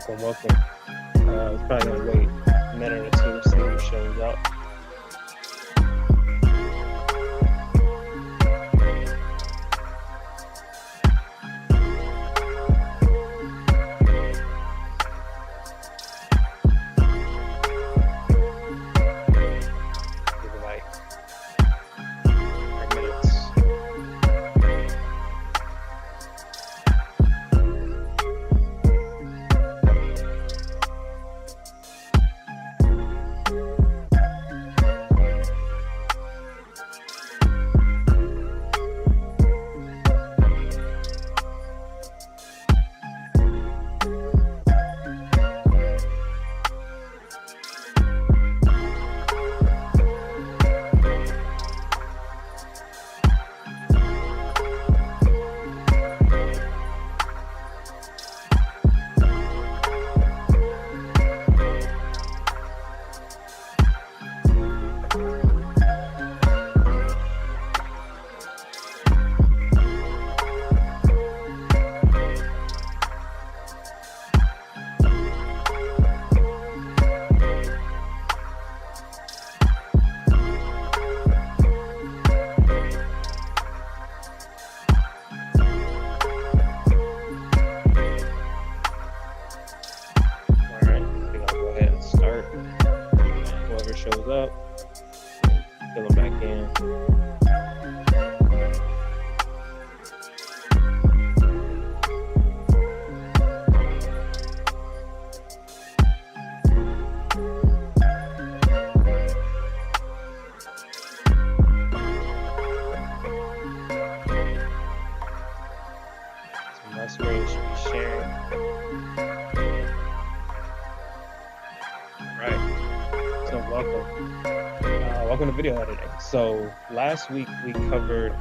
Welcome. I was probably gonna wait a minute or two to see who shows up. Give it like 3 minutes. Shows up, fill them back in. So my screen should be sharing. Right. So welcome to video editing. So last week we covered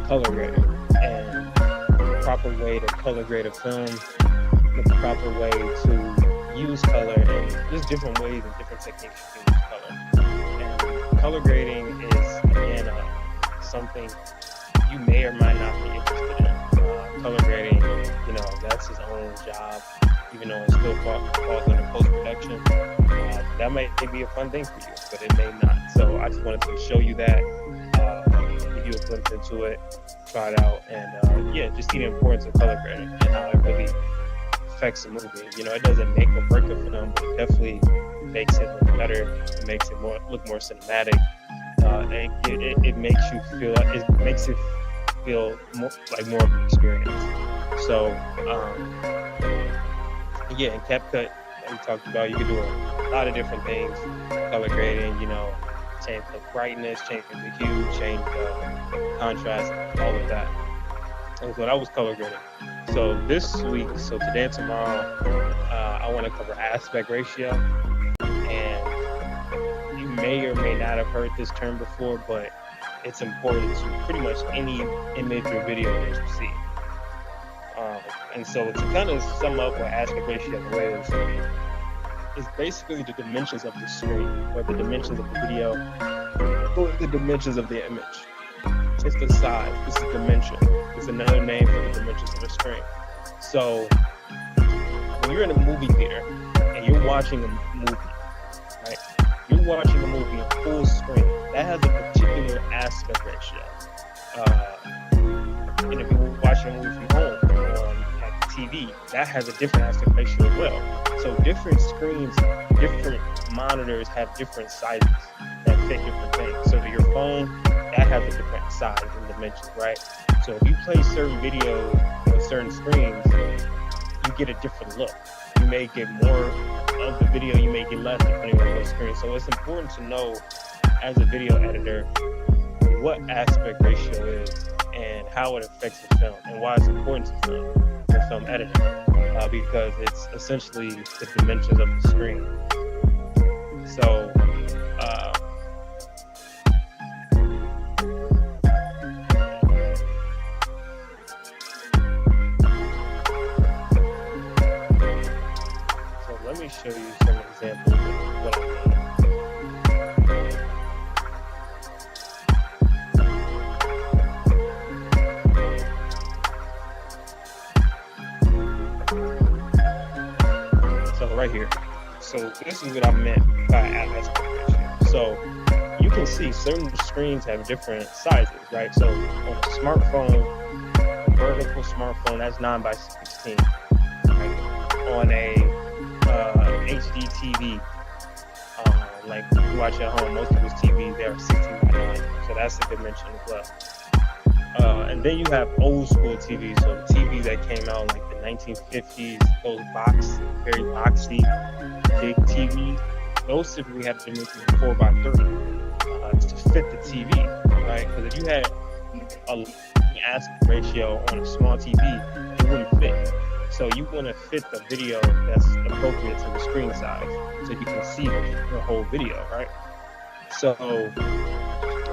color grading and the proper way to color grade a film, the proper way to use color, and just different ways and different techniques you can use color. And color grading is, again, something you may or might not be interested in. Color grading, that's his own job, even though it still falls under post-production. That might be a fun thing for you, but it may not. So I just wanted to show you that, give you a glimpse into it, try it out, and just see the importance of color grading and how it really affects a movie. It doesn't make or break a film, but it definitely makes it look better. It makes it look more cinematic. It makes you feel more like more of an experience. So in CapCut, like we talked about, you can do a lot of different things. Color grading, change the brightness, change the hue, change the contrast, all of that. And so that was color grading. So today and tomorrow, I want to cover aspect ratio. And you may or may not have heard this term before, but it's important to pretty much any image or video that you see. And so to kind of sum up what aspect ratio is basically the dimensions of the screen, or the dimensions of the video, or the dimensions of the image. It's the size, it's the dimension. It's another name for the dimensions of the screen. So when you're in a movie theater and you're watching a movie, right? You're watching a movie in full screen. That has a particular aspect ratio. And if you're watching a movie from home on TV, that has a different aspect ratio as well. So different screens, different monitors have different sizes that fit different things. So your phone, that has a different size and dimensions, right? So if you play certain videos on certain screens, you get a different look. You may get more of the video, you may get less depending on what screen. So it's important to know, as a video editor, what aspect ratio is and how it affects the film and why it's important to film editing, because it's essentially the dimensions of the screen. So So this is what I meant by aspect ratio. So you can see certain screens have different sizes, right? So on a smartphone, a vertical smartphone, that's 9 by 16. Right? On a HD TV, like you watch at home, most people's TV, they're 16 by 9. So that's a dimension as well. And then you have old school TVs, so the TVs that came out in like the 1950s, those very boxy, big TVs, those typically have to be 4 by 3 to fit the TV, right? Because if you had a aspect ratio on a small TV, it wouldn't fit. So you want to fit the video that's appropriate to the screen size, so you can see the whole video, right? So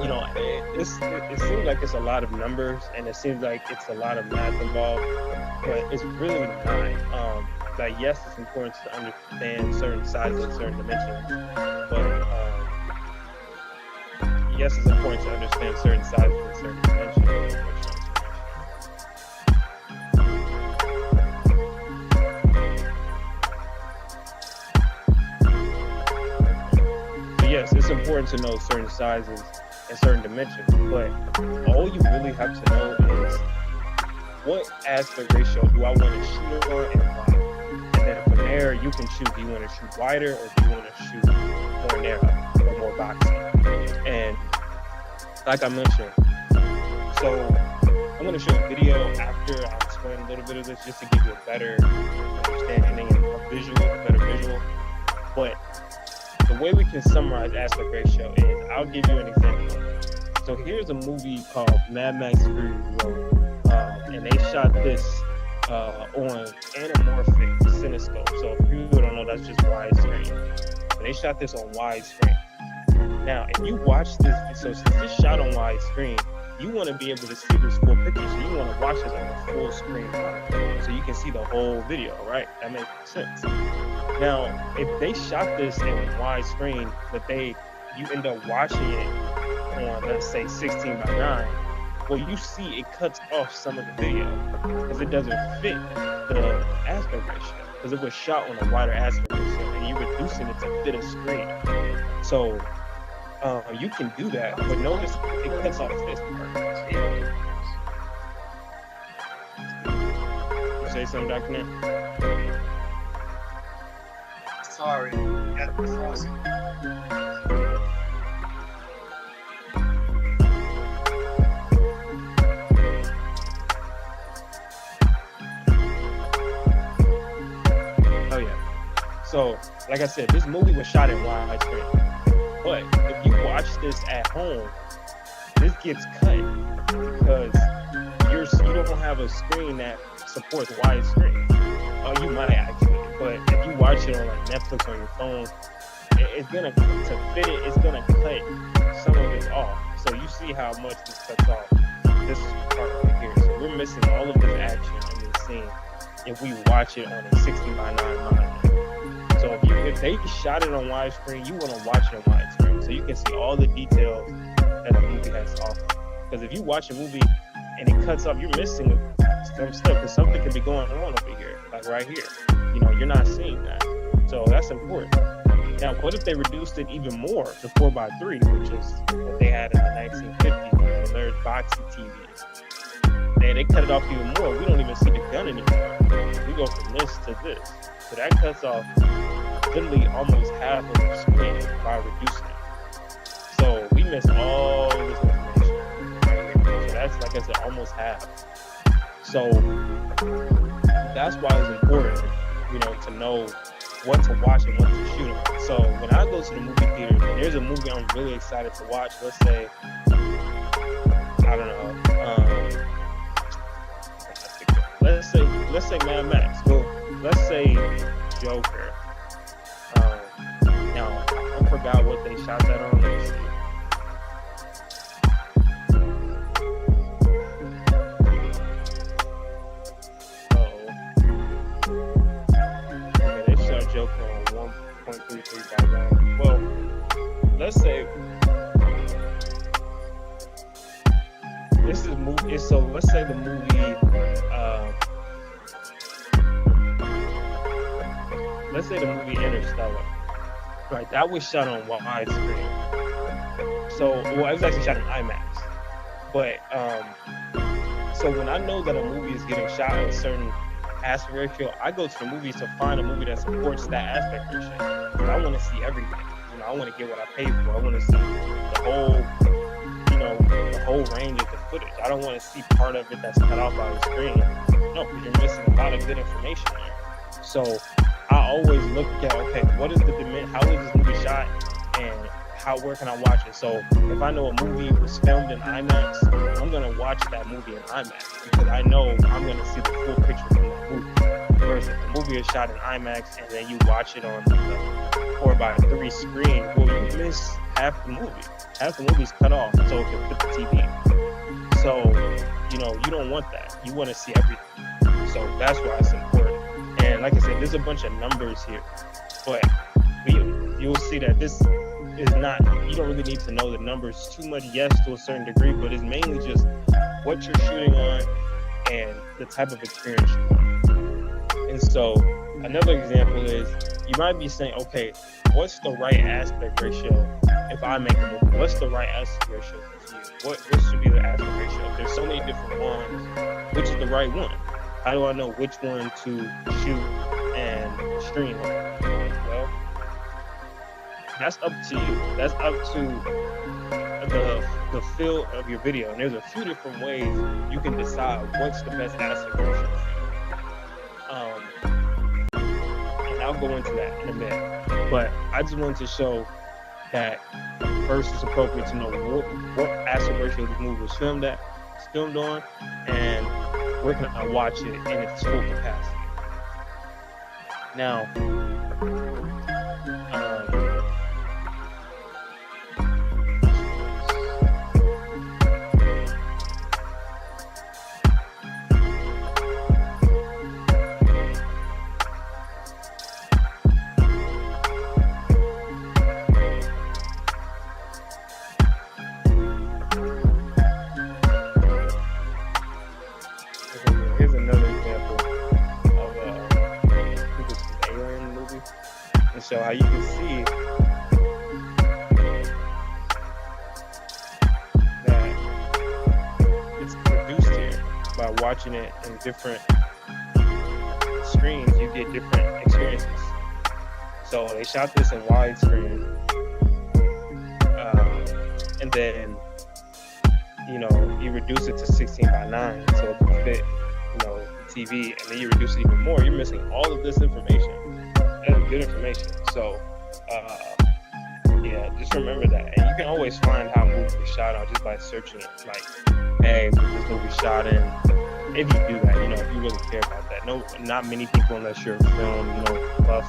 it seems like it's a lot of numbers, and it seems like it's a lot of math involved, but it's really not. Like, yes, it's important to understand certain sizes and certain dimensions, but yes, it's important to understand certain sizes and certain dimensions. So yes, it's important to know certain sizes and certain dimensions, but all you really have to know is what aspect ratio do I want to shoot it on and why. And then from there, you can choose, do you want to shoot wider or do you want to shoot more narrow or more boxy? And like I mentioned, so I'm going to show a video after I explain a little bit of this just to give you a better understanding and a better visual. But the way we can summarize aspect ratio is, I'll give you an example. So here's a movie called Mad Max Fury Road, and they shot this on anamorphic cinescope. So if you don't know, that's just widescreen. But they shot this on widescreen. Now, if you watch this, so since this shot on widescreen, you want to be able to see this full picture. So you want to watch this on a full screen, so you can see the whole video, right? That makes sense. Now, if they shot this in widescreen, but you end up watching it on, let's say, 16 by 9, well, you see it cuts off some of the video because it doesn't fit the aspect ratio, because it was shot on a wider aspect ratio and you're reducing it to fit a screen. So you can do that, but notice it cuts off this part. You say something, Dr. Nat? Sorry, got the frozen. Oh yeah. So, like I said, this movie was shot in widescreen. But if you watch this at home, this gets cut because you don't have a screen that supports widescreen. Oh, you might actually, but if you watch it on like Netflix on your phone, it's gonna, to fit it, it's gonna cut some of it off. So you see how much this cuts off this part right here. So we're missing all of this action in this scene if we watch it on a 60 by 9 monitor. So if they shot it on widescreen, you want to watch it on widescreen so you can see all the details that the movie has to offer. Because if you watch a movie and it cuts off, you're missing some stuff, because something could be going on over here, like right here. You're not seeing that. So that's important. Now, what if they reduced it even more to 4 by 3, which is what they had in the 1950s, the third boxy TVs. They cut it off even more. We don't even see the gun anymore. We go from this to this. So that cuts off literally almost half of the screen by reducing it. So we miss all of this information right here. So that's, like I said, almost half. So that's why it's important, to know what to watch and what to shoot on. So when I go to the movie theater, there's a movie I'm really excited to watch. Let's say, I don't know, let's say Mad Max. Well, let's say Joker. Now, I forgot what they shot that on. Let me see. Okay, they shot Joker on 1.33 by 1. Well, let's say this is movie. So let's say the movie. Let's say the movie Interstellar. right? That was shot on widescreen. So, well, it was actually shot in IMAX. But so when I know that a movie is getting shot at a certain aspect ratio, I go to the movies to find a movie that supports that aspect ratio. Because I want to see everything. I want to get what I paid for. I want to see the whole, the whole range of the footage. I don't want to see part of it that's cut off by the screen. No, because you're missing a lot of good information there. So I always look at, okay, what is the dimension? How is this movie shot? And where can I watch it? So if I know a movie was filmed in IMAX, I'm gonna watch that movie in IMAX because I know I'm gonna see the full picture from that movie. Whereas if the movie is shot in IMAX and then you watch it on the 4:3 screen, well, you miss half the movie. Half the movie's cut off, so it can fit the TV. So you don't want that. You want to see everything. So that's why it's important. And like I said, there's a bunch of numbers here, but you'll see that this is not, you don't really need to know the numbers too much, yes, to a certain degree, but it's mainly just what you're shooting on and the type of experience you want. And so another example is, you might be saying, okay, what's the right aspect ratio if I make a movie? What's the right aspect ratio for you? What should be the aspect ratio? There's so many different ones. Which is the right one? How do I know which one to shoot and stream on? Well, that's up to you. That's up to the feel of your video. And there's a few different ways you can decide what's the best aspect ratio. And I'll go into that in a minute. But I just wanted to show that first it's appropriate to know what aspect ratio this movie was filmed on, and where can I watch it in its full capacity. Now, here's another example of I think this is an alien movie, and so how you can see that it's produced here by watching it in different screens. You get different experiences. So they shot this in widescreen, and then you reduce it to 16:9 so it can fit TV, and then you reduce it even more. You're missing all of this information. That is good information. So yeah, just remember that. And you can always find how movies were shot out just by searching it, like, hey, was this movie shot in? If you do that, if you really care about that. No, not many people, unless you're a film buff,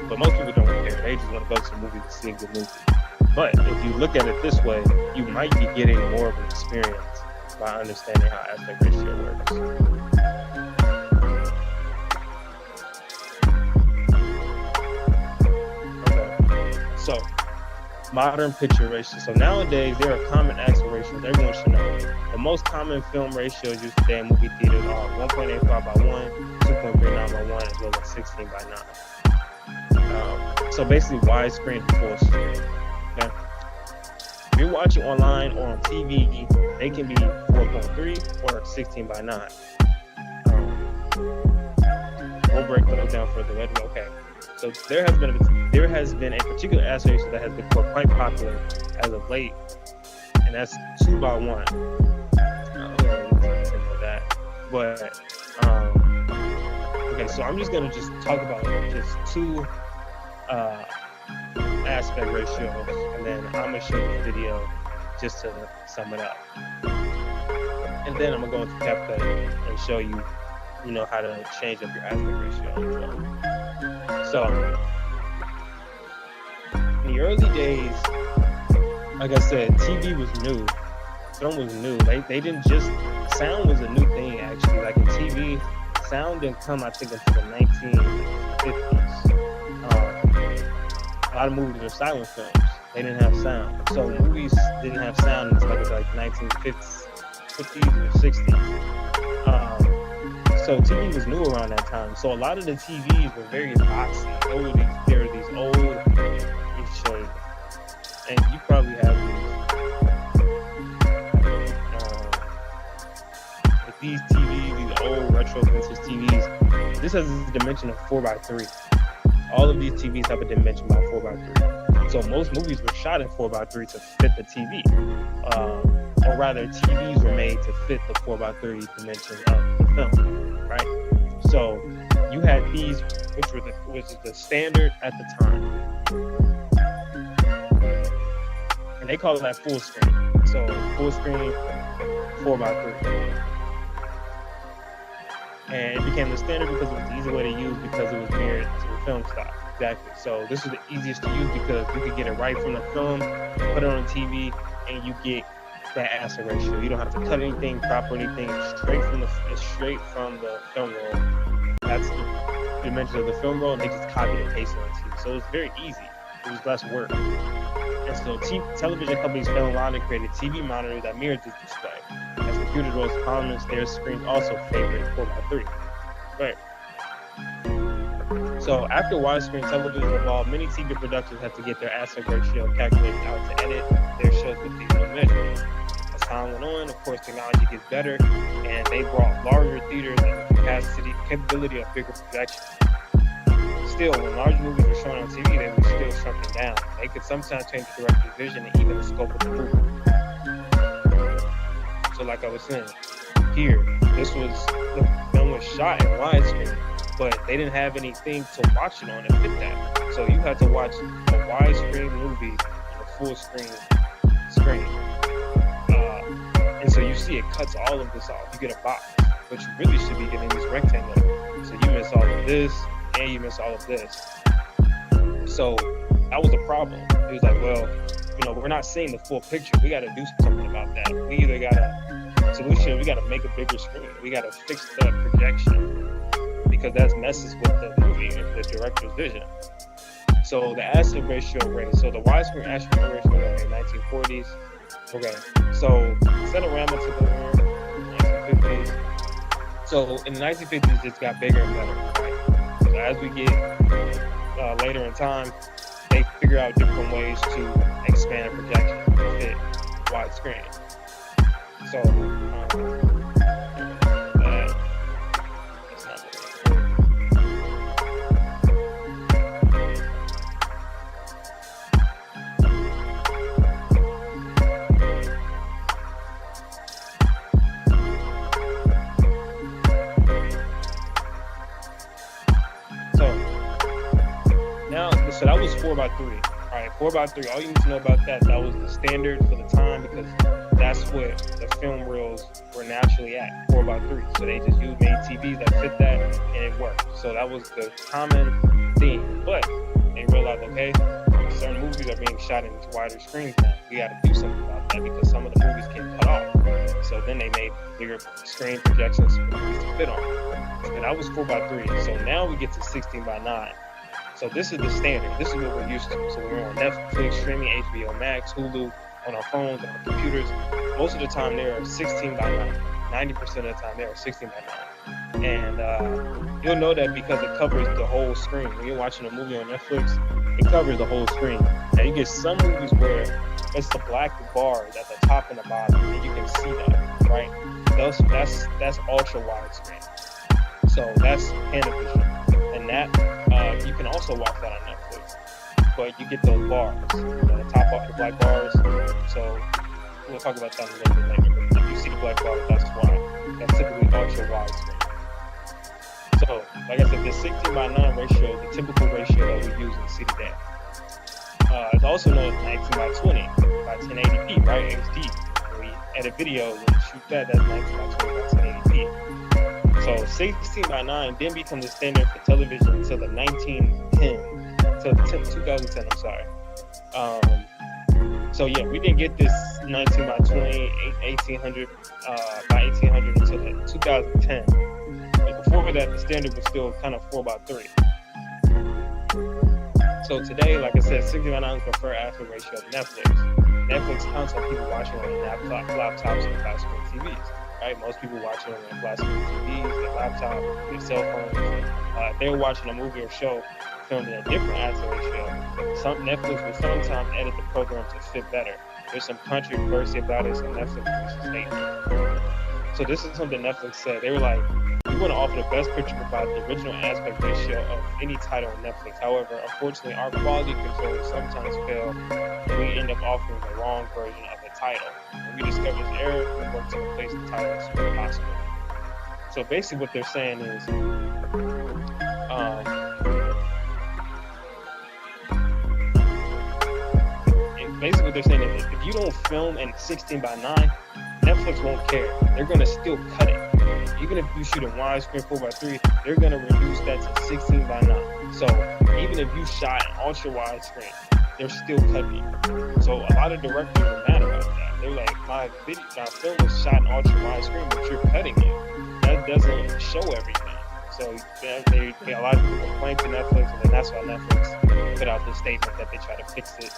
but most people don't care. They just want to go to the movie to see a good movie. But if you look at it this way, you might be getting more of an experience by understanding how aspect ratio works. Okay. So, modern picture ratio. So nowadays, there are common aspect ratios everyone should know. The most common film ratios used today in movie theaters are 1.85:1, 2.39:1, as well as 16:9. So basically, widescreen to full screen. Okay. If you're watching online or on TV, they can be 4.3 or 16:9. We'll break those down further. Okay. So there has been a particular aspect ratio that has been quite popular as of late, and that's 2:1. That, but okay. So I'm just gonna talk about just two aspect ratios, and then I'm gonna show you the video just to sum it up, and then I'm gonna go into CapCut and show you how to change up your aspect ratio. So in the early days, like I said, TV was new, film was new. They didn't just, sound was a new thing actually. Like in TV, sound didn't come, I think, until the 1950s. A lot of movies were silent films. They didn't have sound. So movies didn't have sound until like 1950s or 60s. So TV was new around that time. So a lot of the TVs were very boxy. There were these old, and you probably have these TVs, these old retro vintage TVs. This has a dimension of 4:3. All of these TVs have a dimension about 4:3. So most movies were shot in 4:3 to fit the TV, or rather, TVs were made to fit the 4:3 dimension of the film, right? So you had these, which is the standard at the time, and they call that full screen. So full screen 4:3. And it became the standard because it was the easy way to use because it was mirrored to the film stock. Exactly. So this was the easiest to use because you could get it right from the film, put it on TV, and you get that aspect ratio. You don't have to cut anything, crop or anything. It's straight from the film roll. That's the dimensions of the film roll, and they just copied and pasted it on TV. So it was very easy. It was less work. And so television companies fell in line and created TV monitors that mirrored this display. As computers rose to prominence, their screens also favored 4:3. Right. So after widescreen television evolved, many TV productions had to get their aspect ratio calculated out to edit their shows with these new measures. As time went on, of course, technology gets better, and they brought larger theaters and the capability of bigger projections. Still, when large movies were shown on TV, they were still shrunken down. They could sometimes change the director's vision and even the scope of the movie. So like I was saying, here, the film was shot in widescreen, but they didn't have anything to watch it on that fit that. So you had to watch a widescreen movie on a full screen. And so you see it cuts all of this off. You get a box, but you really should be getting this rectangle. So you miss all of this, and you miss all of this. So that was a problem. It was like, well, we're not seeing the full picture. We got to do something about that. We either got we got to make a bigger screen. We got to fix the projection because that messes with the movie and the director's vision. So the aspect ratio raised. So the widescreen aspect ratio in the 1940s. Okay, so Cinerama took over in the 1950s. So in the 1950s, it got bigger and better. Right? So as we get later in time, they figure out different ways to expand a projection to fit widescreen. So that's not really. So that was 4:3. All right, 4:3. All you need to know about that was the standard for the time because that's what the film reels were naturally at, 4:3. So they just made TVs that fit that, and it worked. So that was the common theme. But they realized, okay, certain movies are being shot in wider screens now. We got to do something about that because some of the movies get cut off. So then they made bigger screen projections for movies to fit on. And that was 4:3. So now we get to 16:9. So this is the standard. This is what we're used to. So we're on Netflix, streaming, HBO Max, Hulu, on our phones, on our computers. Most of the time, they are 16:9. 90% of the time, they are 16:9. And you'll know that because it covers the whole screen. When you're watching a movie on Netflix, it covers the whole screen. Now, you get some movies where it's the black bars at the top and the bottom, and you can see that, right? That's ultra widescreen. So that's Panavision. And that you can also watch that on Netflix, but you get those bars, the top off the black bars. So we'll talk about that a little bit later. But if you see the black bars, that's why. That's typically ultra widescreen. So, like I said, the 16:9 ratio is the typical ratio that we use and see today. It's also known as 19:20 by 1080p, right? HD. When we edit video and shoot that's 19:20 by 1080p. So 16:9 then becomes the standard for television until the 2010. I'm sorry. So yeah, we didn't get this 19:20, 1800 by 1800 until the 2010. But before that, the standard was still kind of 4:3. So today, like I said, 16:9 is the preferred aspect ratio of Netflix. Netflix counts on people watching on their laptops and flat screen TVs. Right? Most people watching on their flat screen TVs, their laptop, their cell phones. They're watching a movie or show filmed in a different aspect ratio, some Netflix will sometimes edit the program to fit better. There's some controversy about it, so Netflix released a statement. So this is something Netflix said. They were like, we want to offer the best picture provide the original aspect ratio of any title on Netflix. However, unfortunately, our quality controls sometimes fail and we end up offering the wrong version of the title. When we discover this error, we work to replace the title as soon as possible. So basically what they're saying is, um, basically what they're saying is if you don't film in 16 by 9, Netflix won't care. They're going to still cut it. Even if you shoot in widescreen 4:3, they're going to reduce that to 16 by 9. So even if you shot in ultra widescreen, they're still cutting it. So a lot of directors are mad about that. They're like, my film was shot in ultra widescreen, but you're cutting it. That doesn't show everything. So a lot of people complain to Netflix, and then that's why Netflix put out the statement that they try to fix it.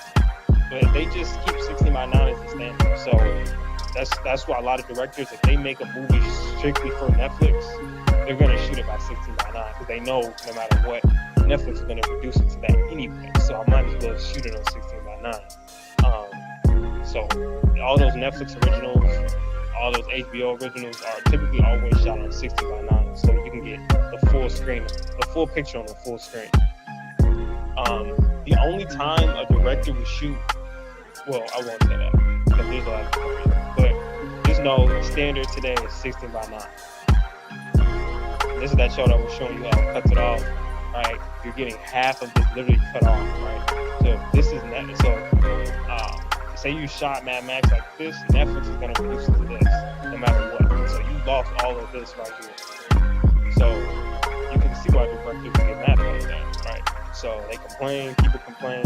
But they just keep 16 by 9 as the standard. So that's why a lot of directors, if they make a movie strictly for Netflix, they're gonna shoot it by 16 by 9 because they know no matter what, Netflix is gonna reduce it to that anyway. So I might as well shoot it on 16 by 9. So all those Netflix originals, all those HBO originals are typically always shot on 16 by 9, so you can get the full screen, the full picture on the full screen. The only time a director would shoot, well, I won't say that because there's a lot of different reasons, but just know standard today is 16 by 9. This is that show that I was showing you how it cuts it off, right? You're getting half of this literally cut off, right? So this is say you shot Mad Max like this, Netflix is gonna reduce it to this, no matter what. So you lost all of this right here. So you can see why directors get mad about that, right? So they complain, people complain.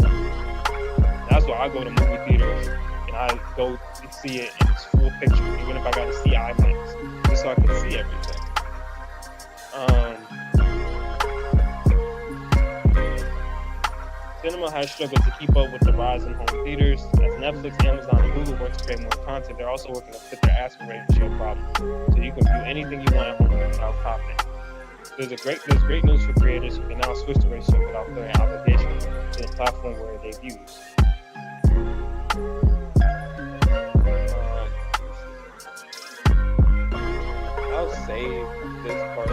That's why I go to movie theaters and I go and see it in its full picture, even if I gotta see IMAX, just so I can see everything. Cinema has struggled to keep up with the rise in home theaters. As Netflix, Amazon, and Hulu work to create more content, they're also working to fit their aspect ratio problem, so you can view anything you want at home without cropping. There's great news for creators who can now switch the ratio without feeling obligation to the platform where they've used. I'll save this part.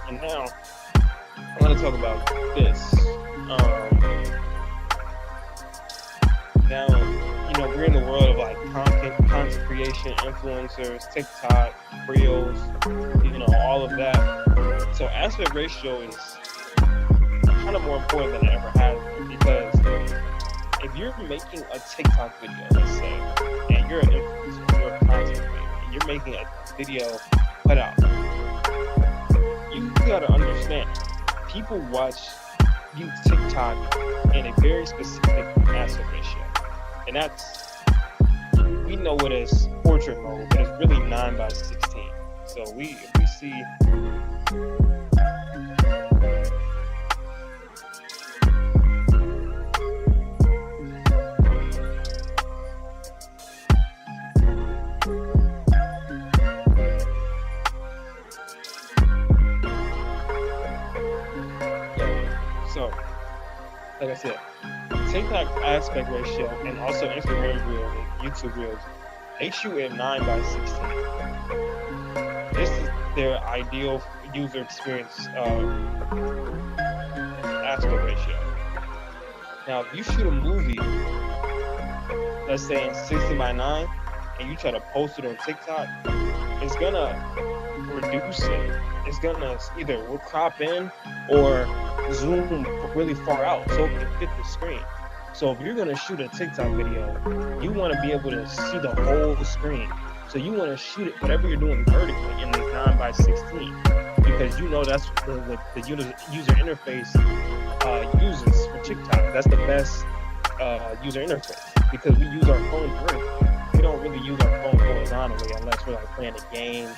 And now I want to talk about this. Now, we're in the world of like content creation, influencers, TikTok, Reels, all of that. So aspect ratio is kind of more important than it ever has been, because if you're making a TikTok video, let's say, and you're an influencer, you're a content creator, and you're making a video put out, you gotta understand, people use TikTok in a very specific aspect ratio. And we know it as portrait mode, but it's really 9 by 16. So if we see so, like I said, TikTok aspect ratio and also Instagram Reels and YouTube Reels, they shoot at 9 by 16. This is their ideal user experience aspect ratio. Now, if you shoot a movie, let's say in 16 by 9, and you try to post it on TikTok, it's gonna reduce it. It's gonna either crop in or zoom really far out so it can fit the screen. So if you're gonna shoot a TikTok video, you want to be able to see the whole screen. So you want to shoot it, whatever you're doing vertically, in this 9 by 16, because that's what the user interface uses for TikTok. That's the best user interface, because we use our phones vertically. We don't really use our phone horizontally unless we're like playing a game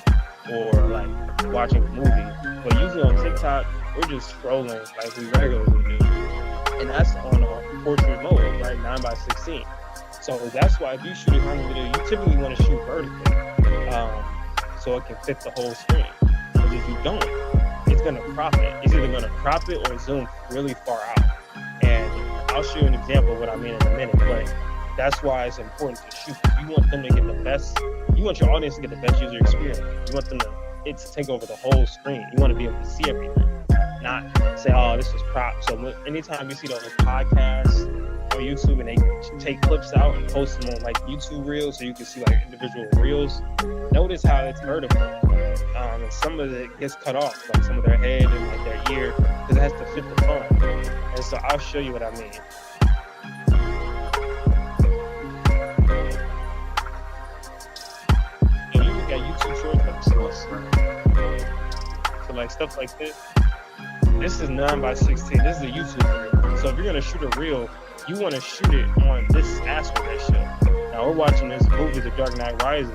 or like watching a movie. But usually on TikTok, we're just scrolling like we regularly do, and that's on a portrait mode, right, 9:16. So that's why if you shoot a hunting video, you typically want to shoot vertically, so it can fit the whole screen. Because if you don't, it's gonna crop it. It's either gonna crop it or zoom really far out. And I'll show you an example of what I mean in a minute. But that's why it's important to shoot. You want them to get the best. You want your audience to get the best user experience. You want them to take over the whole screen. You want to be able to see everything, not say, "Oh, this is crop." So anytime you see those podcasts on YouTube and they take clips out and post them on like YouTube Reels, so you can see like individual reels, notice how it's vertical. And some of it gets cut off, like some of their head and like their ear, because it has to fit the phone. And so I'll show you what I mean. So you look at YouTube shorts, so like stuff like this. This is 9:16. This is a YouTube reel. So if you're gonna shoot a reel, you want to shoot it on this aspect ratio. Now we're watching this movie, The Dark Knight Rises.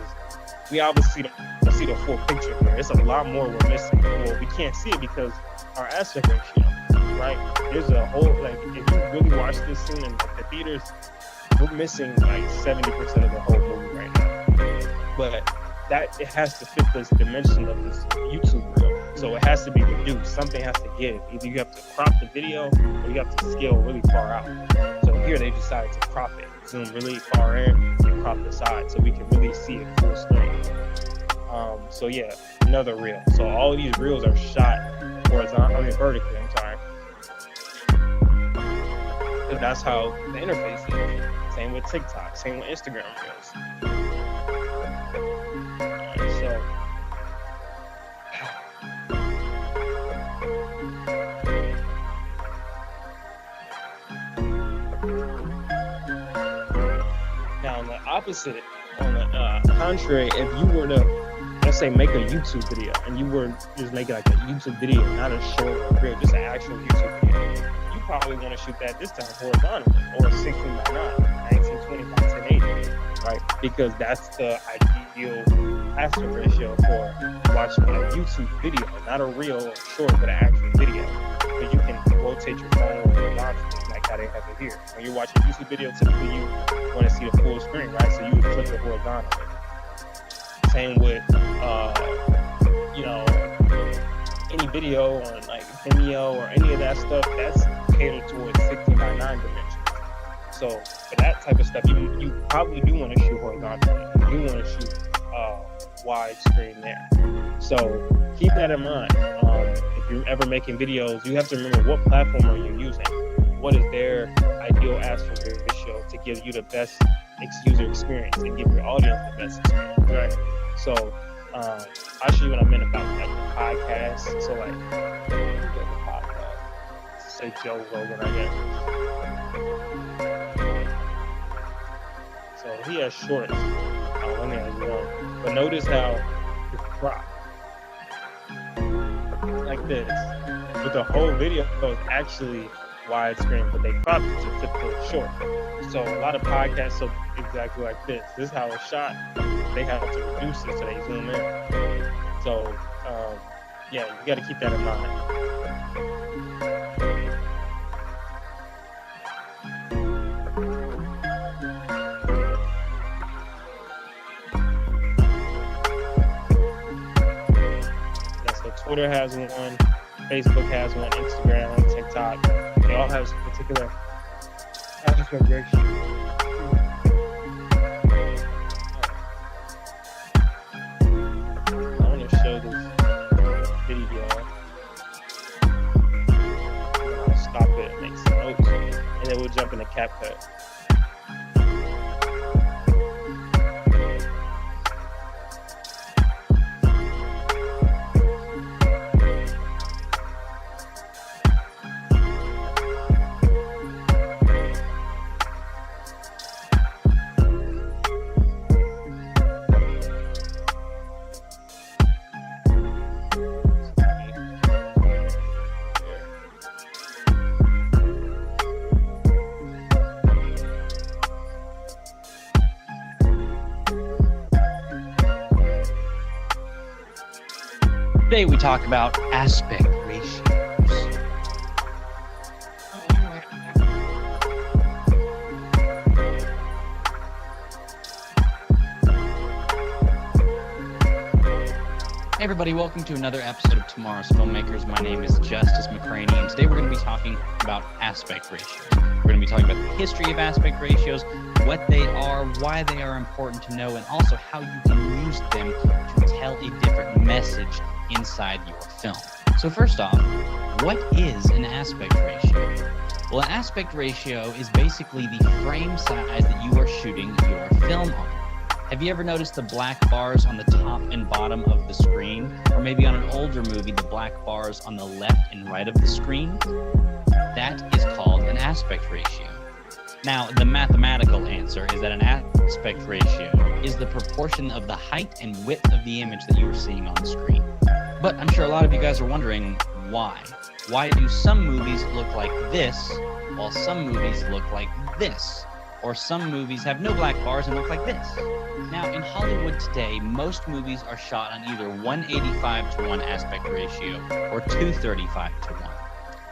We obviously don't see the full picture here. It's a lot more we're missing. Well, we can't see it because our aspect ratio, right? There's a whole, like, if you really watch this scene in like, the theaters, we're missing like 70% of the whole movie right now. But that it has to fit this dimension of this YouTube reel. So it has to be reduced. Something has to give. Either you have to crop the video or you have to scale really far out. So here they decided to crop it, zoom really far in, and crop the side so we can really see it full screen. So yeah, another reel. So all of these reels are shot vertically. I'm sorry. Because that's how the interface is. Same with TikTok. Same with Instagram reels. So. Now, on the opposite, on the contrary, if you were to, let's say, make a YouTube video, and you were just making like a YouTube video, not a short or reel, just an actual YouTube video, you probably want to shoot that this time horizontally, or 16:9, 1920 by 1080, right? Because that's the ideal aspect ratio for watching a YouTube video, not a reel or short, but an actual video. Because you can rotate your phone horizontally, like how they have it here. When you're watching a YouTube video, typically you want to see the full screen, right? So you would flip it horizontally. Same with, any video on like Vimeo or any of that stuff, that's catered towards 16:9 dimensions. So for that type of stuff, you probably do want to shoot horizontally. You do want to shoot widescreen there. So keep that in mind. If you're ever making videos, you have to remember what platform are you using. What is their ideal aspect ratio to give you the best user experience and give your audience the best experience, right? So I'll show you what I meant about like the podcast. So like the podcast, say Joe Rogan, I guess. So he has shorts. Let me have one. But notice how it's cropped like this. But the whole video is actually widescreen, but they cropped it to fit the short. So a lot of podcasts look exactly like this. This is how it's shot. They have to reduce it so they zoom in. So yeah, you got to keep that in mind. Twitter has one, Facebook has one, Instagram, TikTok. They all have particular aspect ratio. I want to show this video. I'll stop it and make some notes, and then we'll jump into CapCut. Today we talk about aspect ratios. Hey everybody, welcome to another episode of Tomorrow's Filmmakers. My name is Justice McCraney, and today we're going to be talking about aspect ratios. We're going to be talking about the history of aspect ratios, what they are, why they are important to know, and also how you can use them to tell a different message inside your film. So first off, what is an aspect ratio? Well, an aspect ratio is basically the frame size that you are shooting your film on. Have you ever noticed the black bars on the top and bottom of the screen? Or maybe on an older movie, the black bars on the left and right of the screen? That is called an aspect ratio. Now, the mathematical answer is that an aspect ratio is the proportion of the height and width of the image that you are seeing on the screen. But I'm sure a lot of you guys are wondering why. Why do some movies look like this, while some movies look like this? Or some movies have no black bars and look like this? Now, in Hollywood today, most movies are shot on either 185 to 1 aspect ratio or 235 to 1.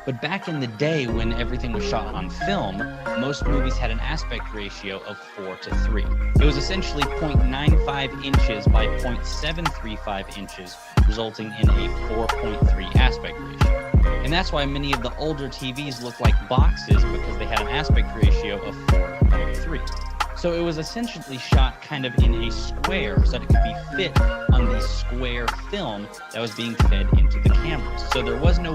But back in the day when everything was shot on film, most movies had an aspect ratio of 4 to 3. It was essentially 0.95 inches by 0.735 inches, resulting in a 4.3 aspect ratio. And that's why many of the older TVs look like boxes, because they had an aspect ratio of 4.3. So it was essentially shot kind of in a square so that it could be fit on the square film that was being fed into the cameras. So there was no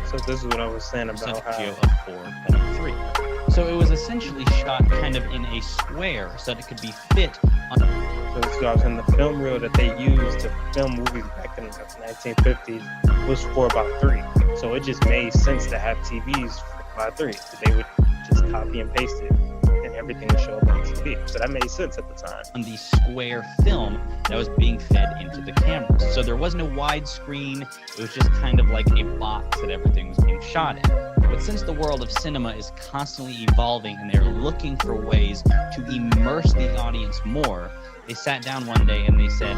So this is what I was saying about ratio of 4.3. So it was essentially shot kind of in a square so that it could be fit on. So this is what I was saying. The film reel that they used to film movies back in the 1950s was 4:3. So it just made sense to have TVs 4:3. So they would just copy and paste it, and everything would show up on TV. So that made sense at the time. On the square film that was being fed into the cameras. So there was no widescreen. It was just kind of like a box that everything was being shot in. But since the world of cinema is constantly evolving and they're looking for ways to immerse the audience more, they sat down one day and they said,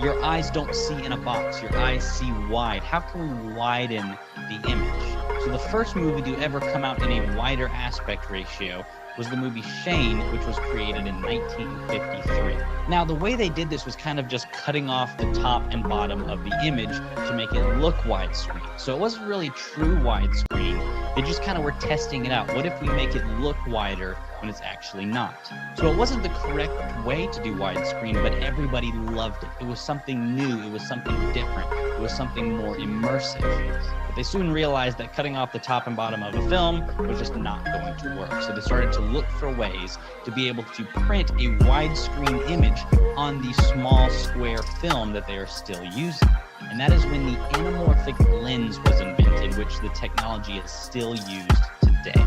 your eyes don't see in a box, your eyes see wide. How can we widen the image? So the first movie to ever come out in a wider aspect ratio was the movie Shane, which was created in 1953. Now, the way they did this was kind of just cutting off the top and bottom of the image to make it look widescreen. So it wasn't really true widescreen. They just kind of were testing it out. What if we make it look wider when it's actually not? So it wasn't the correct way to do widescreen, but everybody loved it. It was something new. It was something different. It was something more immersive. But they soon realized that cutting off the top and bottom of a film was just not going to work. So they started to look for ways to be able to print a widescreen image on the small square film that they are still using. And that is when the anamorphic lens was invented, which the technology is still used today.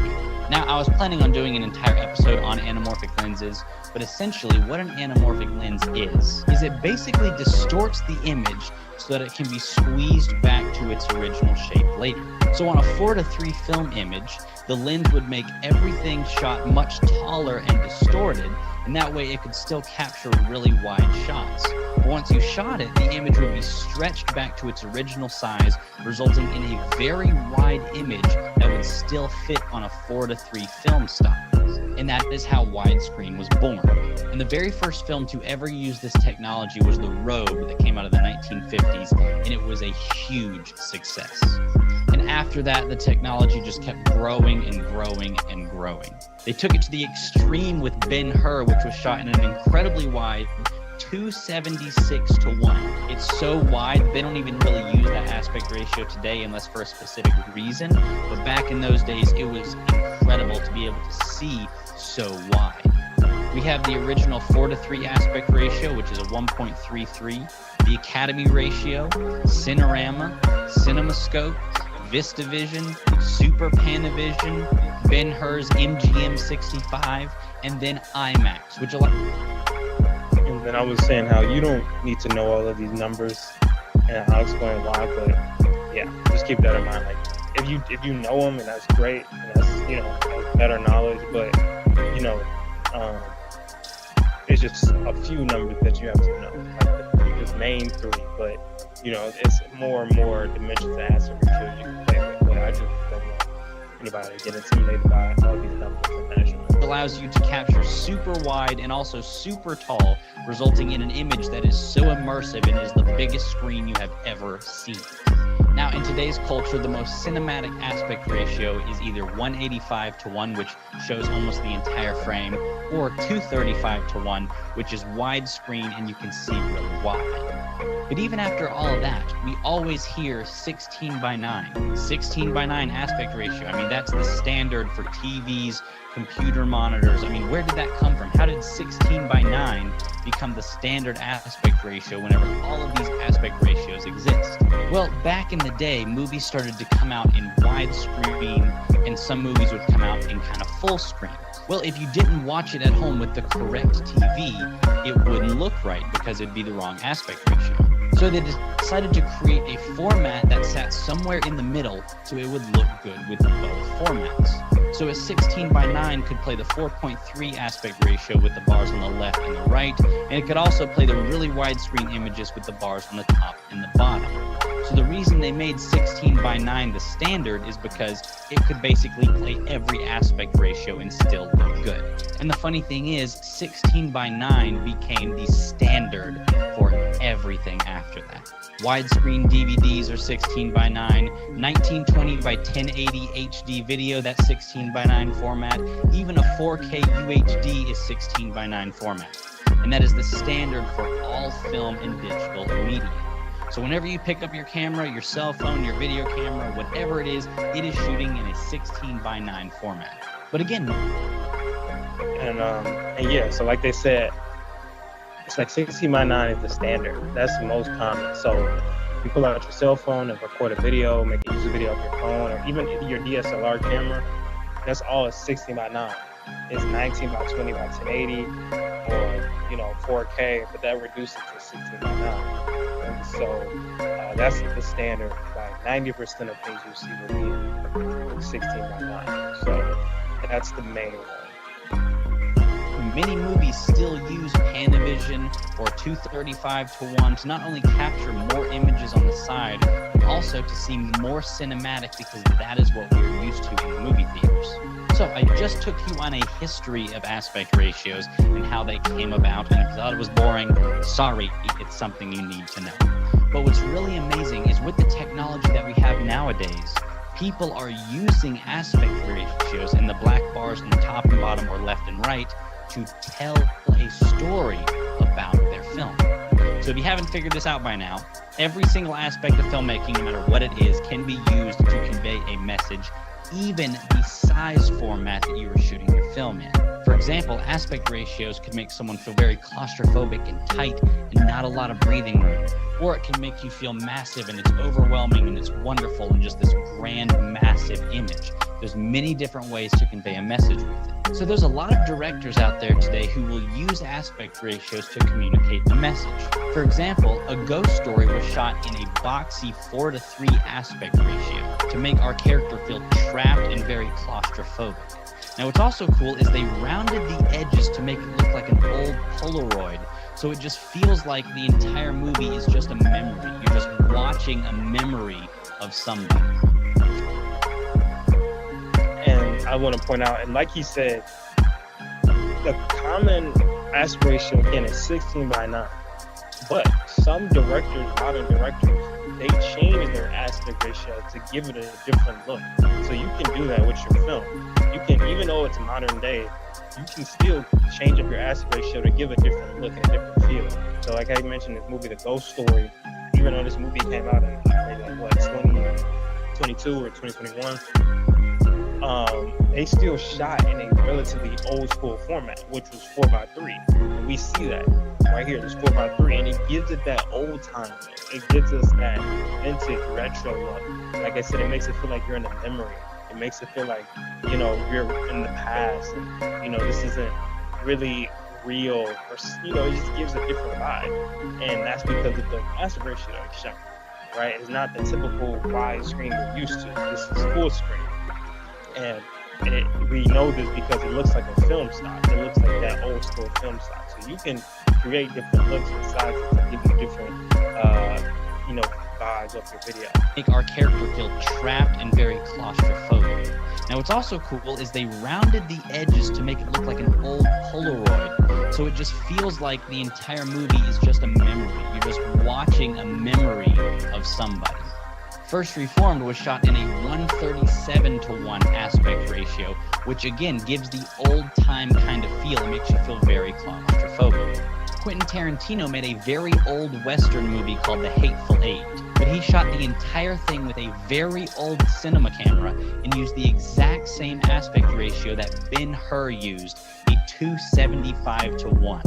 Now, I was planning on doing an entire episode on anamorphic lenses, but essentially what an anamorphic lens is it basically distorts the image so that it can be squeezed back to its original shape later. So on a 4:3 film image, the lens would make everything shot much taller and distorted, and that way it could still capture really wide shots. But once you shot it, the image would be stretched back to its original size, resulting in a very wide image that would still fit on a 4:3 film stock. And that is how widescreen was born. And the very first film to ever use this technology was The Robe that came out of the 1950s, and it was a huge success. And after that, the technology just kept growing and growing and growing. They took it to the extreme with Ben-Hur, which was shot in an incredibly wide 276 to 1. It's so wide, they don't even really use that aspect ratio today unless for a specific reason. But back in those days, it was incredible to be able to see so wide. We have the original 4:3 aspect ratio, which is a 1.33, the Academy ratio, Cinerama, CinemaScope, VistaVision, Super Panavision, Ben-Hur's MGM65, and then IMAX, which And then I was saying how you don't need to know all of these numbers, and I'll explain why. But yeah, just keep that in mind. Like if you know them, and that's great, and that's that's better knowledge. But it's just a few numbers that you have to know. Like its main three, but it's more and more dimensions and aspect ratios you can play with. But I just don't want anybody to get intimidated by all these numbers and measurements. It allows you to capture super wide and also super tall, resulting in an image that is so immersive and is the biggest screen you have ever seen. Now, in today's culture, the most cinematic aspect ratio is either 185:1, which shows almost the entire frame, or 235:1, which is widescreen and you can see really wide. But even after all of that, we always hear 16:9. 16:9 aspect ratio. I mean, that's the standard for TVs, computer monitors. I mean, where did that come from? How did 16:9 become the standard aspect ratio whenever all of these aspect ratios exist? Well, back in the day, movies started to come out in widescreen, and some movies would come out in kind of full screen. Well, if you didn't watch it at home with the correct TV, it wouldn't look right because it'd be the wrong aspect ratio. So they decided to create a format that sat somewhere in the middle so it would look good with both formats. So a 16:9 could play the 4.3 aspect ratio with the bars on the left and the right, and it could also play the really widescreen images with the bars on the top and the bottom. So the reason they made 16:9 the standard is because it could basically play every aspect ratio and still look good. And the funny thing is, 16:9 became the standard for everything after that. Widescreen DVDs are 16:9, 1920 by 1080 HD video, that's 16:9 format. Even a 4K UHD is 16:9 format. And that is the standard for all film and digital media. So whenever you pick up your camera, your cell phone, your video camera, whatever it is shooting in a 16:9 format. But again, and yeah, so like they said, it's like 16:9 is the standard. That's the most common. So you pull out your cell phone and record a video, make a YouTube video of your phone, or even your DSLR camera, that's all is 16:9. It's 19:20 by 1080, or 4K, but that reduces to 16:9. And so that's the standard. Like 90% of things you see will be 16:9. So that's the main one. Many movies still use Panavision or 235:1 to not only capture more images on the side, but also to seem more cinematic because that is what we're used to in movie theaters. So I just took you on a history of aspect ratios and how they came about, and if you thought it was boring, sorry, it's something you need to know. But what's really amazing is with the technology that we have nowadays, people are using aspect ratios in the black bars on the top and bottom or left and right to tell a story about their film. So if you haven't figured this out by now, every single aspect of filmmaking, no matter what it is, can be used to convey a message, even the size format that you are shooting your film in. For example, aspect ratios could make someone feel very claustrophobic and tight and not a lot of breathing room. Or it can make you feel massive and it's overwhelming and it's wonderful and just this grand, massive image. There's many different ways to convey a message with it. So there's a lot of directors out there today who will use aspect ratios to communicate a message. For example, A Ghost Story was shot in a boxy 4:3 aspect ratio to make our character feel trapped and very claustrophobic. Now what's also cool is they rounded the edges to make it look like an old Polaroid, so it just feels like the entire movie is just a memory. You're just watching a memory of somebody. And I want to point out, and like he said, the common aspect ratio again is 16:9. But some directors, modern directors, they change their aspect ratio to give it a different look. So you can do that with your film. You can, even though it's modern day, you can still change up your aspect ratio to give a different look and a different feel. So like I mentioned, this movie, The Ghost Story, even though this movie came out in maybe like 2022 or 2021, they still shot in a relatively old school format, which was 4:3. And we see that right here, this 4:3, and it gives it that old time look. It gives us that vintage retro look. Like I said, it makes it feel like you're in a memory. It makes it feel like, you're in the past, and, this isn't really real, or, it just gives a different vibe. And that's because of the aspect ratio that it's shown, right? It's not the typical wide screen we're used to. This is full screen. And we know this because it looks like a film stock. It looks like that old school film stock. So you can create different looks and sizes to give you different, uh, you know, vibes of your video. Make our character feel trapped and very claustrophobic. Now, what's also cool is they rounded the edges to make it look like an old Polaroid, so it just feels like the entire movie is just a memory. You're just watching a memory of somebody. First Reformed was shot in a 137 to 1 aspect ratio, which again gives the old time kind of feel. It makes you feel very claustrophobic. Quentin Tarantino made a very old Western movie called The Hateful Eight, but he shot the entire thing with a very old cinema camera and used the exact same aspect ratio that Ben-Hur used, a 275 to 1.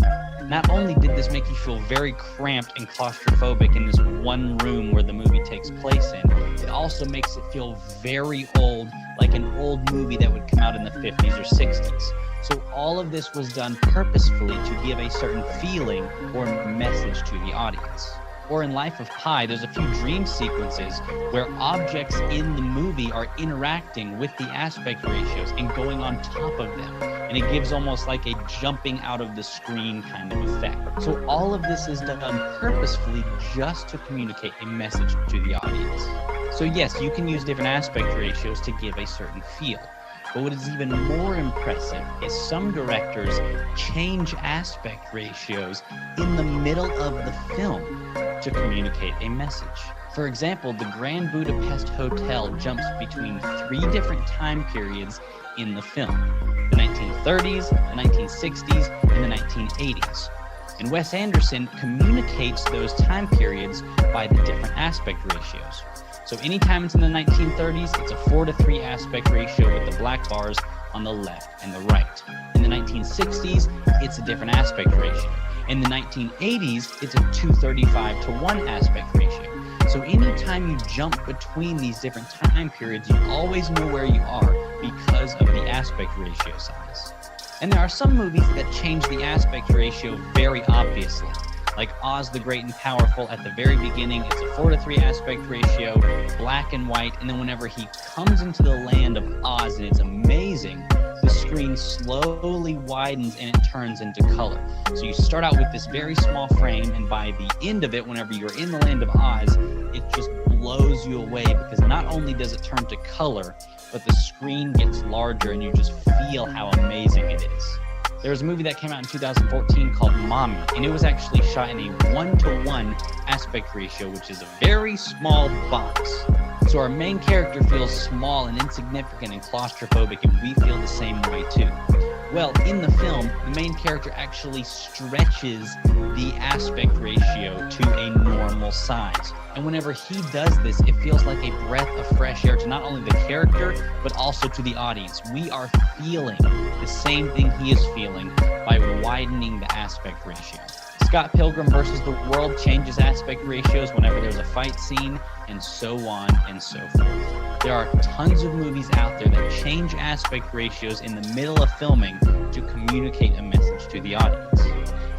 Not only did this make you feel very cramped and claustrophobic in this one room where the movie takes place in, it also makes it feel very old, like an old movie that would come out in the 50s or 60s. So all of this was done purposefully to give a certain feeling or message to the audience. Or in Life of Pi, there's a few dream sequences where objects in the movie are interacting with the aspect ratios and going on top of them. And it gives almost like a jumping out of the screen kind of effect. So all of this is done purposefully just to communicate a message to the audience. So yes, you can use different aspect ratios to give a certain feel. But what is even more impressive is some directors change aspect ratios in the middle of the film to communicate a message. For example, the Grand Budapest Hotel jumps between 3 different time periods in the film: the 1930s, the 1960s, and the 1980s. And Wes Anderson communicates those time periods by the different aspect ratios. So anytime it's in the 1930s, it's a 4:3 aspect ratio with the black bars on the left and the right. In the 1960s, it's a different aspect ratio. In the 1980s, it's a 235 to 1 aspect ratio. So anytime you jump between these different time periods, you always know where you are because of the aspect ratio size. And there are some movies that change the aspect ratio very obviously. Like Oz the Great and Powerful, at the very beginning, it's a 4:3 aspect ratio, black and white, and then whenever he comes into the land of Oz, and it's amazing, the screen slowly widens and it turns into color. So you start out with this very small frame, and by the end of it, whenever you're in the land of Oz, it just blows you away, because not only does it turn to color, but the screen gets larger and you just feel how amazing it is. There was a movie that came out in 2014 called Mommy, and it was actually shot in a 1:1 aspect ratio, which is a very small box. So our main character feels small and insignificant and claustrophobic, and we feel the same way too. Well, in the film, the main character actually stretches the aspect ratio to a normal size. And whenever he does this, it feels like a breath of fresh air to not only the character, but also to the audience. We are feeling the same thing he is feeling by widening the aspect ratio. Scott Pilgrim versus the World changes aspect ratios whenever there's a fight scene, and so on and so forth. There are tons of movies out there that change aspect ratios in the middle of filming to communicate a message to the audience.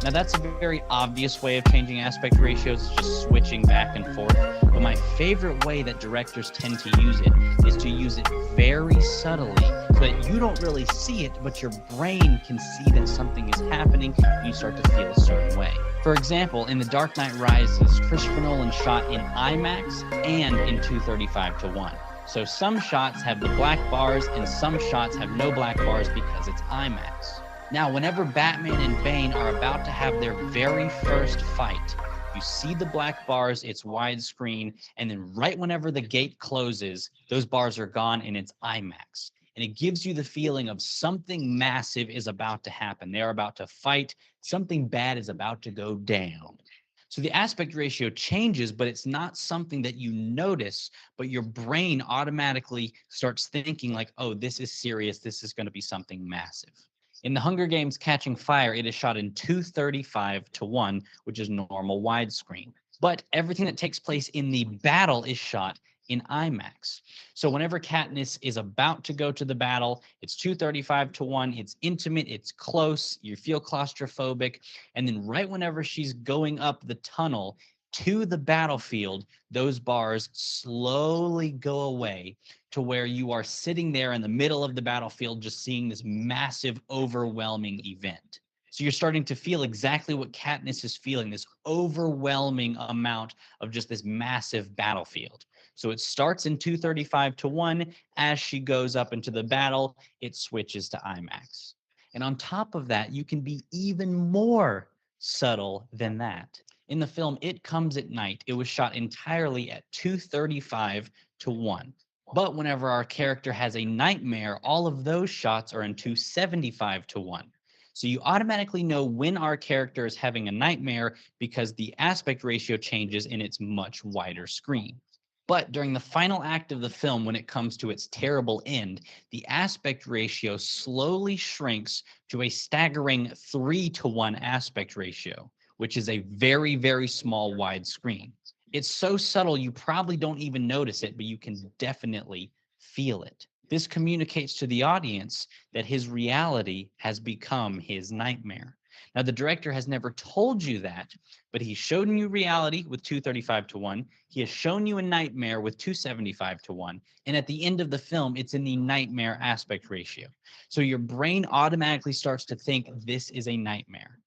Now that's a very obvious way of changing aspect ratios, is just switching back and forth. But my favorite way that directors tend to use it is to use it very subtly, so that you don't really see it, but your brain can see that something is happening and you start to feel a certain way. For example, in The Dark Knight Rises, Christopher Nolan shot in IMAX and in 235 to 1. So some shots have the black bars and some shots have no black bars because it's IMAX. Now, whenever Batman and Bane are about to have their very first fight, you see the black bars, it's widescreen, and then right whenever the gate closes, those bars are gone and it's IMAX. And it gives you the feeling of something massive is about to happen. They're about to fight, something bad is about to go down. So the aspect ratio changes, but it's not something that you notice, but your brain automatically starts thinking like, oh, this is serious, this is going to be something massive. In The Hunger Games Catching Fire, it is shot in 235 to 1, which is normal widescreen. But everything that takes place in the battle is shot in IMAX. So whenever Katniss is about to go to the battle, it's 235 to 1, it's intimate, it's close, you feel claustrophobic, and then right whenever she's going up the tunnel to the battlefield, those bars slowly go away to where you are sitting there in the middle of the battlefield just seeing this massive, overwhelming event. So you're starting to feel exactly what Katniss is feeling, this overwhelming amount of just this massive battlefield. So it starts in 235 to 1. As she goes up into the battle, it switches to IMAX. And on top of that, you can be even more subtle than that. In the film It Comes at Night, it was shot entirely at 235 to 1. But whenever our character has a nightmare, all of those shots are in 275 to 1. So you automatically know when our character is having a nightmare because the aspect ratio changes in its much wider screen. But during the final act of the film, when it comes to its terrible end, the aspect ratio slowly shrinks to a staggering 3 to 1 aspect ratio, which is a very, very small wide screen. It's so subtle you probably don't even notice it, but you can definitely feel it. This communicates to the audience that his reality has become his nightmare. Now, the director has never told you that, but he's shown you reality with 235 to 1. He has shown you a nightmare with 275 to 1. And at the end of the film, it's in the nightmare aspect ratio. So your brain automatically starts to think this is a nightmare.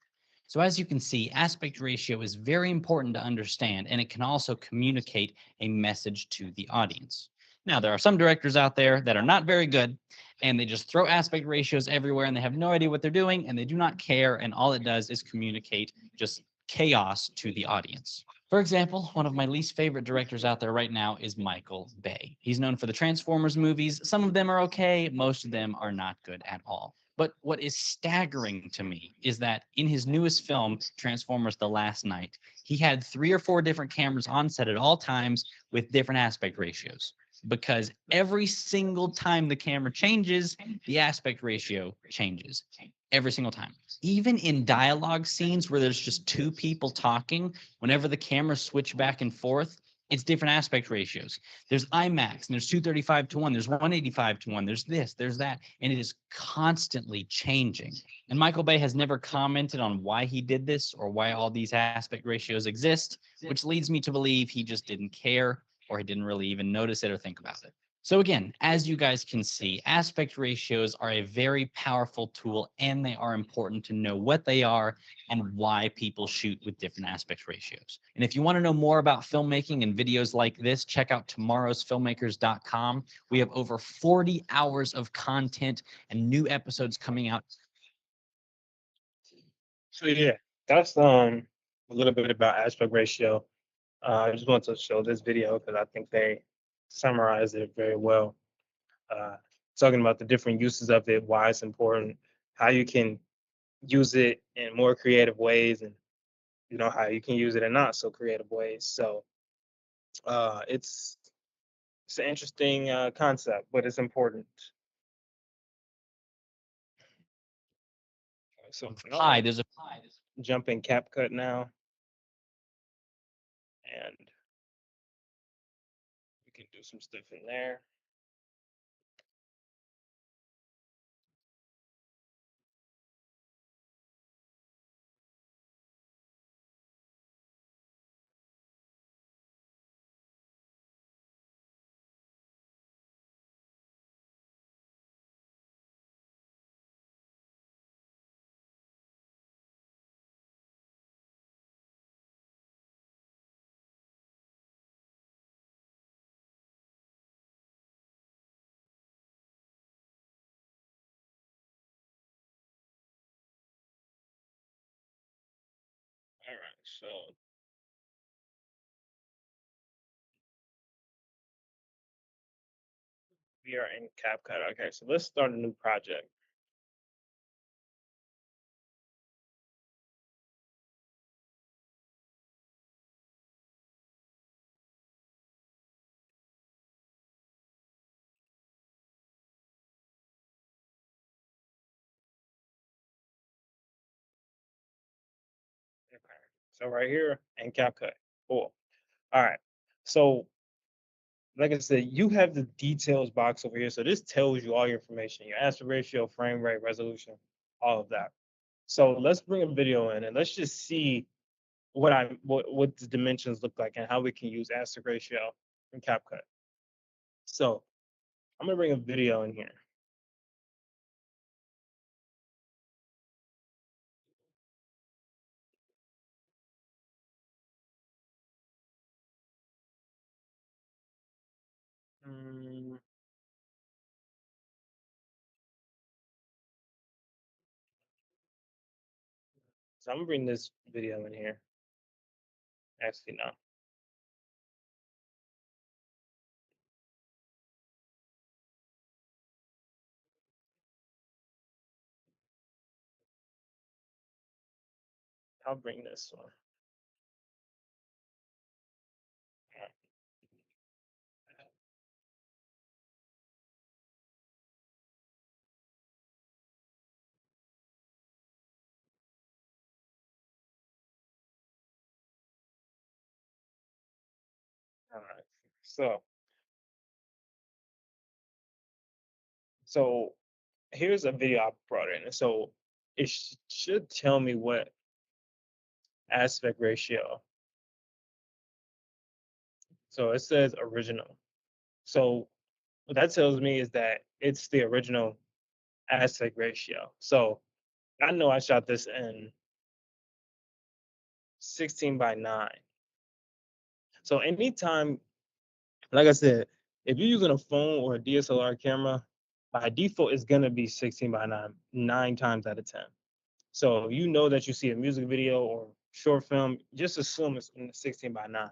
So as you can see, aspect ratio is very important to understand, and it can also communicate a message to the audience. Now, there are some directors out there that are not very good, and they just throw aspect ratios everywhere, and they have no idea what they're doing, and they do not care, and all it does is communicate just chaos to the audience. For example, one of my least favorite directors out there right now is Michael Bay. He's known for the Transformers movies. Some of them are okay, most of them are not good at all. But what is staggering to me is that in his newest film, Transformers The Last Night, he had 3 or 4 different cameras on set at all times with different aspect ratios. Because every single time the camera changes, the aspect ratio changes. Every single time. Even in dialogue scenes where there's just 2 people talking, whenever the cameras switch back and forth, it's different aspect ratios. There's IMAX and there's 235 to 1, there's 185 to 1, there's this, there's that, and it is constantly changing. And Michael Bay has never commented on why he did this or why all these aspect ratios exist, which leads me to believe he just didn't care or he didn't really even notice it or think about it. So again, as you guys can see, aspect ratios are a very powerful tool, and they are important to know what they are and why people shoot with different aspect ratios. And if you want to know more about filmmaking and videos like this, check out tomorrowsfilmmakers.com. We have over 40 hours of content and new episodes coming out. So yeah, that's a little bit about aspect ratio. I just want to show this video because I think they summarize it very well. Uh, Talking about the different uses of it, why it's important, how you can use it in more creative ways, and how you can use it in not so creative ways. So it's an interesting concept, but it's important. So now I'm Hi, gonna there's a jump in CapCut now, and we can do some stuff in there. All right, so we are in CapCut. Okay, so let's start a new project. Okay, so right here in CapCut. Cool. All right. So like I said, you have the details box over here. So this tells you all your information, your aspect ratio, frame rate, resolution, all of that. So let's bring a video in and let's just see what the dimensions look like and how we can use aspect ratio in CapCut. So I'm gonna bring a video in here. Mm, so I'm gonna bring this video in here. Actually, no. I'll bring this one. All right. So, so here's a video I brought in. So it should tell me what aspect ratio. So it says original. So what that tells me is that it's the original aspect ratio. So I know I shot this in 16 by 9. So anytime, like I said, if you're using a phone or a DSLR camera, by default it's gonna be 16 by 9, 9 times out of 10. So you know that you see a music video or short film, just assume it's in the 16 by 9.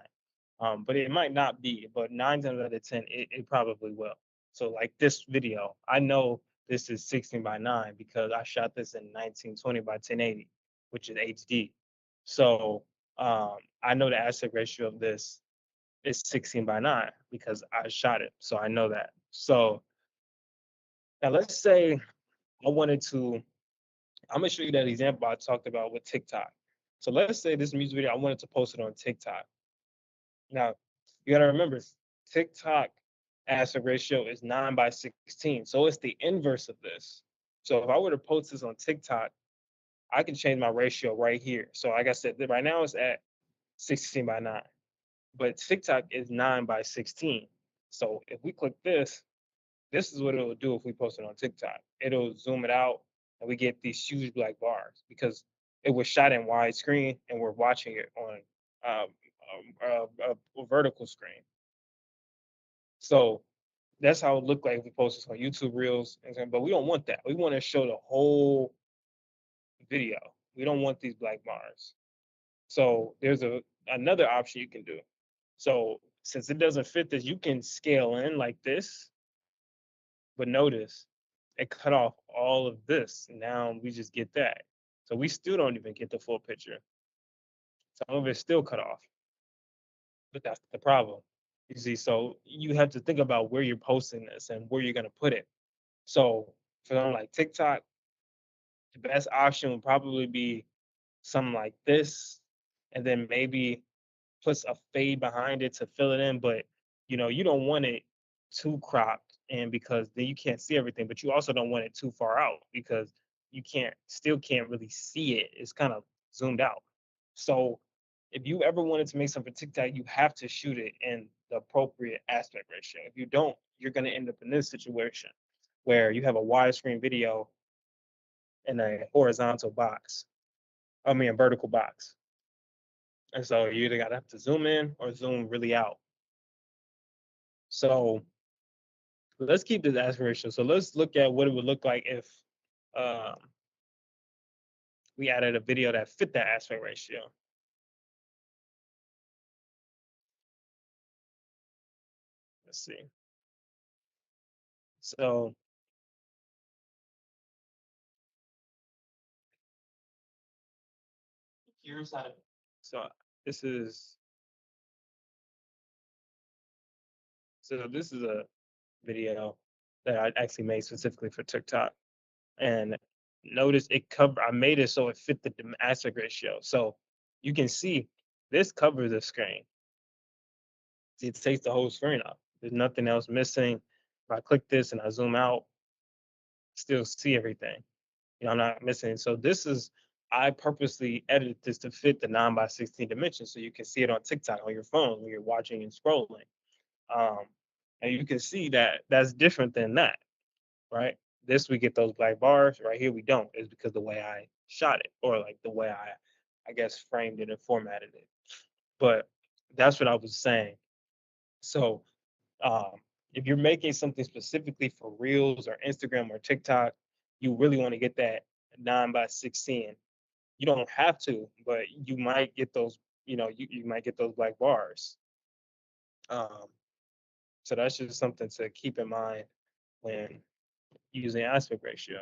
But it might not be, but 9 times out of 10, it probably will. So like this video, I know this is 16 by 9 because I shot this in 1920 by 1080, which is HD. So I know the aspect ratio of this is 16 by 9 because I shot it. So I know that. So now let's say I wanted to, I'm gonna show you that example I talked about with TikTok. So let's say this music video, I wanted to post it on TikTok. Now, you gotta remember, TikTok aspect ratio is 9 by 16. So it's the inverse of this. So if I were to post this on TikTok, I can change my ratio right here. So like I said, right now it's at 16 by 9, but TikTok is 9 by 16. So if we click this is what it'll do if we post it on TikTok. It'll zoom it out and we get these huge black bars because it was shot in widescreen and we're watching it on a vertical screen. So that's how it looked like if we post this on YouTube Reels. But we don't want that. We want to show the whole video. We don't want these black bars. So there's another option you can do. So since it doesn't fit this, you can scale in like this. But notice it cut off all of this. Now we just get that. So we still don't even get the full picture. Some of it's still cut off. But that's the problem. You see, so you have to think about where you're posting this and where you're gonna put it. So for something like TikTok, the best option would probably be something like this, and then maybe puts a fade behind it to fill it in. But you don't want it too cropped and because then you can't see everything, but you also don't want it too far out because you can't really see it. It's kind of zoomed out. So if you ever wanted to make something for TikTok, you have to shoot it in the appropriate aspect ratio. If you don't, you're gonna end up in this situation where you have a widescreen video in a horizontal box. I mean a vertical box. And so you either gotta have to zoom in or zoom really out. So let's keep this aspect ratio. So let's look at what it would look like if um, we added a video that fit that aspect ratio. Let's see. So here's how to. So this is this is a video that I actually made specifically for TikTok, and notice it cover. I made it so it fit the aspect ratio. So you can see this covers the screen. See, it takes the whole screen up. There's nothing else missing. If I click this and I zoom out, still see everything. I'm not missing. So this is I purposely edited this to fit the 9 by 16 dimensions so you can see it on TikTok on your phone when you're watching and scrolling. Um, and you can see that that's different than that, right? This we get those black bars. Right here we don't. Is because the way I shot it or like the way I guess framed it and formatted it. But that's what I was saying. So um, If you're making something specifically for Reels or Instagram or TikTok, you really want to get that 9 by 16. You don't have to, but you might get those, you might get those black bars. Um, so that's just something to keep in mind when using aspect ratio.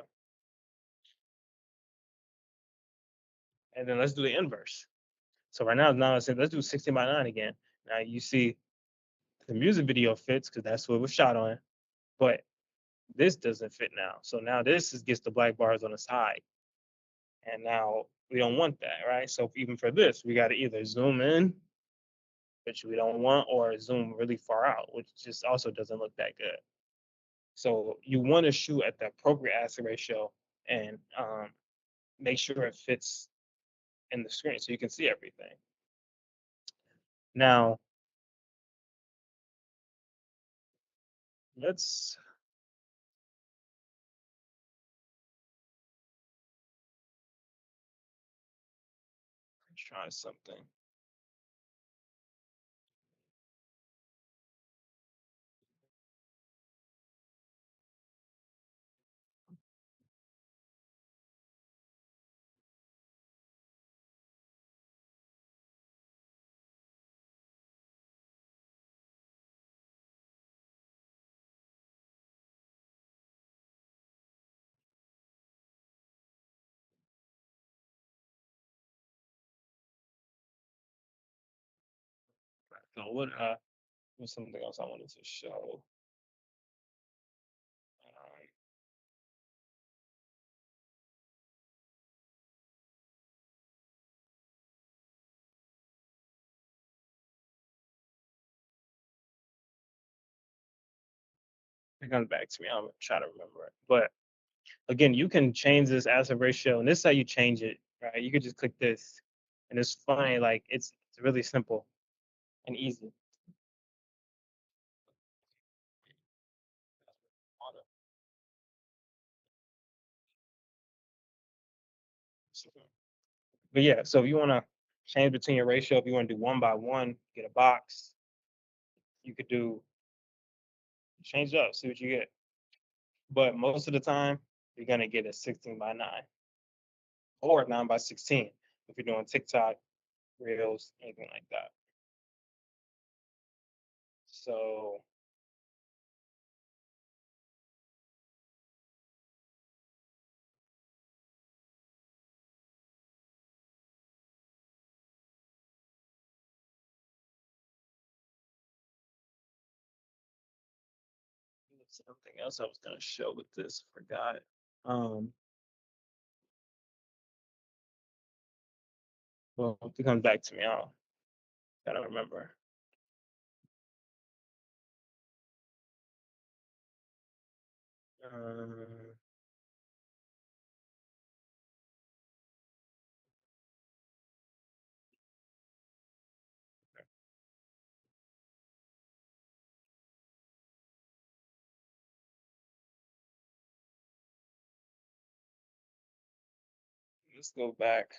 And then let's do the inverse. So right now I said let's do 16 by 9 again. Now you see the music video fits because that's what it was shot on, but this doesn't fit now. So now gets the black bars on the side. And now we don't want that, right? So even for this, we got to either zoom in, which we don't want, or zoom really far out, which just also doesn't look that good. So you want to shoot at the appropriate aspect ratio and make sure it fits in the screen so you can see everything. Now, let's try something. So what's something else I wanted to show? It comes back to me. I'm gonna try to remember it. But again, you can change this aspect ratio, and this is how you change it, right? You could just click this, and it's funny. Like it's really simple and easy. But yeah, so if you want to change between your ratio, if you want to do 1 by 1, get a box. You could do change it up, see what you get. But most of the time, you're gonna get a 16 by 9 or 9 by 16 if you're doing TikTok, Reels, anything like that. So something else I was gonna show with this, forgot. Um, well, if it comes back to me, I'll gotta remember. Um, let's go back.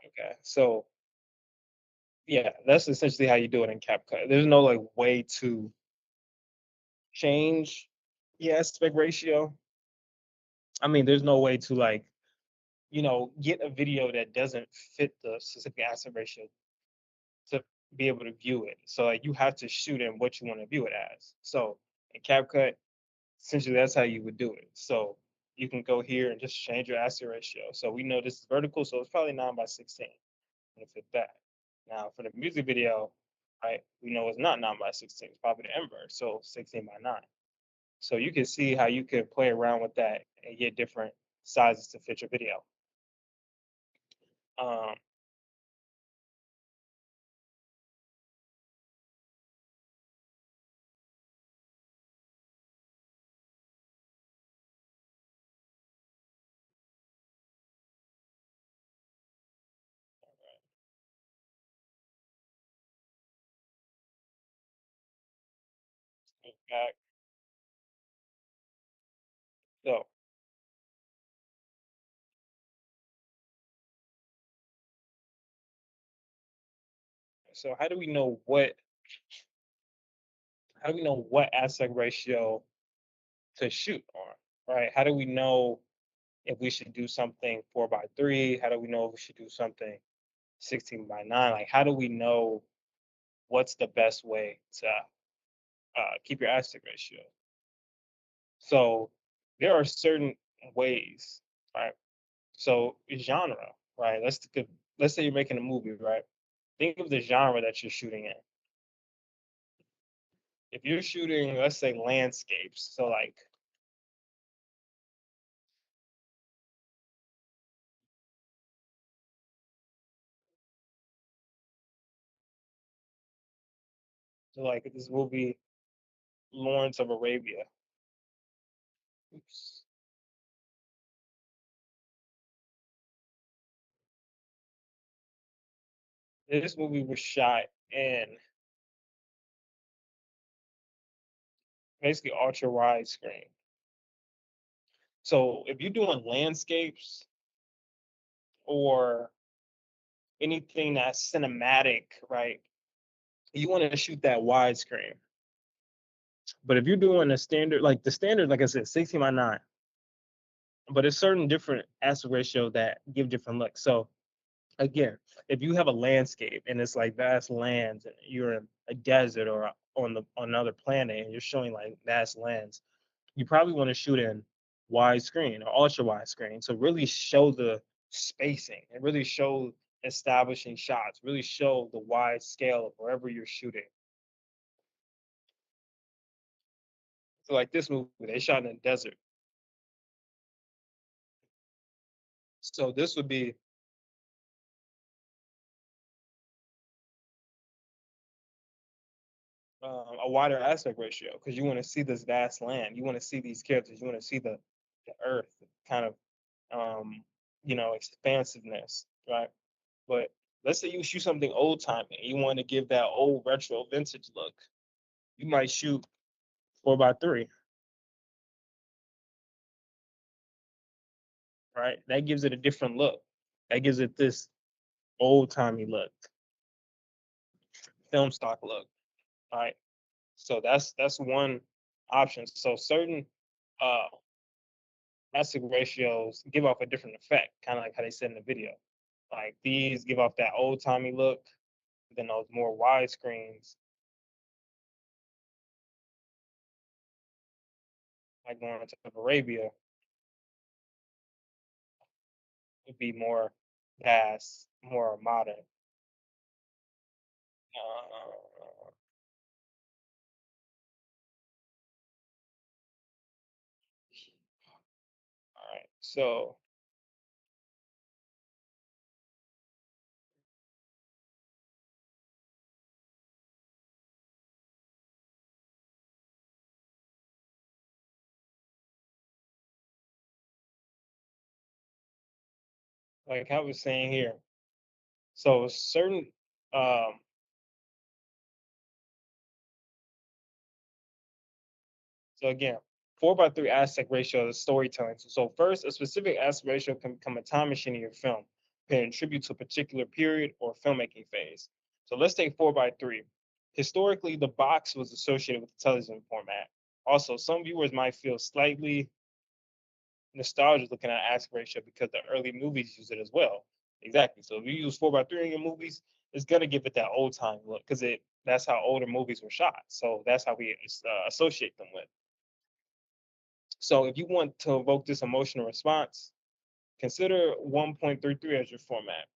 Okay, so yeah, that's essentially how you do it in CapCut. There's no like way to change the aspect ratio. I mean, there's no way to like, get a video that doesn't fit the specific aspect ratio to be able to view it. So like you have to shoot in what you want to view it as. So in CapCut, essentially that's how you would do it. So you can go here and just change your aspect ratio. So we know this is vertical, so it's probably 9 by 16. And fit that. Now for the music video, right, we know it's not 9 by 16, it's probably the inverse, so 16 by 9. So you can see how you could play around with that and get different sizes to fit your video. Um, back. So, so how do we know what How do we know what aspect ratio to shoot on, right? How do we know if we should do something 4:3? How do we know if we should do something 16:9? Like, how do we know what's the best way to keep your aspect ratio? So there are certain ways, right? So genre, right? Let's say you're making a movie, right? Think of the genre that you're shooting in. If you're shooting, let's say landscapes, so like this movie Lawrence of Arabia. Oops. This movie was shot in basically ultra widescreen. So if you're doing landscapes or anything that's cinematic, right? You want to shoot that widescreen. But if you're doing a standard, like the standard, like I said, 16:9, but it's certain different aspect ratio that give different looks. So again, if you have a landscape and it's like vast lands, and you're in a desert or on another planet, and you're showing like vast lands, you probably want to shoot in widescreen or ultra widescreen. So really show the spacing and really show establishing shots, really show the wide scale of wherever you're shooting. So like this movie, they shot in a desert. So this would be a wider aspect ratio because you want to see this vast land. You want to see these characters. You want to see the earth kind of expansiveness, right? But let's say you shoot something old timey. You want to give that old retro vintage look. You might shoot 4:3, right? That gives it a different look. That gives it this old timey look, film stock look, right? So that's one option. So certain uh aspect ratios give off a different effect, kind of like how they said in the video. Like these give off that old timey look, then those more wide screens, like going to Arabia, would be more vast, more modern. All right. So like I was saying here, so certain um so again, 4:3 aspect ratio is storytelling. So first, a specific aspect ratio can become a time machine in your film, paying tribute to a particular period or filmmaking phase. So let's take 4:3. Historically, the box was associated with the television format. Also, some viewers might feel slightly nostalgia looking at aspect ratio because the early movies use it as well. Exactly. So if you use 4:3 in your movies, it's gonna give it that old time look because that's how older movies were shot. So that's how we associate them with. So if you want to evoke this emotional response, consider 1.33 as your format,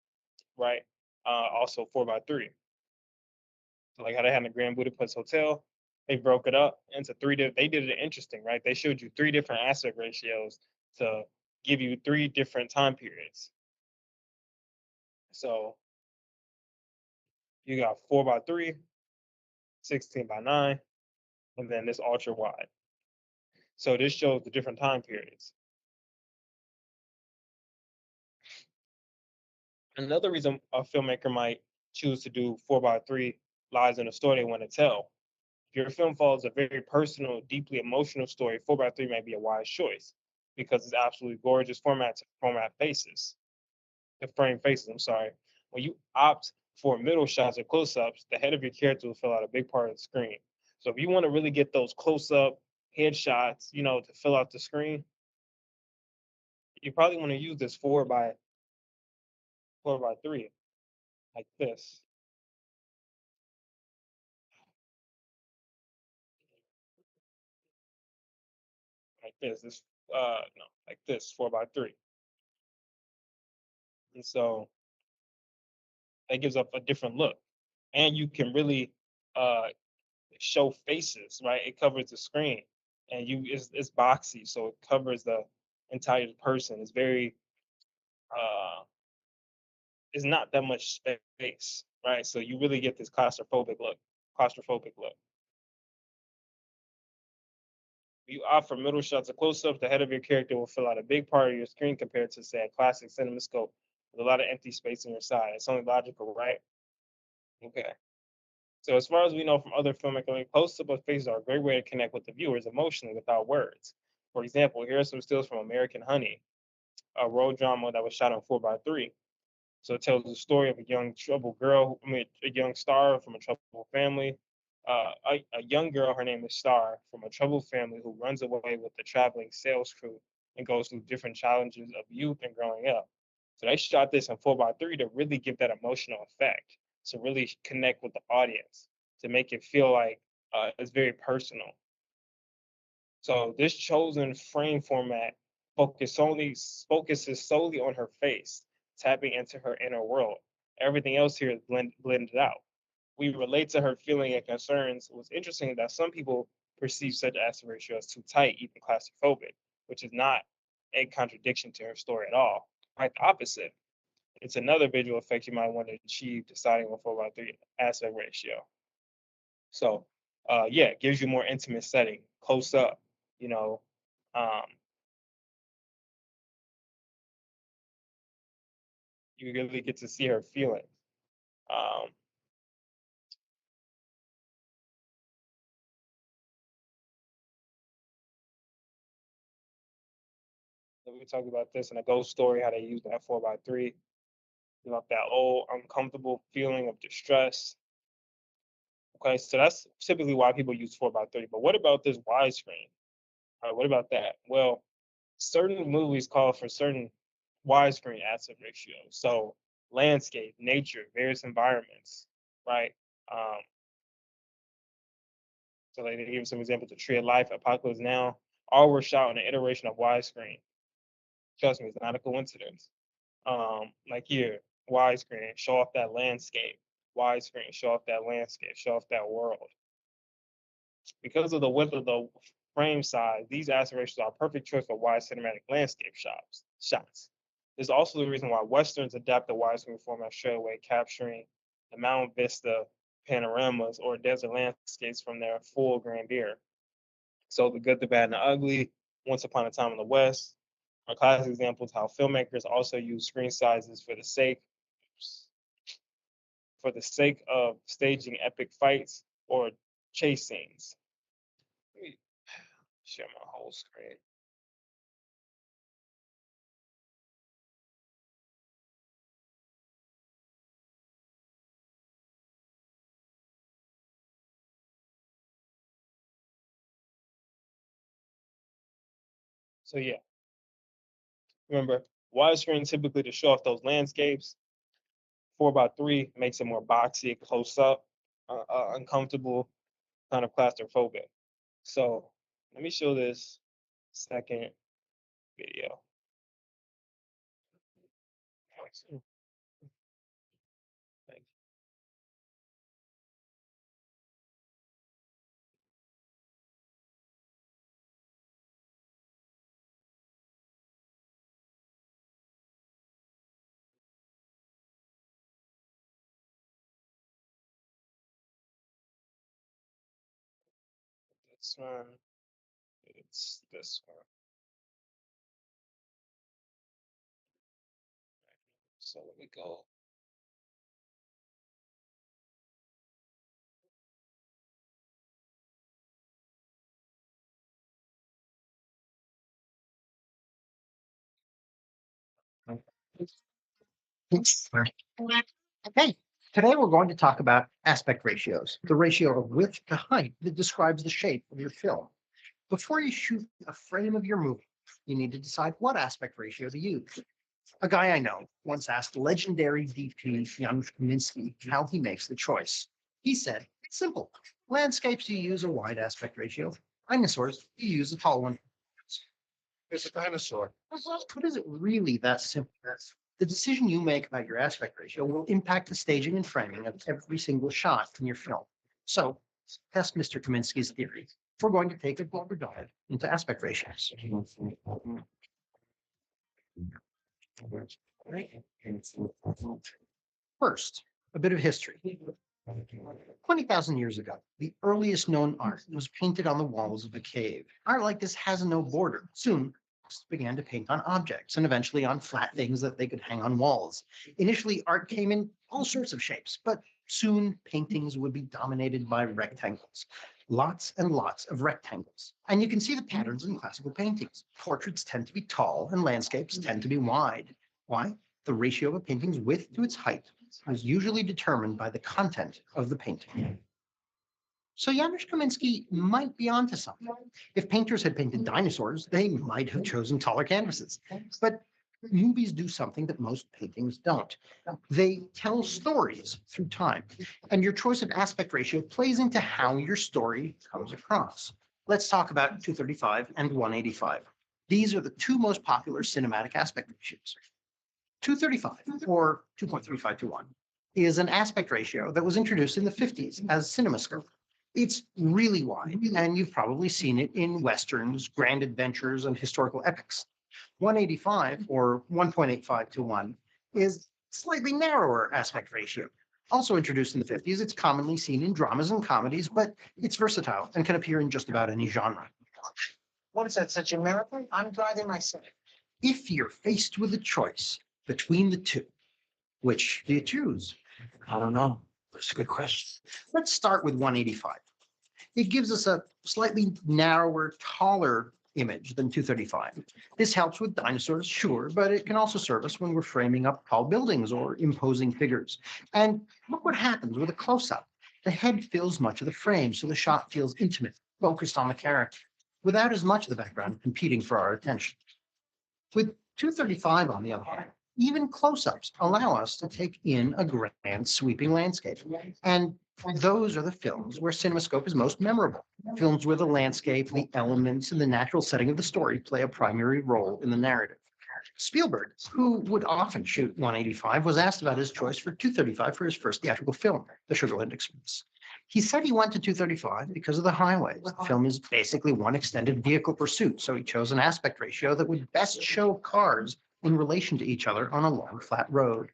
right? Also 4:3. So like how they had in the Grand Budapest Hotel, they broke it up into three. They did it interesting, right? They showed you three different aspect ratios to give you three different time periods. So you got 4:3, 16:9, and then this ultra wide. So this shows the different time periods. Another reason a filmmaker might choose to do 4:3 lies in a story they want to tell. If your film follows a very personal, deeply emotional story, 4:3 may be a wise choice because it's absolutely gorgeous format to format faces, the frame faces. I'm sorry. When you opt For middle shots or close-ups, the head of your character will fill out a big part of the screen. So if you want to really get those close-up headshots, to fill out the screen, you probably want to use this 4 by 3, like this, like this. This no, like this 4 by 3, and so that gives up a different look, and you can really uh show faces, right? It covers the screen, and it's boxy, so it covers the entire person. It's very it's not that much space, right? So you really get this claustrophobic look. Claustrophobic look. You opt for middle shots or close-ups, the head of your character will fill out a big part of your screen compared to, say, a classic CinemaScope with a lot of empty space on your side. It's only logical, right? Okay. So as far as we know from other filmmaking, close-up of faces are a great way to connect with the viewers emotionally without words. For example, here are some stills from American Honey, a road drama that was shot on 4 by 3. So it tells the story of a young troubled girl, a young star from a troubled family. A young girl, her name is Star, from a troubled family who runs away with the traveling sales crew and goes through different challenges of youth and growing up. So they shot this in 4 by 3 to really give that emotional effect, to really connect with the audience, to make it feel like it's very personal. So this chosen frame format focuses solely on her face, tapping into her inner world. Everything else here is blended out. We relate to her feeling and concerns. What's interesting is that some people perceive such aspect ratio as too tight, even claustrophobic, which is not a contradiction to her story at all. Quite the opposite. It's another visual effect you might want to achieve deciding on 4 by 3 aspect ratio. So, yeah, it gives you more intimate setting, close up. You know, um, you really get to see her feelings. Um, we talked about this in a ghost story, how they use that 4 by 3. You know, that old uncomfortable feeling of distress. Okay, so that's typically why people use 4 by 3. But what about this widescreen? All right, what about that? Well, certain movies call for certain widescreen aspect ratios. So landscape, nature, various environments, right? Um, so like they give some examples of Tree of Life, Apocalypse Now, all were shot on an iteration of widescreen. Trust me, it's not a coincidence. Like here, widescreen, show off that landscape. Widescreen, show off that landscape, show off that world. Because of the width of the frame size, these aspirations are a perfect choice for wide cinematic landscape shots. There's also the reason why Westerns adapt the widescreen format straight away, capturing the mountain vista panoramas or desert landscapes from their full grandeur. So the good, the bad, and the ugly, Once Upon a Time in the West, are classic examples how filmmakers also use screen sizes for the sake of staging epic fights or chase scenes. Let me share my whole screen. So yeah, remember, widescreen typically to show off those landscapes. 4 by 3 makes it more boxy, close up, uncomfortable, kind of claustrophobic. So let me show this second video. This one, it's this one. So let me go. Okay. Today, we're going to talk about aspect ratios, the ratio of width to height that describes the shape of your film. Before you shoot a frame of your movie, you need to decide what aspect ratio to use. A guy I know once asked legendary DP Janusz Kaminski how he makes the choice. He said, it's simple. Landscapes, you use a wide aspect ratio. Dinosaurs, you use a tall one. It's a dinosaur. But is it really that simple? The decision you make about your aspect ratio will impact the staging and framing of every single shot in your film. So, test Mr. Kaminski's theory. We're going to take a deeper dive into aspect ratios. First, a bit of history. 20,000 years ago, the earliest known art was painted on the walls of a cave. Art like this has no border. Soon, artists began to paint on objects and eventually on flat things that they could hang on walls. Initially, art came in all sorts of shapes, but soon paintings would be dominated by rectangles. Lots and lots of rectangles. And you can see the patterns in classical paintings. Portraits tend to be tall and landscapes tend to be wide. Why? The ratio of a painting's width to its height is usually determined by the content of the painting. So Janusz Kaminski might be onto something. If painters had painted dinosaurs, they might have chosen taller canvases. But movies do something that most paintings don't. They tell stories through time, and your choice of aspect ratio plays into how your story comes across. Let's talk about 235 and 185. These are the two most popular cinematic aspect ratios. 235, or 2.35 to 1, is an aspect ratio that was introduced in the 50s as CinemaScope. It's really wide, and you've probably seen it in westerns, grand adventures, and historical epics. 185, or 1.85 to 1, is slightly narrower aspect ratio. Also introduced in the 50s, it's commonly seen in dramas and comedies, but it's versatile and can appear in just about any genre. What is that, such a miracle? I'm driving myself. If you're faced with a choice between the two, which do you choose? I don't know. That's a good question. Let's start with 185. It gives us a slightly narrower, taller image than 235. This helps with dinosaurs, sure, but it can also serve us when we're framing up tall buildings or imposing figures. And look what happens with a close-up. The head fills much of the frame, so the shot feels intimate, focused on the character, without as much of the background competing for our attention. With 235, on the other hand, even close-ups allow us to take in a grand sweeping landscape. And those are the films where CinemaScope is most memorable. Films where the landscape, the elements, and the natural setting of the story play a primary role in the narrative. Spielberg, who would often shoot 185, was asked about his choice for 235 for his first theatrical film, The Sugarland Express. He said he went to 235 because of the highways. The film is basically one extended vehicle pursuit, so he chose an aspect ratio that would best show cars in relation to each other on a long, flat road.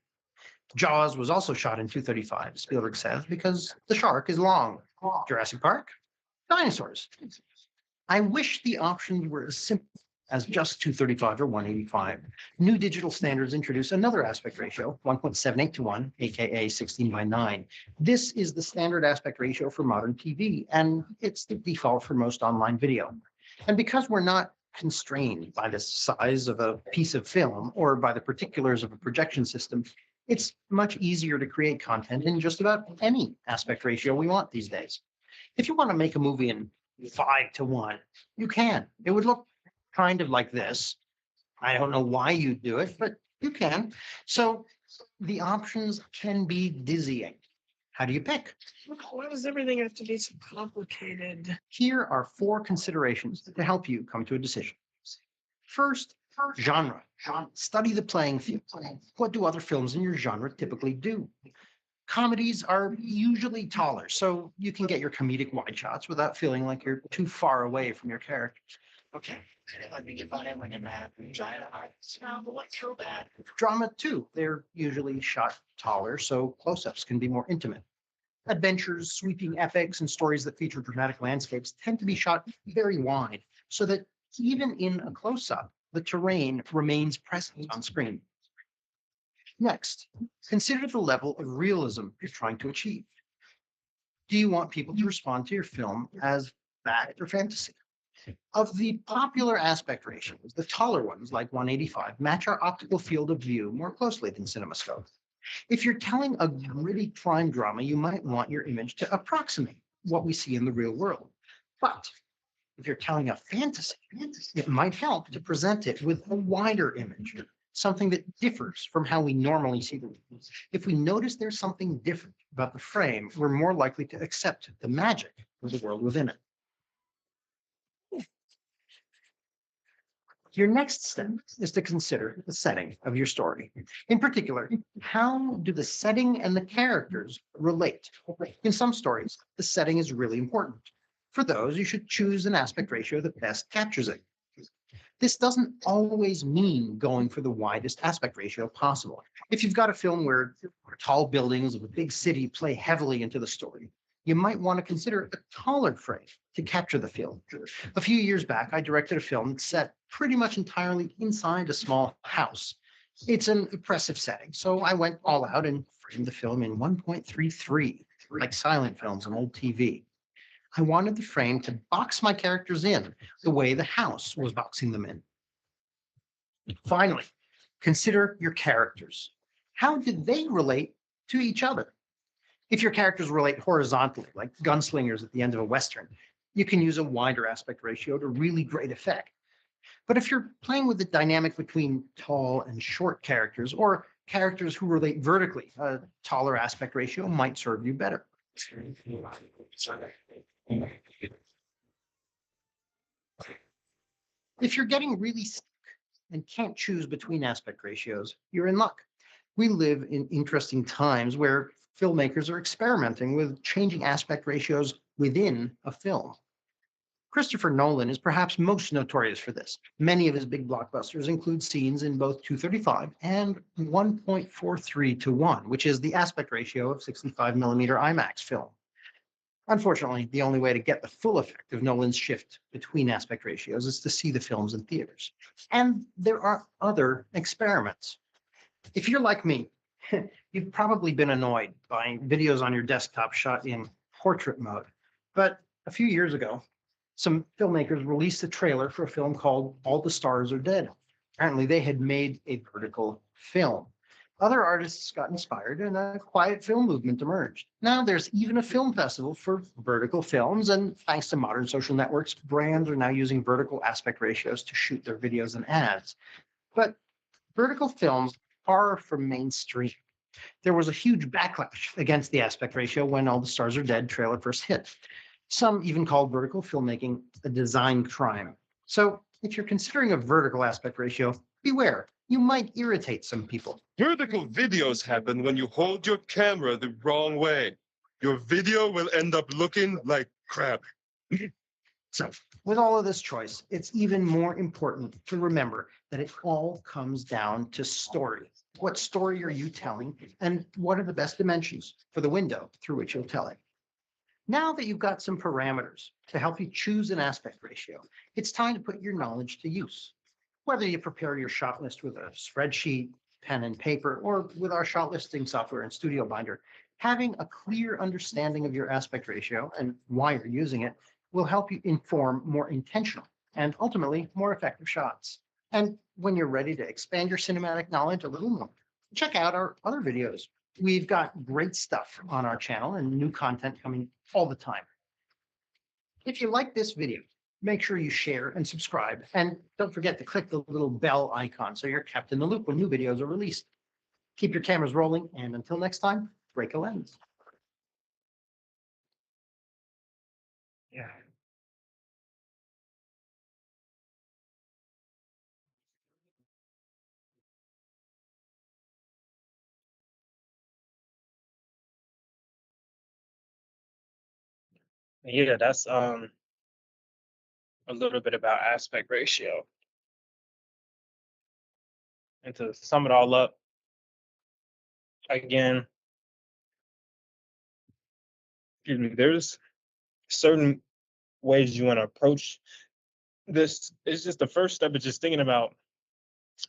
Jaws was also shot in 235, Spielberg says, because the shark is long. Jurassic Park? Dinosaurs. I wish the options were as simple as just 235 or 185. New digital standards introduce another aspect ratio, 1.78 to 1, aka 16 by 9. This is the standard aspect ratio for modern TV, and it's the default for most online video. And because we're not constrained by the size of a piece of film or by the particulars of a projection system, it's much easier to create content in just about any aspect ratio we want these days. If you want to make a movie in 5 to 1, you can. It would look kind of like this. I don't know why you do it, but you can. So the options can be dizzying. How do you pick? Why does everything have to be so complicated? Here are 4 considerations to help you come to a decision. First, genre. Study the playing field. What do other films in your genre typically do? Comedies are usually taller, so you can get your comedic wide shots without feeling like you're too far away from your characters. Okay, let me get by him like a man. Giant eyes. No, but what's so bad? Drama, too. They're usually shot taller, so close-ups can be more intimate. Adventures, sweeping epics, and stories that feature dramatic landscapes tend to be shot very wide, so that even in a close-up, the terrain remains present on screen. Next, consider the level of realism you're trying to achieve. Do you want people to respond to your film as fact or fantasy? Of the popular aspect ratios, the taller ones, like 185, match our optical field of view more closely than CinemaScope. If you're telling a gritty crime drama, you might want your image to approximate what we see in the real world. But if you're telling a fantasy, it might help to present it with a wider image, something that differs from how we normally see the world. If we notice there's something different about the frame, we're more likely to accept the magic of the world within it. Your next step is to consider the setting of your story. In particular, how do the setting and the characters relate? In some stories, the setting is really important. For those, you should choose an aspect ratio that best captures it. This doesn't always mean going for the widest aspect ratio possible. If you've got a film where tall buildings of a big city play heavily into the story, you might want to consider a taller frame to capture the feel. A few years back, I directed a film set pretty much entirely inside a small house. It's an impressive setting, so I went all out and framed the film in 1.33, like silent films on old TV. I wanted the frame to box my characters in the way the house was boxing them in. Finally, consider your characters. How do they relate to each other? If your characters relate horizontally, like gunslingers at the end of a Western, you can use a wider aspect ratio to really great effect. But if you're playing with the dynamic between tall and short characters, or characters who relate vertically, a taller aspect ratio might serve you better. If you're getting really stuck and can't choose between aspect ratios, you're in luck. We live in interesting times where filmmakers are experimenting with changing aspect ratios within a film. Christopher Nolan is perhaps most notorious for this. Many of his big blockbusters include scenes in both 235 and 1.43 to 1, which is the aspect ratio of 65 millimeter IMAX film. Unfortunately, the only way to get the full effect of Nolan's shift between aspect ratios is to see the films in theaters. And there are other experiments. If you're like me, you've probably been annoyed by videos on your desktop shot in portrait mode. But a few years ago, some filmmakers released a trailer for a film called All the Stars Are Dead. Apparently, they had made a vertical film. Other artists got inspired and a quiet film movement emerged. Now there's even a film festival for vertical films, and thanks to modern social networks, brands are now using vertical aspect ratios to shoot their videos and ads. But vertical films are from mainstream. There was a huge backlash against the aspect ratio when All the Stars Are Dead trailer first hit. Some even called vertical filmmaking a design crime. So if you're considering a vertical aspect ratio, beware, you might irritate some people. Vertical videos happen when you hold your camera the wrong way. Your video will end up looking like crap. So with all of this choice, it's even more important to remember that it all comes down to story. What story are you telling, and what are the best dimensions for the window through which you'll tell it? Now that you've got some parameters to help you choose an aspect ratio, it's time to put your knowledge to use. Whether you prepare your shot list with a spreadsheet, pen and paper, or with our shot listing software and Studio Binder, having a clear understanding of your aspect ratio and why you're using it will help you inform more intentional and ultimately more effective shots. And when you're ready to expand your cinematic knowledge a little more, check out our other videos. We've got great stuff on our channel and new content coming all the time. If you like this video, make sure you share and subscribe. And don't forget to click the little bell icon so you're kept in the loop when new videos are released. Keep your cameras rolling, and until next time, break a lens. Yeah. Yeah, that's a little bit about aspect ratio. And to sum it all up, again, excuse me, there's certain ways you want to approach this. It's just the first step is just thinking about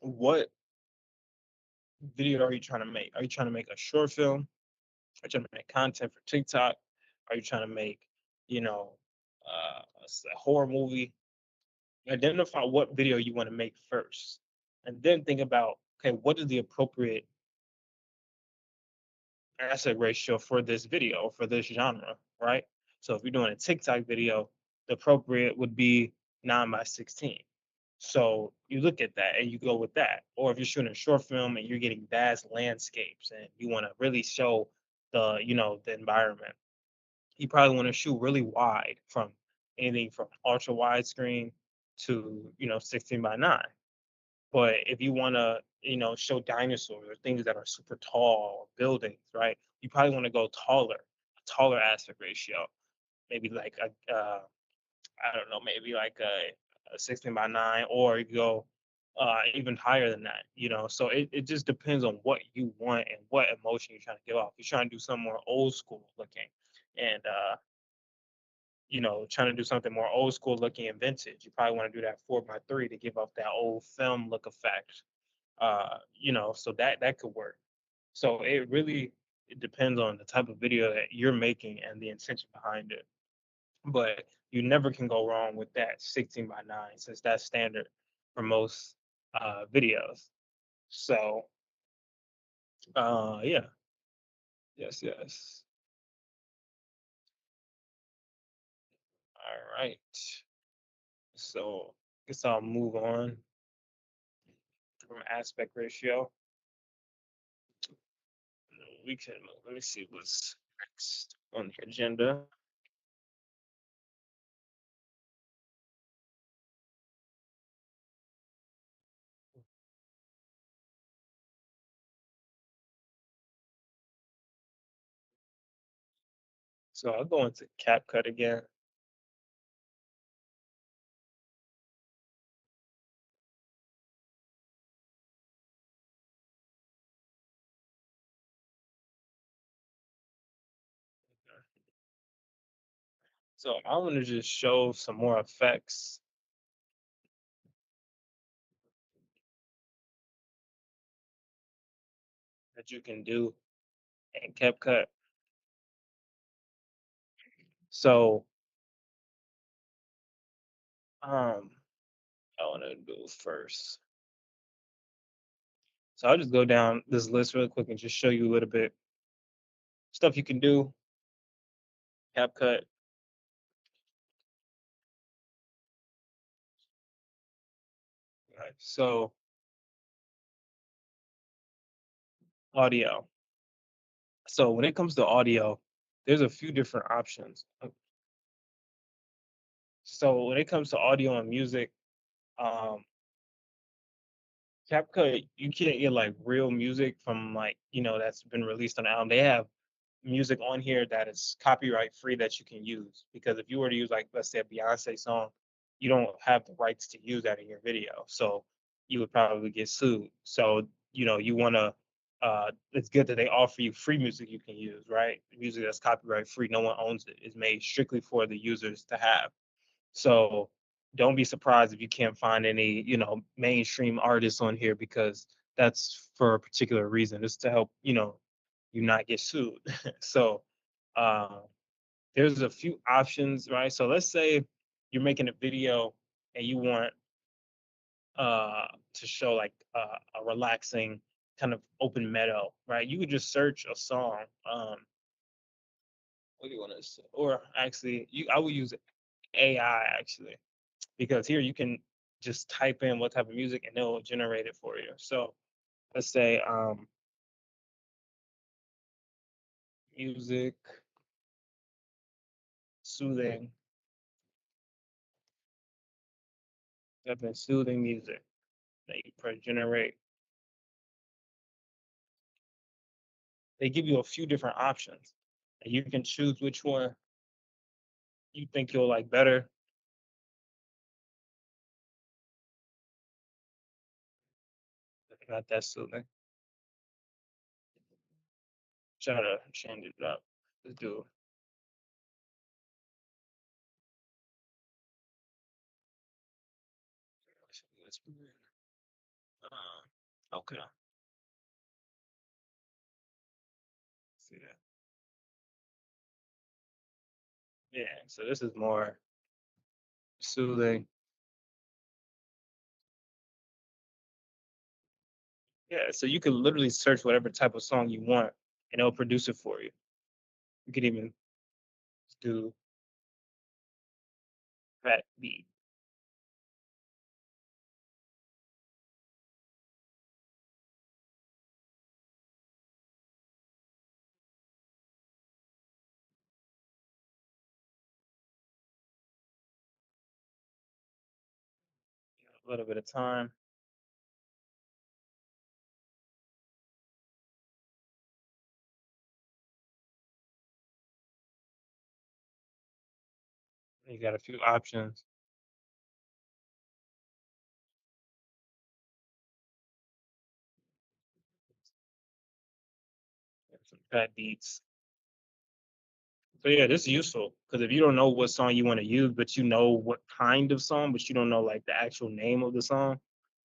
what video are you trying to make? Are you trying to make a short film? Are you trying to make content for TikTok? Are you trying to make, you know, a horror movie? Identify what video you want to make first, and then think about, okay, what is the appropriate aspect ratio for this video, for this genre, right? So if you're doing a TikTok video, the appropriate would be 9 by 16. So you look at that and you go with that. Or if you're shooting a short film and you're getting vast landscapes and you want to really show the environment, you probably want to shoot really wide, from anything from ultra widescreen to 16 by 9. But if you want to, show dinosaurs or things that are super tall, buildings, right? You probably want to go taller, a taller aspect ratio, maybe like I don't know, maybe like a 16 by 9, or you go even higher than that, So it just depends on what you want and what emotion you're trying to give off. You're trying to do something more old school looking, and trying to do something more old school looking and vintage. You probably want to do that 4 by 3 to give off that old film look effect. So that could work. So it depends on the type of video that you're making and the intention behind it. But you never can go wrong with that 16 by 9, since that's standard for most videos. So yeah, yes, yes. All right. So guess I'll move on from aspect ratio. We can let me see what's next on the agenda. So I'll go into CapCut again. So I want to just show some more effects that you can do in CapCut. So um, I want to do first. So I'll just go down this list really quick and just show you a little bit stuff you can do. CapCut. Right. So audio. So when it comes to audio, there's a few different options. So when it comes to audio and music, um, CapCut, you can't get like real music from like, that's been released on the album. They have music on here that is copyright free that you can use. Because if you were to use, like, let's say a Beyonce song, you don't have the rights to use that in your video. So you would probably get sued. So, you want to, it's good that they offer you free music you can use, right? Music that's copyright free, no one owns it. It's made strictly for the users to have. So don't be surprised if you can't find any, mainstream artists on here, because that's for a particular reason. It's to help, you not get sued. So uh, there's a few options, right? So let's say you're making a video and you want to show like a relaxing kind of open meadow, right? You could just search a song. What do you want to say? Or actually, I would use AI actually, because here you can just type in what type of music and it'll generate it for you. So let's say music, soothing, type in soothing music. Then you press generate. They give you a few different options, and you can choose which one you think you'll like better. Not that soothing. Try to change it up. Let's do. Okay. See that? Yeah. So this is more soothing. Yeah. So you can literally search whatever type of song you want, and it'll produce it for you. You could even do that beat. A little bit of time. You got a few options. Some fat beats. So yeah, this is useful because if you don't know what song you want to use, but you know what kind of song, but you don't know like the actual name of the song,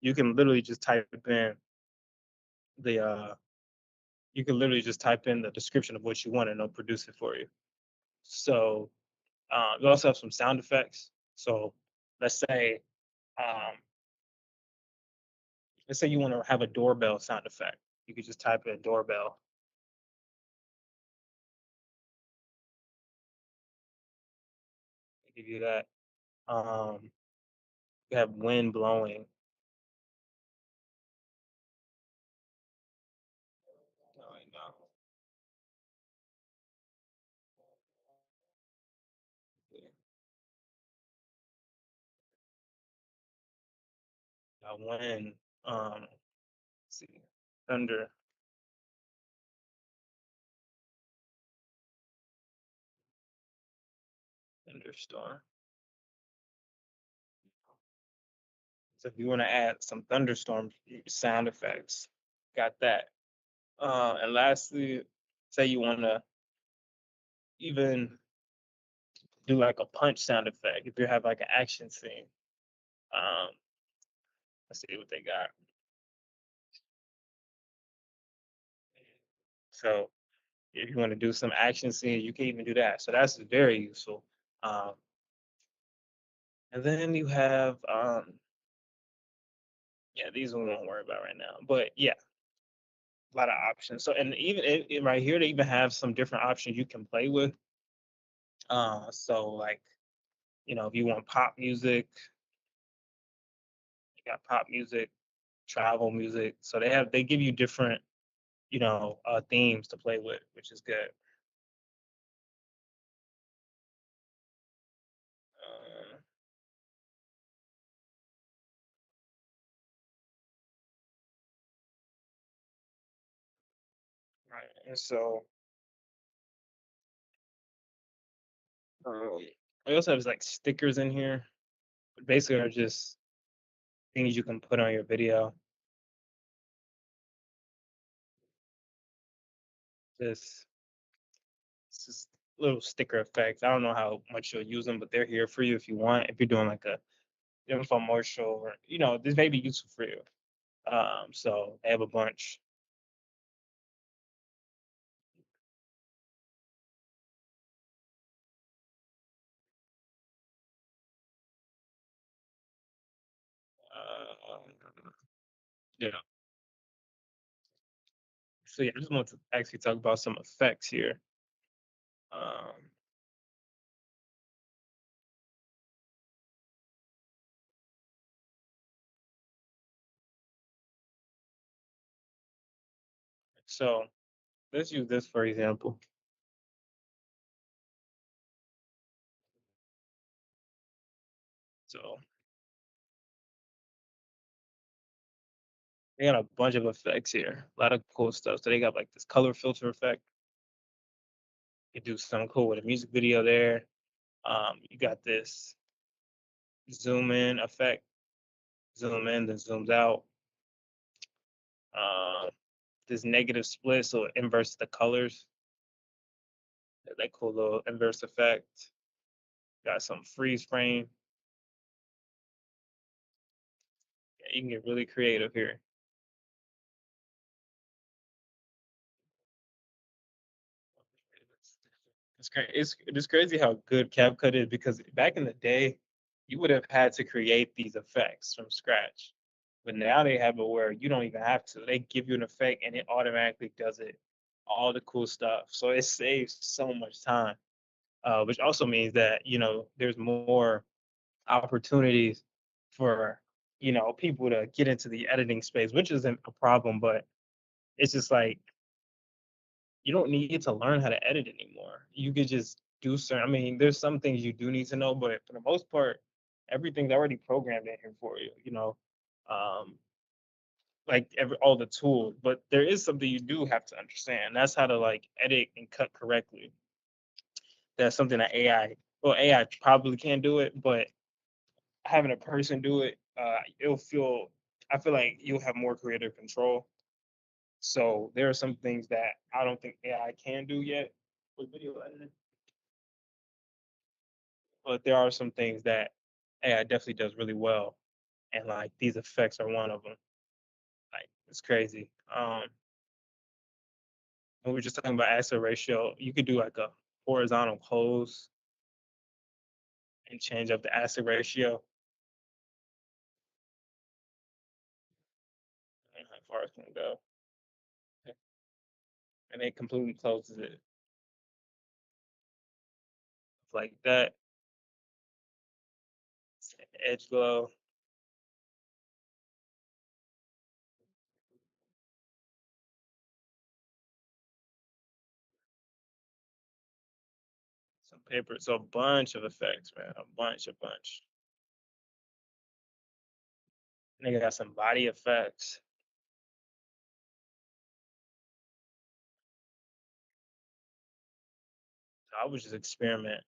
you can literally just type in the you can literally just type in the description of what you want and it'll produce it for you. So we also have some sound effects. So let's say um, let's say you want to have a doorbell sound effect. You could just type in doorbell. Give you that. You have wind blowing. Oh, I know. Wind. Let's see, thunder, thunderstorm. So if you want to add some thunderstorm sound effects, got that. And lastly, say you want to even do like a punch sound effect if you have like an action scene. Um, let's see what they got. So if you want to do some action scene, you can even do that. So that's very useful. Um, and then you have, yeah, these we won't worry about right now. But yeah, a lot of options. So and even right here, they even have some different options you can play with. So like if you want pop music, you got pop music, travel music. So they give you different themes to play with, which is good. Uh, right, and so um, I also have like stickers in here. Basically, are just things you can put on your video. Just it's just little sticker effects. I don't know how much you'll use them, but they're here for you if you want. If you're doing like a infomercial, or this may be useful for you. So I have a bunch. Yeah. So yeah, I just want to actually talk about some effects here. Um, so let's use this for example. So they got a bunch of effects here, a lot of cool stuff. So they got like this color filter effect. You do something cool with a music video there. You got this zoom in effect, zoom in, then zooms out. Uh, this negative split, so it inverts the colors. That cool little inverse effect. Got some freeze frame. Yeah, you can get really creative here. It's crazy how good CapCut is because back in the day, you would have had to create these effects from scratch. But now they have it where you don't even have to. They give you an effect and it automatically does it all the cool stuff. So it saves so much time, which also means that there's more opportunities for people to get into the editing space, which isn't a problem, but it's just like you don't need to learn how to edit anymore. You could just do certain. I mean, there's some things you do need to know, but for the most part, everything's already programmed in here for you. Um, like all the tools, but there is something you do have to understand. That's how to like edit and cut correctly. That's something that AI probably can do it, but having a person do it, I feel like you'll have more creative control. So there are some things that I don't think AI can do yet with video editing, but there are some things that AI definitely does really well, and like these effects are one of them. Like it's crazy. When we were just talking about aspect ratio, you could do like a horizontal close and change up the aspect ratio and how far it's gonna go, and it completely closes it like that. Edge glow, some paper, so a bunch of effects, man, a bunch. Nigga got some body effects. So I would just experiment,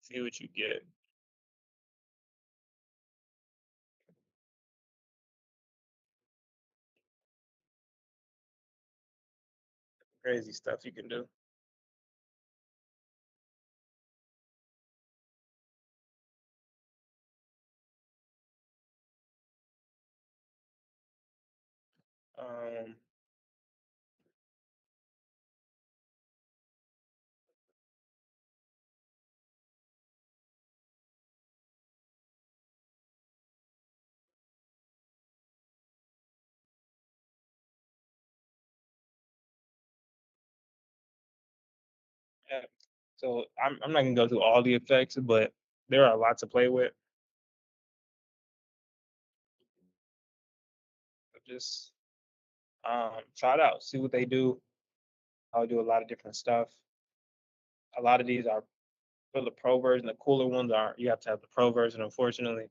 see what you get. Crazy stuff you can do. Um, yeah. So I'm not gonna go through all the effects, but there are a lot to play with. Just try it out, see what they do. I'll do a lot of different stuff. A lot of these are for the pro version. The cooler ones are you have to have the pro version, unfortunately.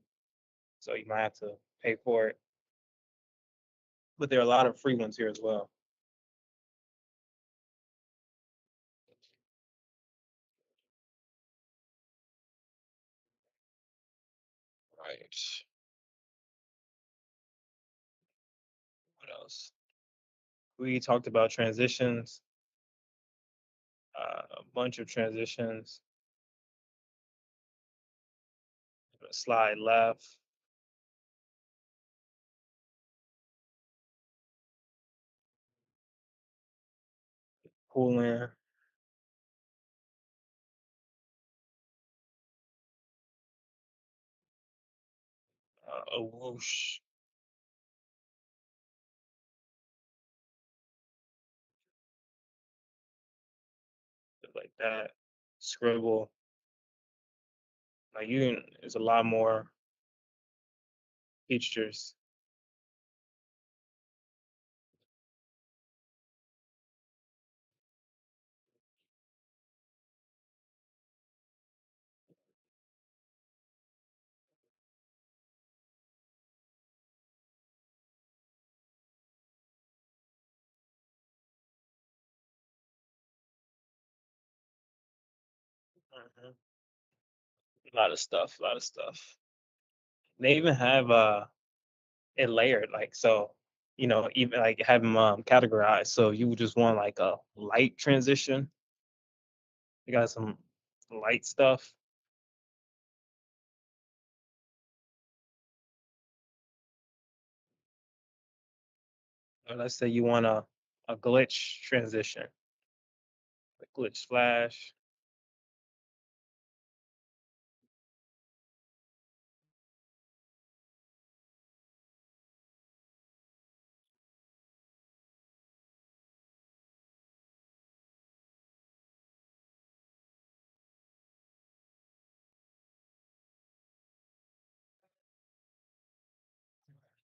So you might have to pay for it. But there are a lot of free ones here as well. Right. What else? We talked about transitions, a bunch of transitions. Slide left, pull in, a whoosh, like that. Scribble. Like you can, there's a lot more features. Mhm. A lot of stuff, a lot of stuff. They even have it layered, like so, even like have them categorized. So you would just want like a light transition. You got some light stuff. Or let's say you want a glitch transition, a glitch flash.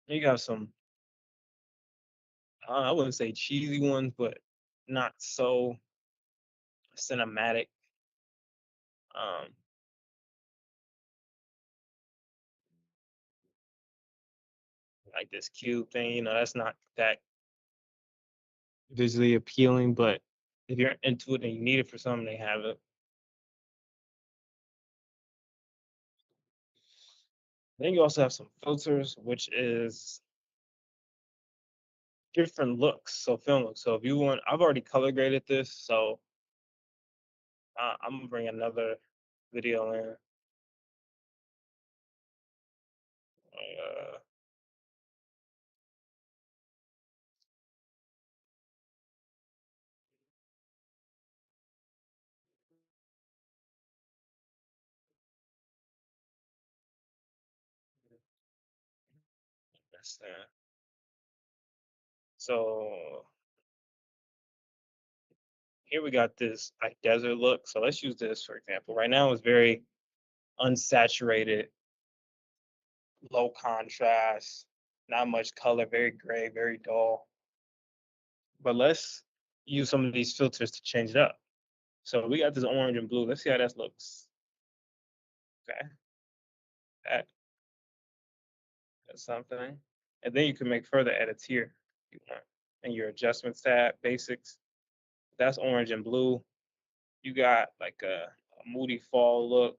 You got some, I wouldn't say cheesy ones, but not so cinematic. Um, like this cube thing, that's not that visually appealing, but if you're into it and you need it for something, they have it. Then you also have some filters, which is different looks. So film looks. So if you want, I've already color graded this, so I'm gonna bring another video in. Uh, that's that. So here we got this like desert look. So let's use this for example. Right now it's very unsaturated, low contrast, not much color, very gray, very dull. But let's use some of these filters to change it up. So we got this orange and blue. Let's see how that looks. Okay, that, that's something. And then you can make further edits here. If you want. In your adjustments tab, basics. That's orange and blue. You got like a moody fall look,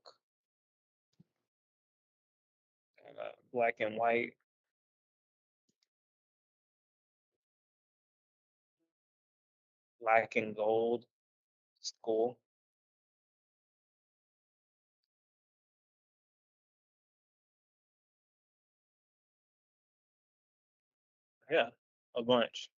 black and white, black and gold. It's cool. Yeah, a bunch.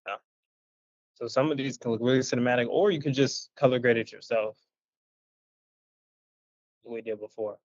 Yeah. So some of these can look really cinematic, or you can just color grade it yourself, the way we did before.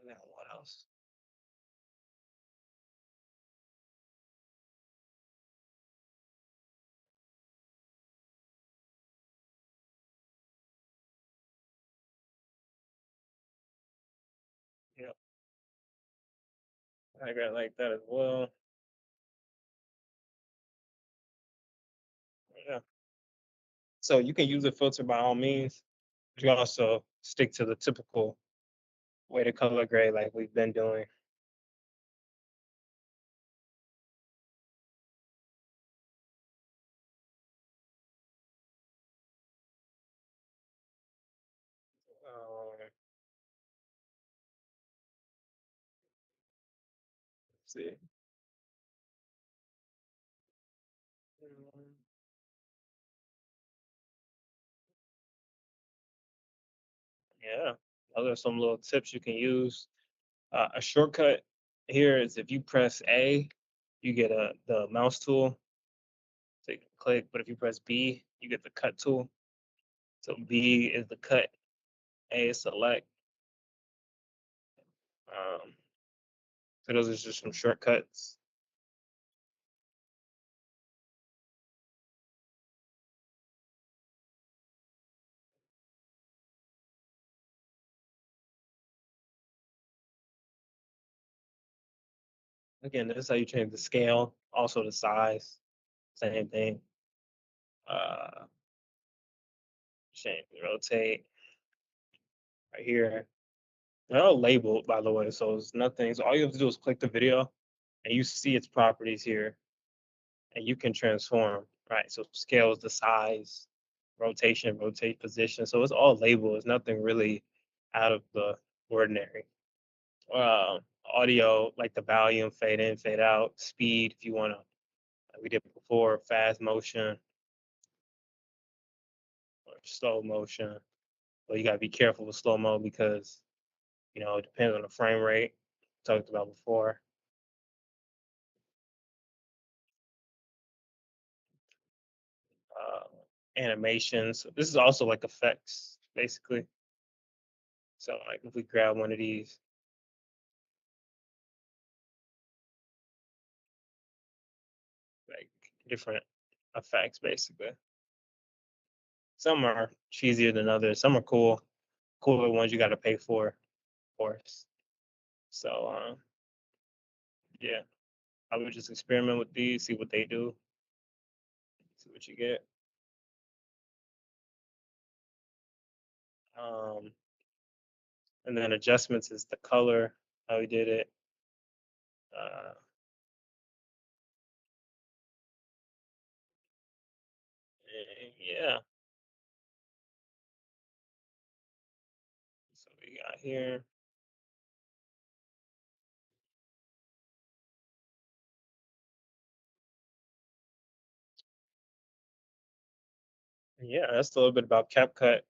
And then what else? Yeah, I got like that as well. Yeah. So you can use a filter by all means. But you also stick to the typical way to color grade like we've been doing. Let's see. Yeah, those are some little tips you can use. A shortcut here is if you press A, you get the mouse tool, so you can click. But if you press B, you get the cut tool. So B is the cut, A is select. Um, so those are just some shortcuts. Again, this is how you change the scale, also the size, same thing. Uh, change, rotate right here. They're all labeled, by the way, so it's nothing. So all you have to do is click the video, and you see its properties here, and you can transform. Right, so scale is the size, rotation, rotate position. So it's all labeled. It's nothing really out of the ordinary. Audio, like the volume, fade in, fade out, speed, if you want to we did before, fast motion or slow motion. But you gotta be careful with slow mo because it depends on the frame rate. Talked about before. Uh, Animations. This is also like effects, basically. So like if we grab one of these, like different effects, basically. Some are cheesier than others. Some are cool. Cooler ones you got to pay for, of course. So yeah, I would just experiment with these, see what they do, see what you get. Um, and then adjustments is the color, how we did it. Uh, yeah, so we got here. Yeah, that's a little bit about CapCut.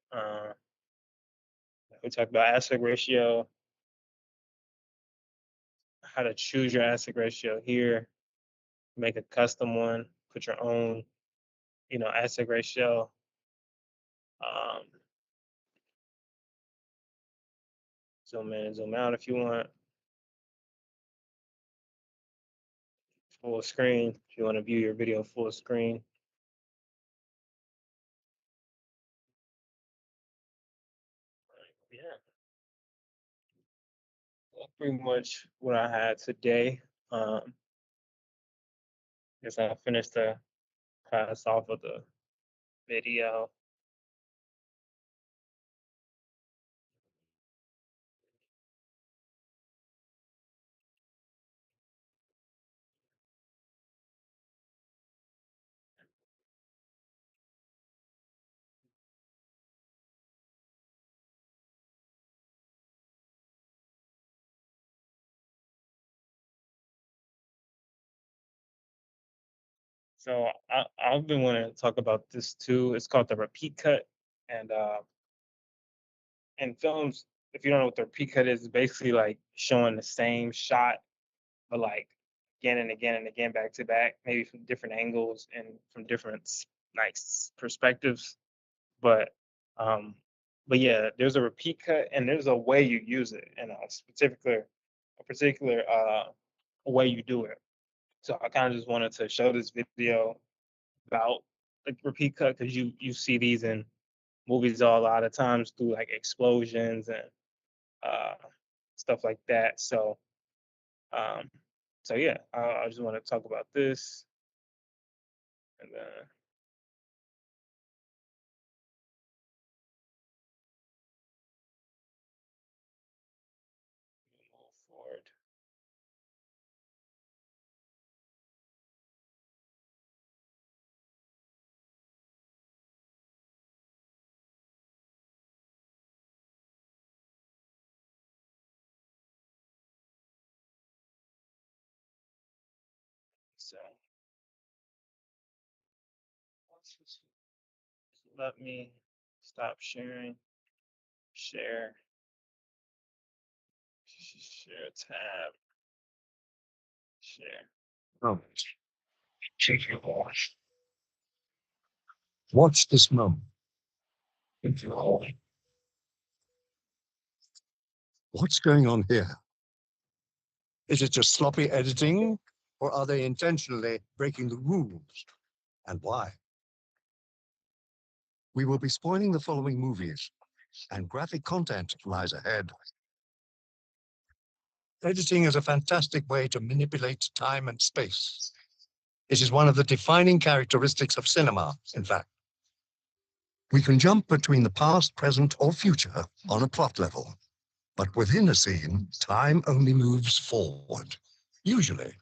We talked about aspect ratio, how to choose your aspect ratio here, make a custom one, put your own, aspect ratio. Um, Zoom in and zoom out if you want. Full screen if you want to view your video full screen. Yeah, that's pretty much what I had today. Guess I finished the class off of the video. So I've been wanting to talk about this too. It's called the repeat cut, and in films, if you don't know what the repeat cut is, it's basically like showing the same shot, but like again and again and again, back to back, maybe from different angles and from different perspectives. But um, but yeah, there's a repeat cut, and there's a way you use it, and a particular way you do it. So I kind of just wanted to show this video about the repeat cut because you see these in movies a lot of times through like explosions and uh, stuff like that. Um, so yeah, I just want to talk about this, and then move forward. So let me stop sharing. Share. Share tab. Share. Oh, watch this moment. What's going on here? Is it just sloppy editing, or are they intentionally breaking the rules? And why? We will be spoiling the following movies, and graphic content lies ahead. Editing is a fantastic way to manipulate time and space. It is one of the defining characteristics of cinema, in fact. We can jump between the past, present, or future on a plot level. But within a scene, time only moves forward. Usually.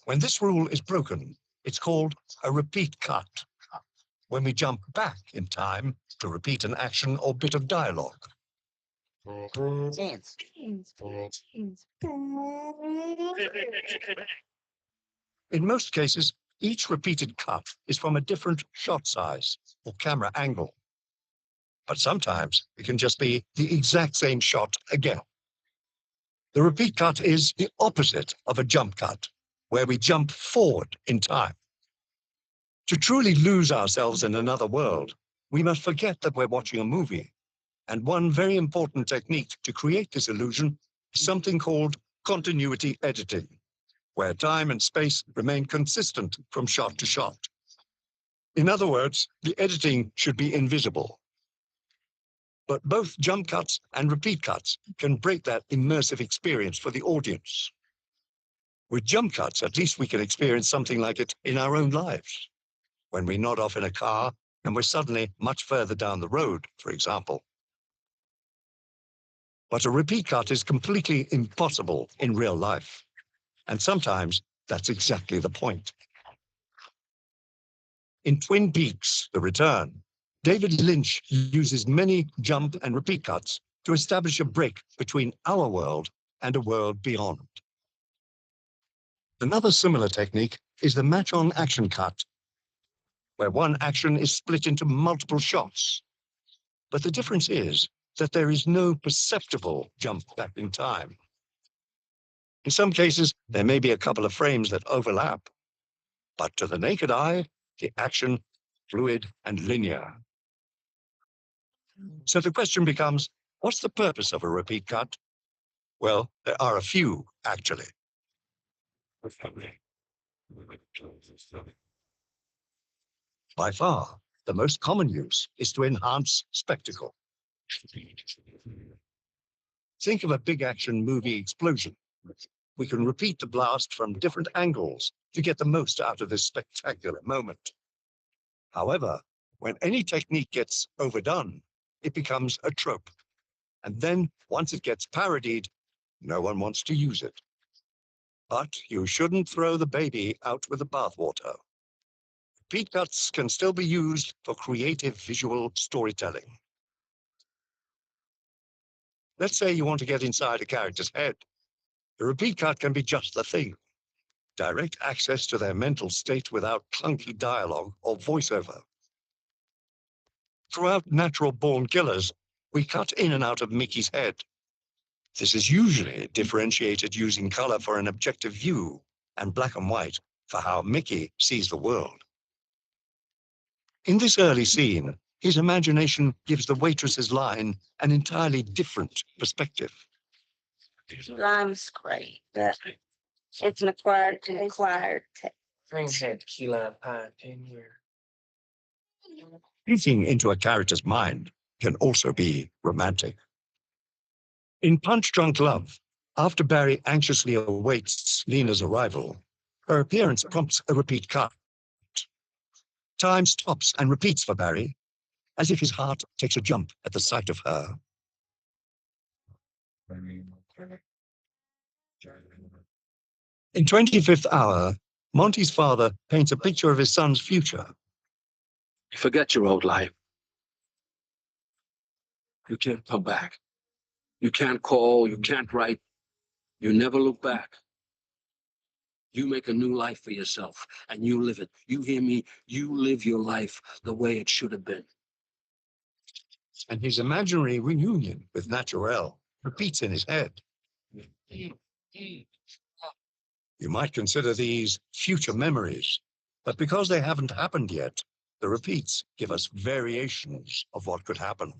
When this rule is broken, it's called a repeat cut. When we jump back in time to repeat an action or bit of dialogue. Dance. In most cases, Each repeated cut is from a different shot size or camera angle. But sometimes it can just be the exact same shot again. The repeat cut is the opposite of a jump cut, where we jump forward in time. To truly lose ourselves in another world, we must forget that we're watching a movie. And one very important technique to create this illusion is something called continuity editing, where time and space remain consistent from shot to shot. In other words, the editing should be invisible. But both jump cuts and repeat cuts can break that immersive experience for the audience. With jump cuts, at least we can experience something like it in our own lives. When we nod off in a car and we're suddenly much further down the road, for example. But a repeat cut is completely impossible in real life. And sometimes that's exactly the point. In Twin Peaks, The Return, David Lynch uses many jump and repeat cuts to establish a break between our world and a world beyond. Another similar technique is the match-on action cut, where one action is split into multiple shots. But the difference is that there is no perceptible jump back in time. In some cases, there may be a couple of frames that overlap, but to the naked eye, the action fluid and linear. So the question becomes, what's the purpose of a repeat cut? Well, there are a few, actually. By far, the most common use is to enhance spectacle. Think of a big action movie explosion. We can repeat the blast from different angles to get the most out of this spectacular moment. However, when any technique gets overdone, it becomes a trope. And then, once it gets parodied, no one wants to use it. But you shouldn't throw the baby out with the bathwater. Repeat cuts can still be used for creative visual storytelling. Let's say you want to get inside a character's head. The repeat cut can be just the thing. Direct access to their mental state without clunky dialogue or voiceover. Throughout Natural Born Killers, we cut in and out of Mickey's head. This is usually differentiated using color for an objective view and black and white for how Mickey sees the world. In this early scene, his imagination gives the waitress's line an entirely different perspective. Lime's great, but it's an acquired taste. Drinks had tequila and pie 10 years. Peeking into a character's mind can also be romantic. In Punch Drunk Love, after Barry anxiously awaits Lena's arrival, her appearance prompts a repeat cut. Time stops and repeats for Barry, as if his heart takes a jump at the sight of her. In 25th Hour, Monty's father paints a picture of his son's future. Forget your old life. You can't come back. You can't call, you can't write. You never look back. You make a new life for yourself, and you live it. You hear me? You live your life the way it should have been. And his imaginary reunion with Naturel repeats in his head. You might consider these future memories, but because they haven't happened yet, the repeats give us variations of what could happen.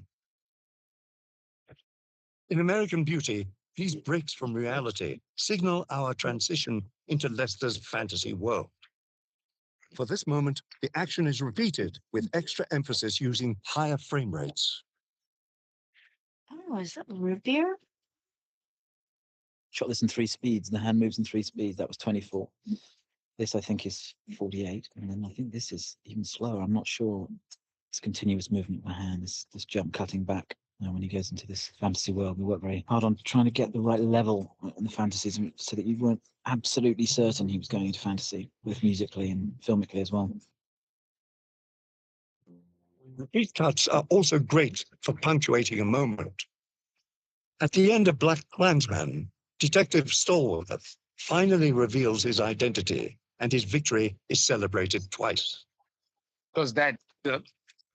In American Beauty, these breaks from reality signal our transition into Lester's fantasy world. For this moment, the action is repeated with extra emphasis using higher frame rates. Oh, is that root beer? Shot this in 3 speeds. The hand moves in 3 speeds. That was 24. This, I think, is 48. And then I think this is even slower. I'm not sure. It's continuous movement of my hand, this jump cutting back. When he goes into this fantasy world, we work very hard on trying to get the right level in the fantasies so that you weren't absolutely certain he was going into fantasy, both musically and filmically as well. Repeat cuts are also great for punctuating a moment. At the end of Black Klansman, Detective Stallworth finally reveals his identity and his victory is celebrated twice. Cause the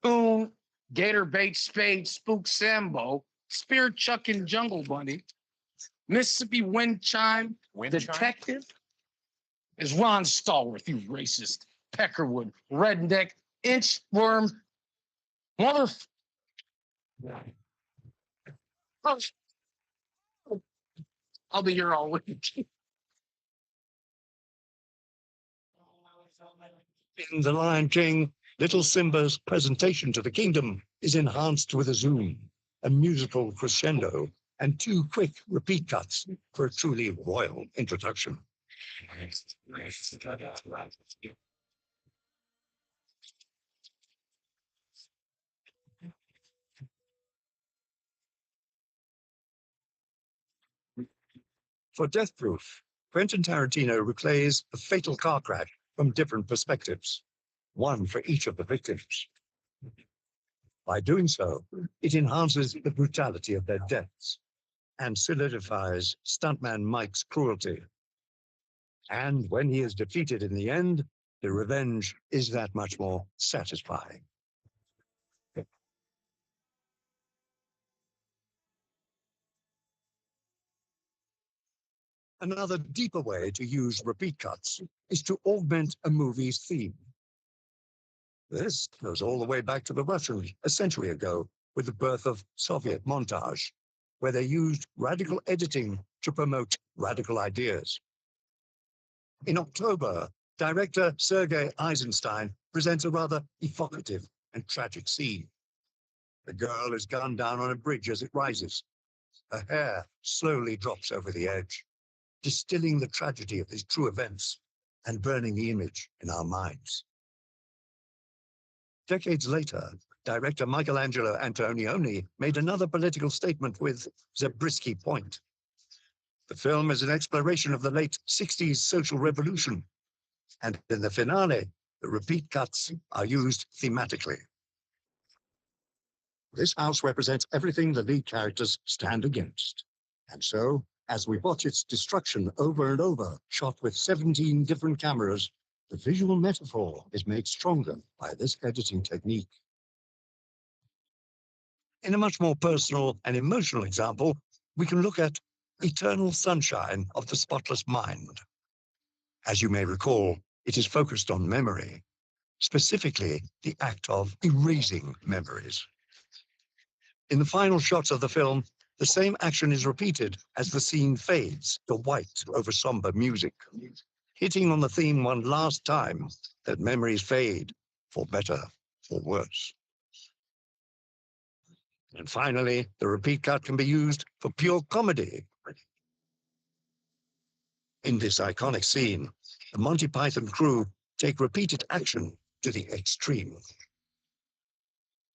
coon, gator bait, spade, spook, Sambo, spear chucking jungle bunny, Mississippi wind chime, detective is Ron Stallworth, you racist, peckerwood, redneck, inchworm, mother. I'll be here all week. In The Lion King, little Simba's presentation to the kingdom is enhanced with a zoom, a musical crescendo, and 2 quick repeat cuts for a truly royal introduction. For Death Proof, Quentin Tarantino replays a fatal car crash from different perspectives, one for each of the victims. By doing so, it enhances the brutality of their deaths and solidifies stuntman Mike's cruelty. And when he is defeated in the end, the revenge is that much more satisfying. Another deeper way to use repeat cuts is to augment a movie's theme. This goes all the way back to the Russians a century ago with the birth of Soviet montage, where they used radical editing to promote radical ideas. In October, director Sergei Eisenstein presents a rather evocative and tragic scene. The girl is gunned down on a bridge as it rises. Her hair slowly drops over the edge, distilling the tragedy of these true events and burning the image in our minds. Decades later, director Michelangelo Antonioni made another political statement with Zabriskie Point. The film is an exploration of the late 60s social revolution, and in the finale, the repeat cuts are used thematically. This house represents everything the lead characters stand against. And so, as we watch its destruction over and over, shot with 17 different cameras, the visual metaphor is made stronger by this editing technique. In a much more personal and emotional example, we can look at Eternal Sunshine of the Spotless Mind. As you may recall, it is focused on memory, specifically the act of erasing memories. In the final shots of the film, the same action is repeated as the scene fades to white over somber music, hitting on the theme one last time that memories fade, for better or worse. And finally, the repeat cut can be used for pure comedy. In this iconic scene, the Monty Python crew take repeated action to the extreme.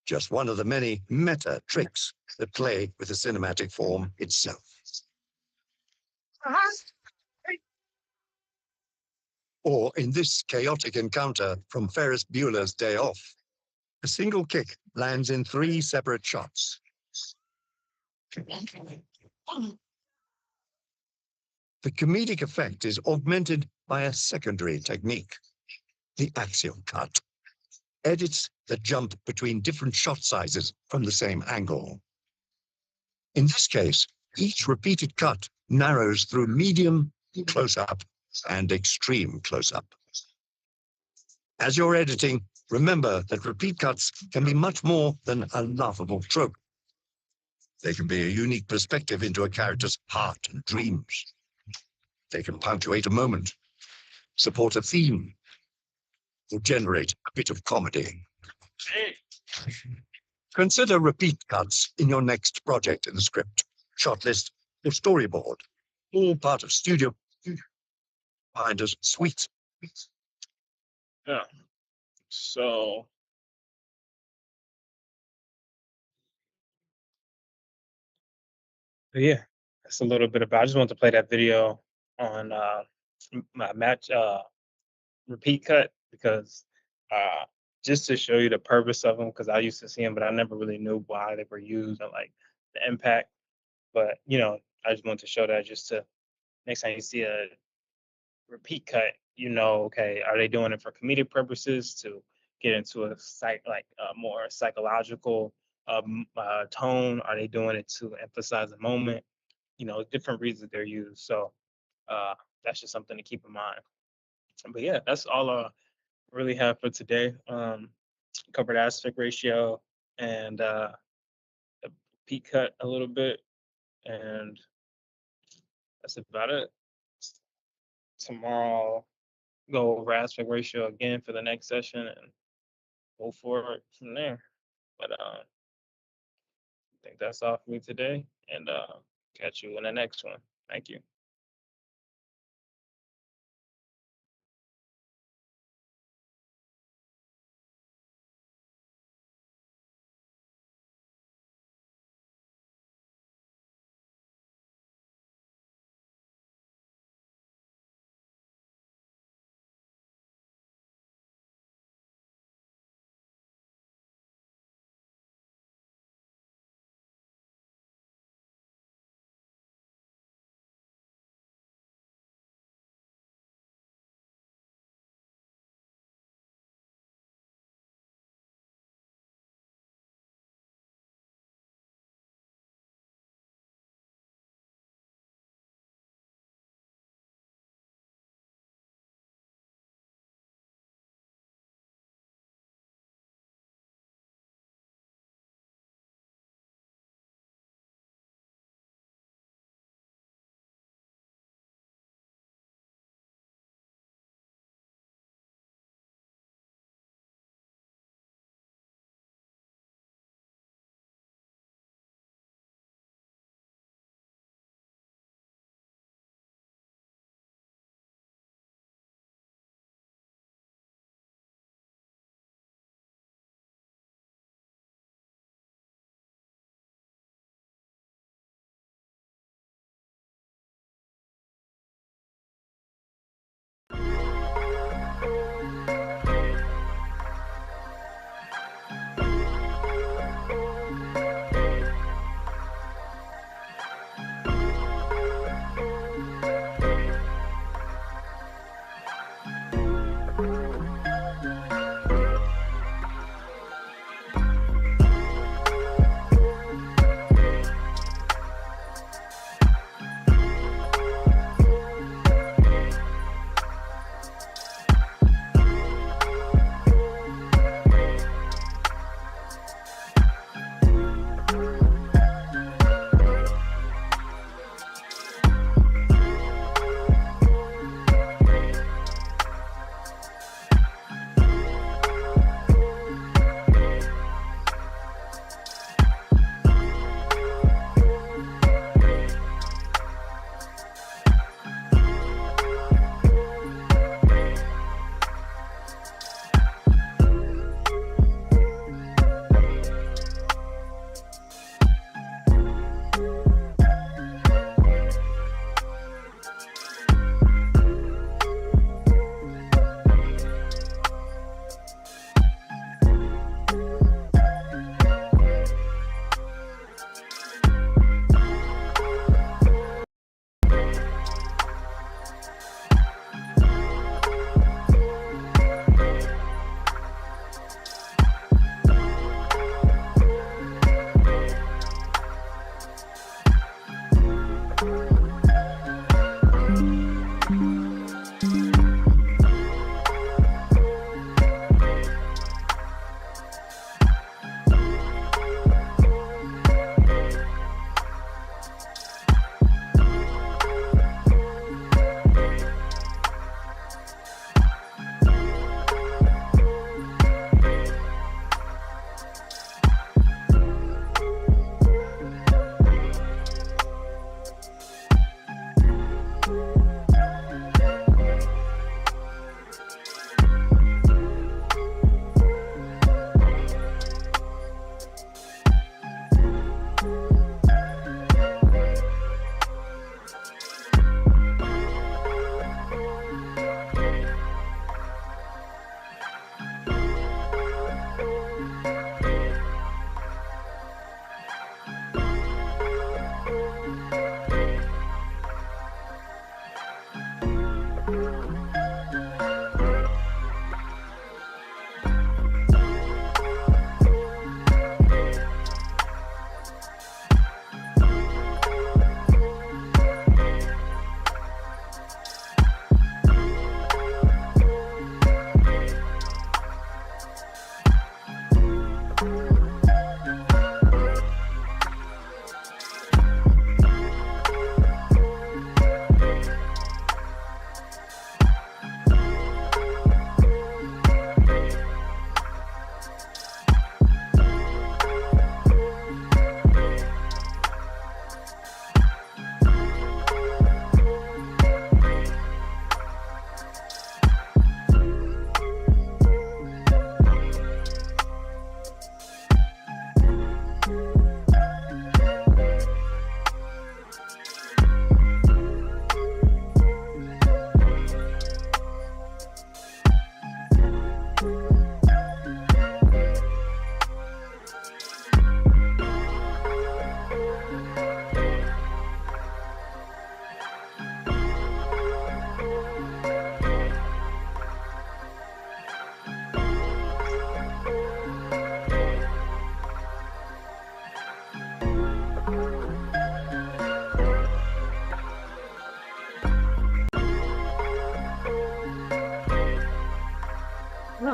Just one of the many meta tricks that play with the cinematic form itself. Or in this chaotic encounter from Ferris Bueller's Day Off, a single kick lands in 3 separate shots. The comedic effect is augmented by a secondary technique, the axial cut. Edits that jump between different shot sizes from the same angle. In this case, each repeated cut narrows through medium, close-up, and extreme close-up. As you're editing, remember that repeat cuts can be much more than a laughable trope. They can be a unique perspective into a character's heart and dreams. They can punctuate a moment, support a theme, or generate a bit of comedy. Consider repeat cuts in your next project in the script, shot list, or storyboard, all part of studio Finder's suite. Yeah. So yeah, that's a little bit about. I just want to play that video on my match repeat cut because uh just to show you the purpose of them because I used to see them, but I never really knew why they were used and like the impact. But I just want to show that just to next time you see a repeat cut, okay, are they doing it for comedic purposes to get into a more psychological tone? Are they doing it to emphasize a moment? Different reasons they're used. So uh, that's just something to keep in mind. But yeah, that's all I really have for today. Covered aspect ratio and the peak cut a little bit, and that's about it. Tomorrow, go over aspect ratio again for the next session and go forward from there. But I think that's all for me today, and catch you in the next one. Thank you.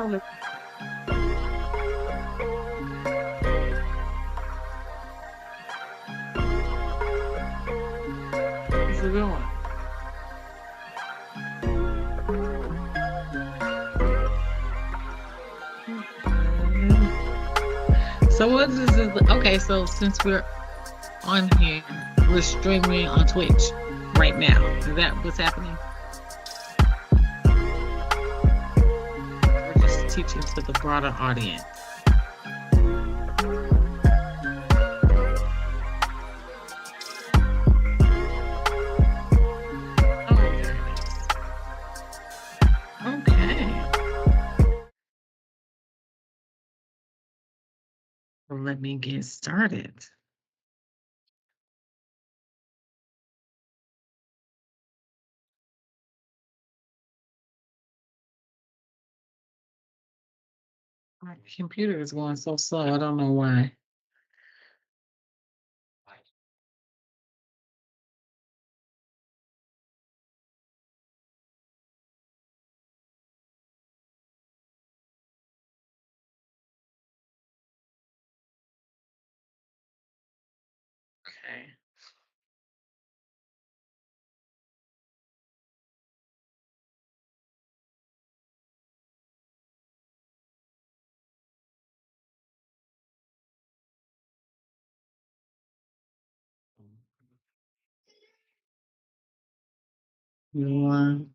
Oh, What's it doing? So what is it? Okay, so since we're on here, we're streaming on Twitch right now. Is that what's happening? We're just teaching to the broader audience. Oh, there it is. Okay. Well, let me get started. My computer is going so slow. I don't know why. Okay. One.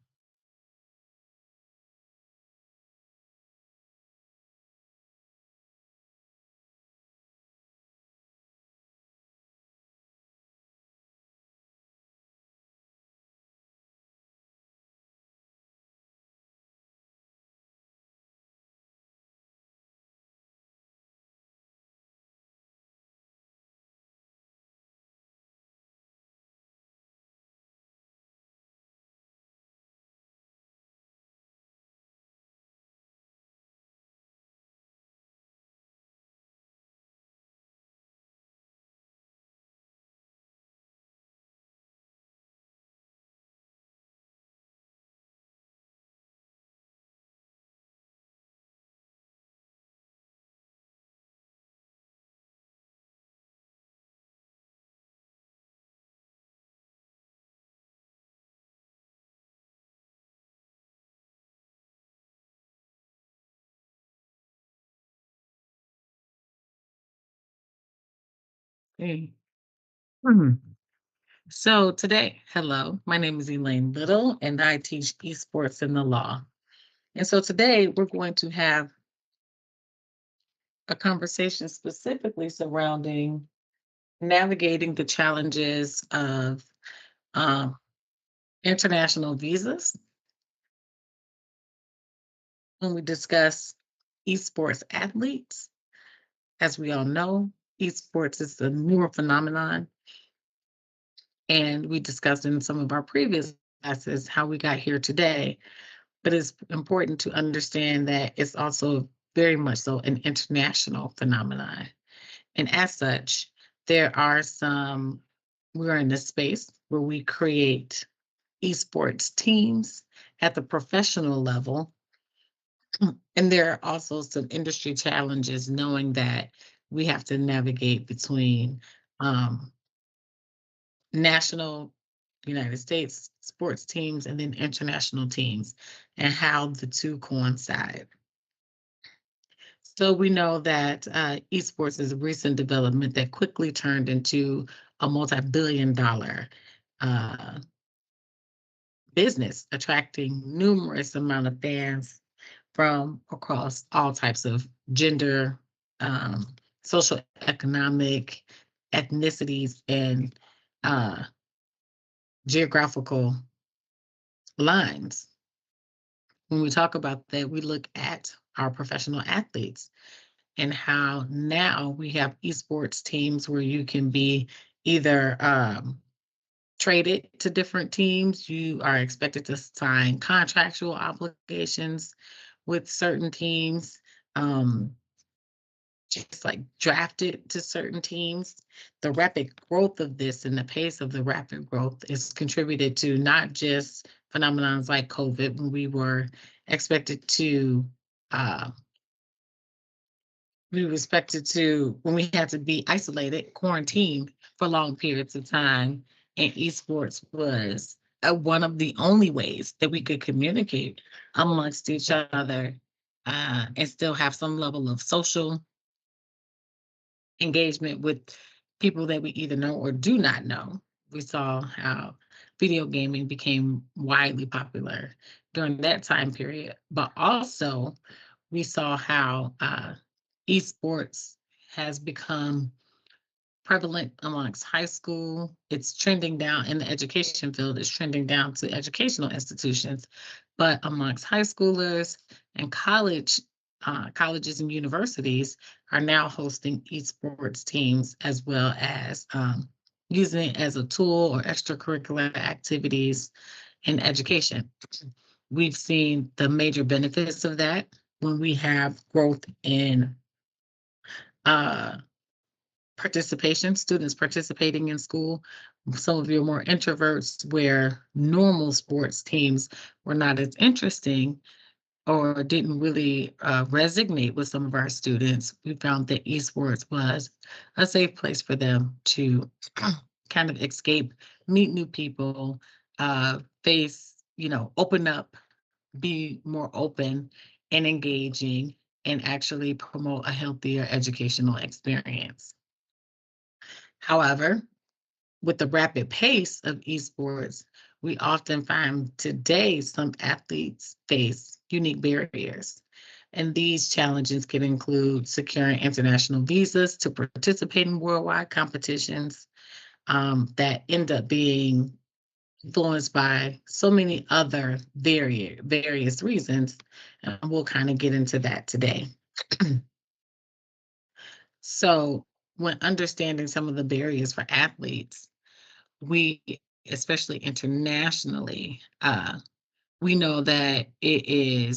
Okay. Hmm. So today, hello, my name is Elaine Little, and I teach esports in the law. And so today we're going to have a conversation specifically surrounding navigating the challenges of um, international visas when we discuss esports athletes. As we all know, esports is a newer phenomenon, and we discussed in some of our previous classes how we got here today. But it's important to understand that it's also very much so an international phenomenon. And as such, we're in a space where we create esports teams at the professional level. And there are also some industry challenges knowing that we have to navigate between um, national United States sports teams and then international teams and how the two coincide. So we know that esports is a recent development that quickly turned into a multi-billion-dollar uh, business, attracting numerous amount of fans from across all types of gender, um, social, economic, ethnicities, and uh, geographical lines. When we talk about that, we look at our professional athletes and how now we have esports teams where you can be either traded to different teams. You are expected to sign contractual obligations with certain teams, just like drafted to certain teams. The rapid growth of this and the pace of the rapid growth is contributed to not just phenomenons like COVID, when we were expected to uh, we were expected to, when we had to be isolated, quarantined for long periods of time, and esports was one of the only ways that we could communicate amongst each other and still have some level of social engagement with people that we either know or do not know. We saw how video gaming became widely popular during that time period, but also we saw how esports has become prevalent amongst high school. It's trending down in the education field, it's trending down to educational institutions, but amongst high schoolers and colleges and universities are now hosting esports teams as well as using it as a tool or extracurricular activities in education. We've seen the major benefits of that when we have growth in uh, participation, students participating in school. Some of you are more introverts where normal sports teams were not as interesting or didn't really resonate with some of our students. We found that esports was a safe place for them to kind of escape, meet new people, face, open up, be more open and engaging, and actually promote a healthier educational experience. However, with the rapid pace of esports, we often find today some athletes face unique barriers. And these challenges can include securing international visas to participate in worldwide competitions that end up being influenced by so many other various reasons. And we'll kind of get into that today. So, when understanding some of the barriers for athletes, we, especially internationally, we know that it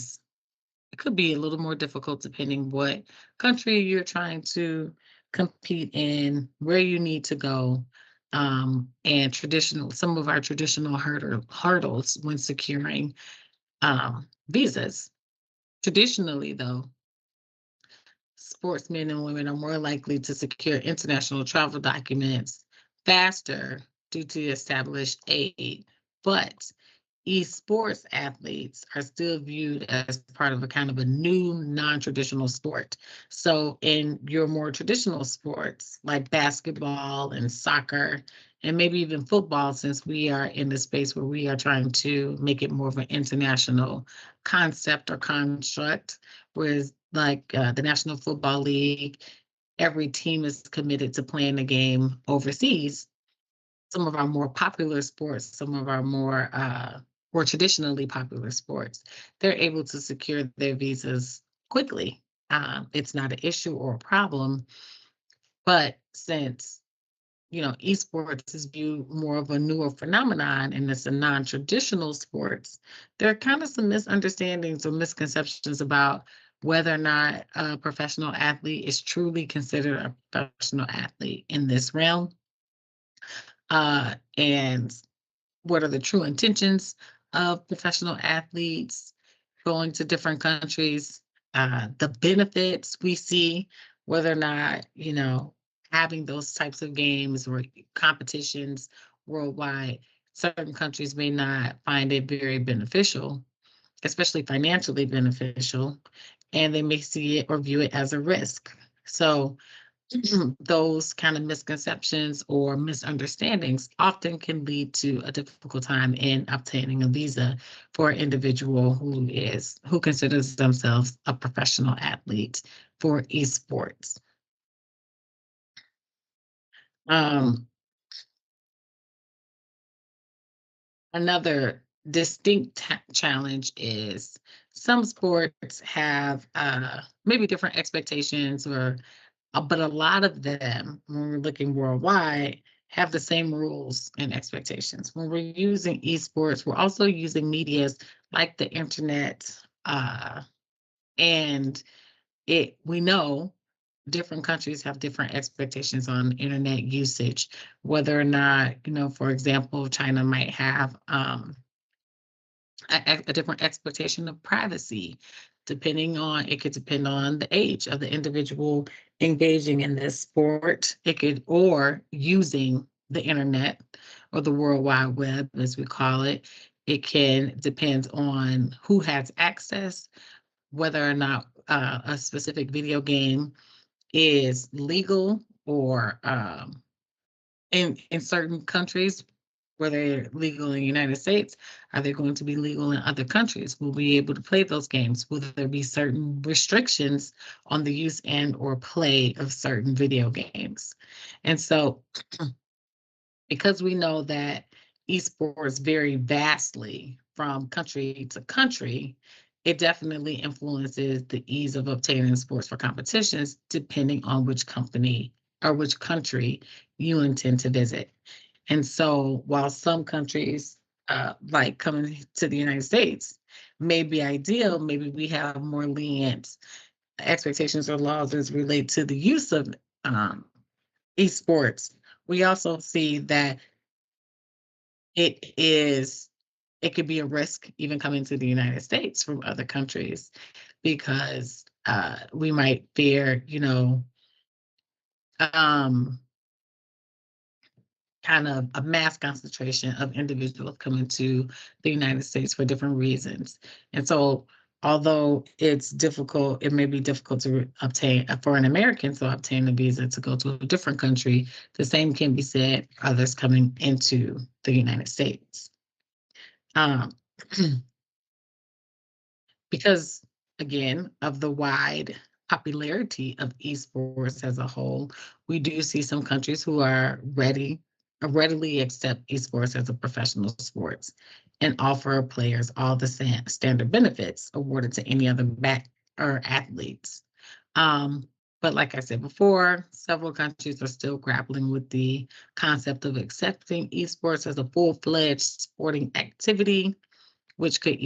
could be a little more difficult depending what country you're trying to compete in, where you need to go, and some of our traditional hurdles when securing visas. Traditionally, though, sportsmen and women are more likely to secure international travel documents faster due to established aid. But esports athletes are still viewed as part of a kind of a new non-traditional sport. So in your more traditional sports like basketball and soccer, and maybe even football, since we are in the space where we are trying to make it more of an international concept or construct, whereas like the National Football League, every team is committed to playing the game overseas. Some of our more popular sports, some of our more traditionally popular sports, they're able to secure their visas quickly. It's not an issue or a problem, but since esports is viewed more of a newer phenomenon and it's a non-traditional sports, there are kind of some misunderstandings or misconceptions about whether or not a professional athlete is truly considered a professional athlete in this realm. And what are the true intentions of professional athletes going to different countries, the benefits we see, whether or not, having those types of games or competitions worldwide, certain countries may not find it very beneficial, especially financially beneficial, and they may see it or view it as a risk. So those kind of misconceptions or misunderstandings often can lead to a difficult time in obtaining a visa for an individual who considers themselves a professional athlete for esports. Um, Another distinct challenge is some sports have maybe different expectations but a lot of them, when we're looking worldwide, have the same rules and expectations. When we're using esports, we're also using medias like the internet, and we know different countries have different expectations on internet usage, whether or not, for example, China might have a different expectation of privacy, depending on, it could depend on the age of the individual engaging in this sport. It could, or using the internet or the World Wide Web, as we call it. It can depend on who has access, whether or not a specific video game is legal or in certain countries, where they're legal in the United States, are they going to be legal in other countries? Will we be able to play those games? Will there be certain restrictions on the use and or play of certain video games? And so, because we know that esports vary vastly from country to country, it definitely influences the ease of obtaining sports for competitions, depending on which company or which country you intend to visit. And so while some countries, like coming to the United States, may be ideal, maybe we have more lenient expectations or laws as relate to the use of um, esports. We also see that it is, it could be a risk even coming to the United States from other countries, because we might fear, um, kind of a mass concentration of individuals coming to the United States for different reasons. And so, although it's difficult, it may be difficult to obtain for an American to obtain a visa to go to a different country. The same can be said for others coming into the United States. Um, because, again, of the wide popularity of esports as a whole, we do see some countries who are readily accept esports as a professional sports and offer players all the standard benefits awarded to any other back or athletes. Um, but like I said before, several countries are still grappling with the concept of accepting esports as a full-fledged sporting activity, which could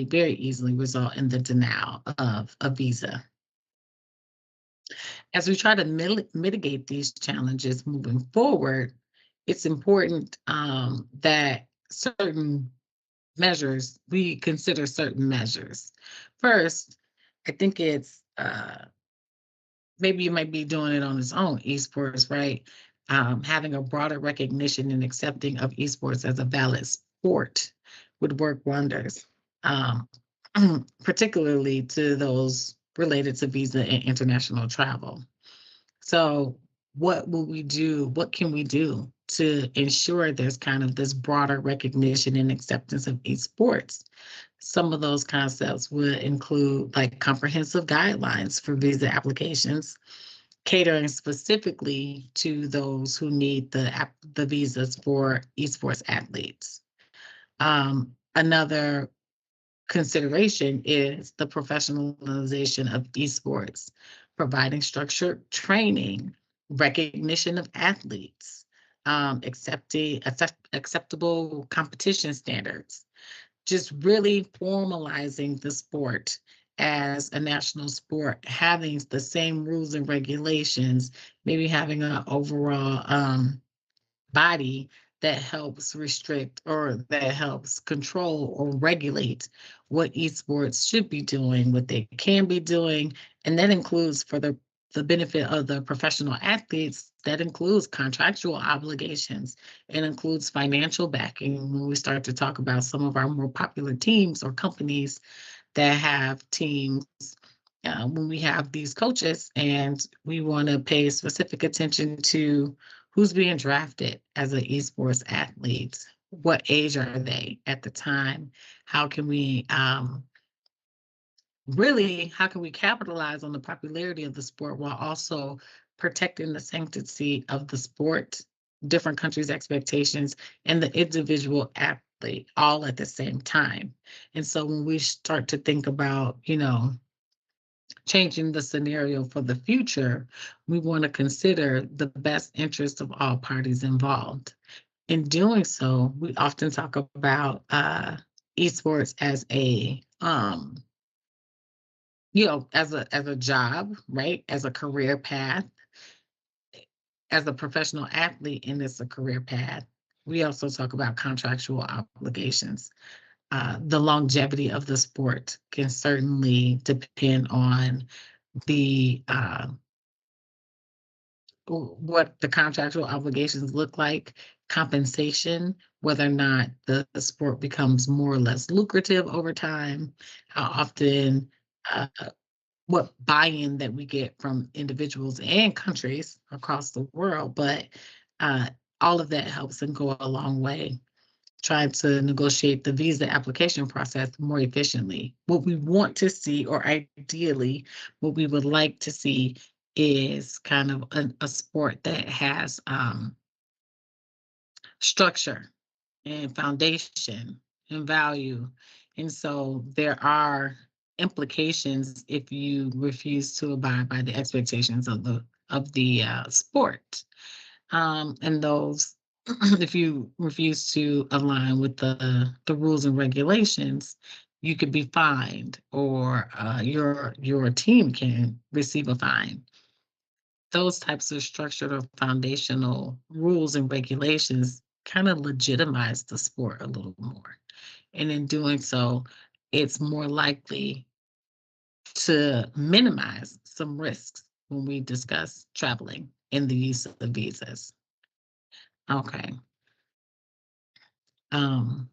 very easily result in the denial of a visa. As we try to mitigate these challenges moving forward, it's important that we consider certain measures. First, I think it's maybe you might be doing it on its own, esports, right? Having a broader recognition and accepting of esports as a valid sport would work wonders, um, particularly to those related to visa and international travel. So, what will we do? What can we do to ensure there's kind of this broader recognition and acceptance of esports? Some of those concepts would include like comprehensive guidelines for visa applications, catering specifically to those who need the visas for esports athletes. Another consideration is the professionalization of esports, providing structured training, recognition of athletes, acceptable competition standards, just really formalizing the sport as a national sport, having the same rules and regulations, maybe having an overall body that helps restrict or that helps control or regulate what esports should be doing, what they can be doing. And that includes, for the benefit of the professional athletes, that includes contractual obligations. It includes financial backing when we start to talk about some of our more popular teams or companies that have teams. When we have these coaches and we want to pay specific attention to who's being drafted as an esports athlete, what age are they at the time? How can we how can we capitalize on the popularity of the sport while also protecting the sanctity of the sport, different countries' expectations, and the individual athlete all at the same time? And so when we start to think about, changing the scenario for the future, we want to consider the best interest of all parties involved. In doing so, we often talk about esports as as a job, right? As a career path, as a professional athlete, and it's a career path. We also talk about contractual obligations. the longevity of the sport can certainly depend on the what the contractual obligations look like, compensation, whether or not the sport becomes more or less lucrative over time, how often, uh, what buy-in that we get from individuals and countries across the world. But uh, all of that helps and go a long way trying to negotiate the visa application process more efficiently. What we want to see, or ideally, what we would like to see, is kind of a sport that has structure and foundation and value. And so there are implications if you refuse to abide by the expectations of the sport. And those, if you refuse to align with the rules and regulations, you could be fined, or your team can receive a fine. Those types of structured or foundational rules and regulations kind of legitimize the sport a little more. And in doing so, it's more likely to minimize some risks when we discuss traveling and the use of the visas. Okay. Um,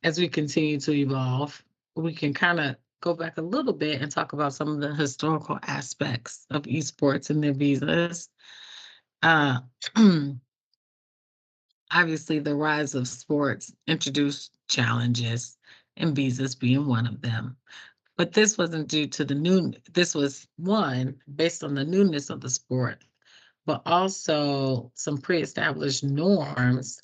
as we continue to evolve, we can kind of go back a little bit and talk about some of the historical aspects of esports and their visas. Uh, Obviously, the rise of sports introduced challenges, and visas being one of them. But this wasn't due to the new, this was one based on the newness of the sport, but also some pre-established norms,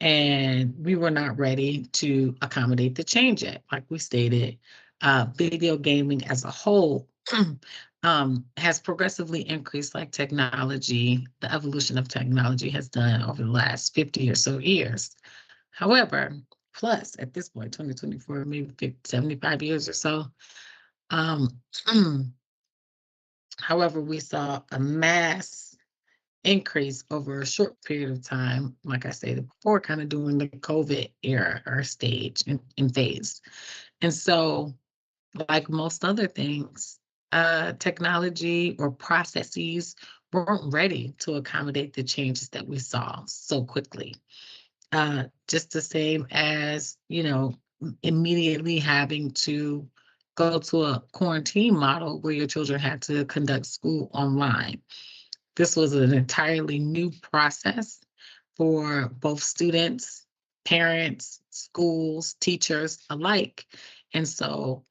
and we were not ready to accommodate the change yet. Like we stated, video gaming as a whole has progressively increased like technology, the evolution of technology has done over the last 50 or so years. However, plus at this point, 2024, maybe 50, 75 years or so, um, however, we saw a mass increase over a short period of time, like I stated before, kind of during the COVID era or stage and phase. And so, like most other things, technology or processes weren't ready to accommodate the changes that we saw so quickly. Just the same as, immediately having to go to a quarantine model where your children had to conduct school online. This was an entirely new process for both students, parents, schools, teachers alike. And so,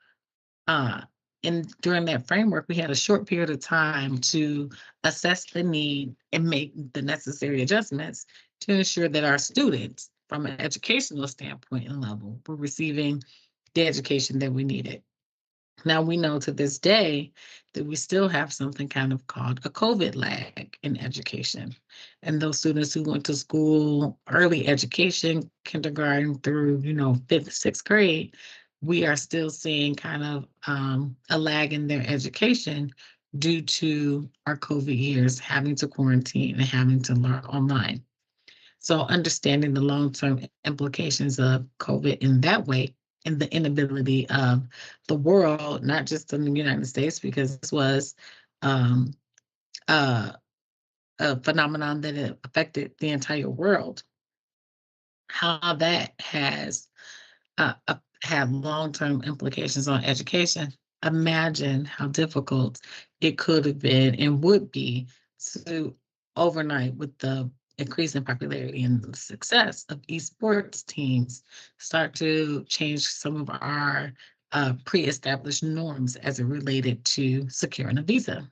and during that framework, we had a short period of time to assess the need and make the necessary adjustments to ensure that our students, from an educational standpoint and level, were receiving the education that we needed. Now we know to this day that we still have something kind of called a COVID lag in education. And those students who went to school, early education, kindergarten through, fifth, sixth grade, we are still seeing kind of a lag in their education due to our COVID years having to quarantine and having to learn online. So understanding the long-term implications of COVID in that way, and the inability of the world, not just in the United States, because this was um, uh, a phenomenon that it affected the entire world, how that has have long-term implications on education. Imagine how difficult it could have been and would be to overnight, with the increase in popularity and the success of esports teams, start to change some of our pre-established norms as it related to securing a visa.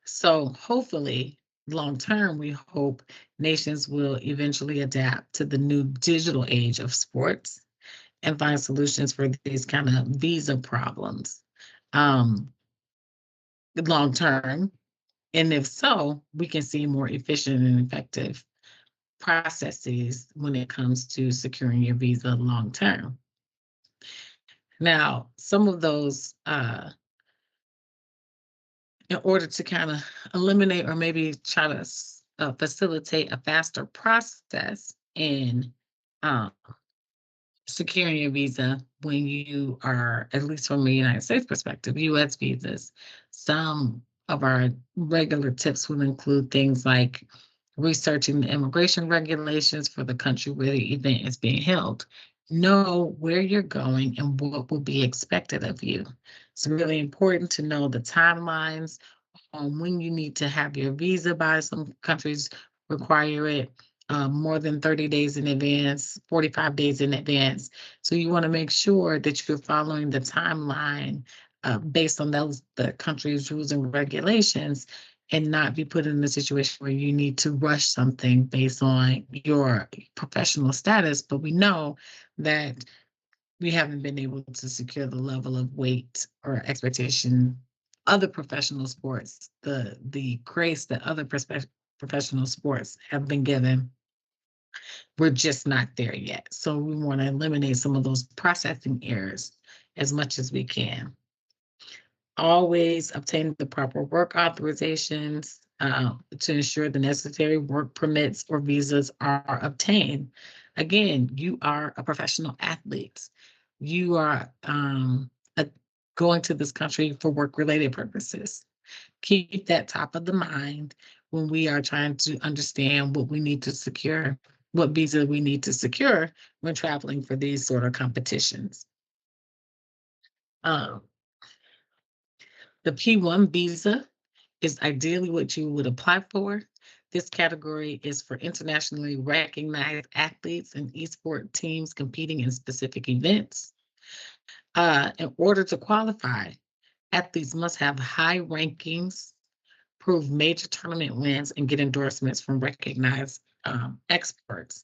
So hopefully, long term, we hope nations will eventually adapt to the new digital age of sports and find solutions for these kind of visa problems um, long term. And if so, we can see more efficient and effective processes when it comes to securing your visa long term. Now, some of those, in order to kind of eliminate or maybe try to facilitate a faster process, in um, securing a visa when you are, at least from a United States perspective, US visas. Some of our regular tips will include things like researching the immigration regulations for the country where the event is being held. Know where you're going and what will be expected of you. It's really important to know the timelines on when you need to have your visa by. Some countries require it more than 30 days in advance, 45 days in advance. So you want to make sure that you're following the timeline based on the country's rules and regulations, and not be put in a situation where you need to rush something based on your professional status. But we know that we haven't been able to secure the level of weight or expectation other professional sports, the grace that other professional sports have been given. We're just not there yet. So we want to eliminate some of those processing errors as much as we can. Always obtain the proper work authorizations to ensure the necessary work permits or visas are obtained. Again, you are a professional athlete. You are a, going to this country for work-related purposes. Keep that top of the mind when we are trying to understand what we need to secure, what visa we need to secure when traveling for these sort of competitions. Um, the P1 visa is ideally what you would apply for. This category is for internationally recognized athletes and esport teams competing in specific events. In order to qualify, athletes must have high rankings, prove major tournament wins, and get endorsements from recognized experts.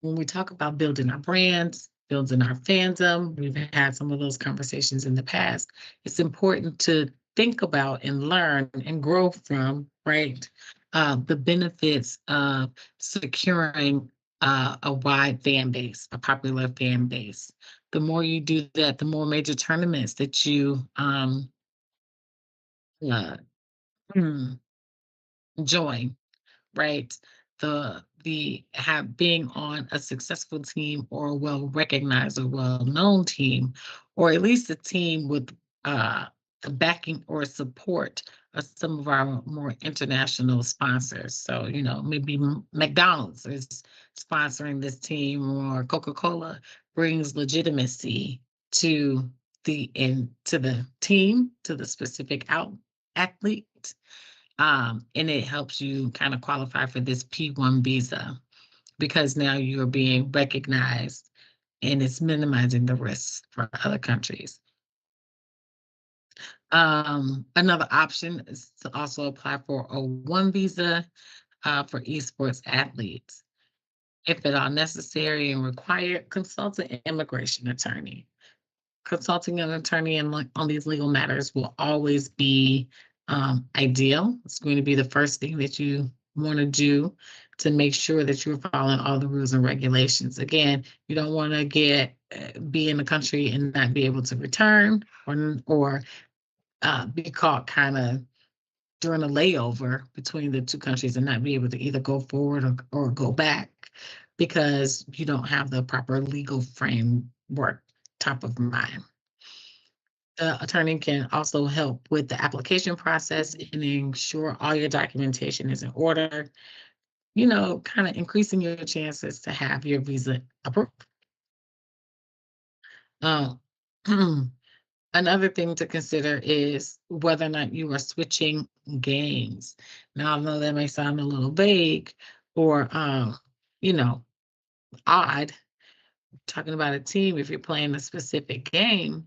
When we talk about building our brands, building our fandom, we've had some of those conversations in the past. It's important to think about and learn and grow from, right? The benefits of securing a wide fan base, a popular fan base. The more you do that, the more major tournaments that you uh, join, right? The have being on a successful team or a well-recognized or well-known team, or at least a team with the backing or support of some of our more international sponsors. So, maybe McDonald's is sponsoring this team, or Coca-Cola brings legitimacy to the team, to the specific athlete, and it helps you kind of qualify for this P1 visa because now you're being recognized, and it's minimizing the risks for other countries. Another option is to also apply for a one visa for esports athletes. If at all necessary and required, consult an immigration attorney. Consulting an attorney on these legal matters will always be ideal. It's going to be the first thing that you want to do to make sure that you're following all the rules and regulations. Again, you don't want to be in the country and not be able to return, or be caught kind of during a layover between the two countries and not be able to either go forward or go back because you don't have the proper legal framework top of mind. The attorney can also help with the application process and ensure all your documentation is in order, kind of increasing your chances to have your visa approved. Um, Another thing to consider is whether or not you are switching games. Now, I know that may sound a little vague or, you know, odd. Talking about a team, if you're playing a specific game,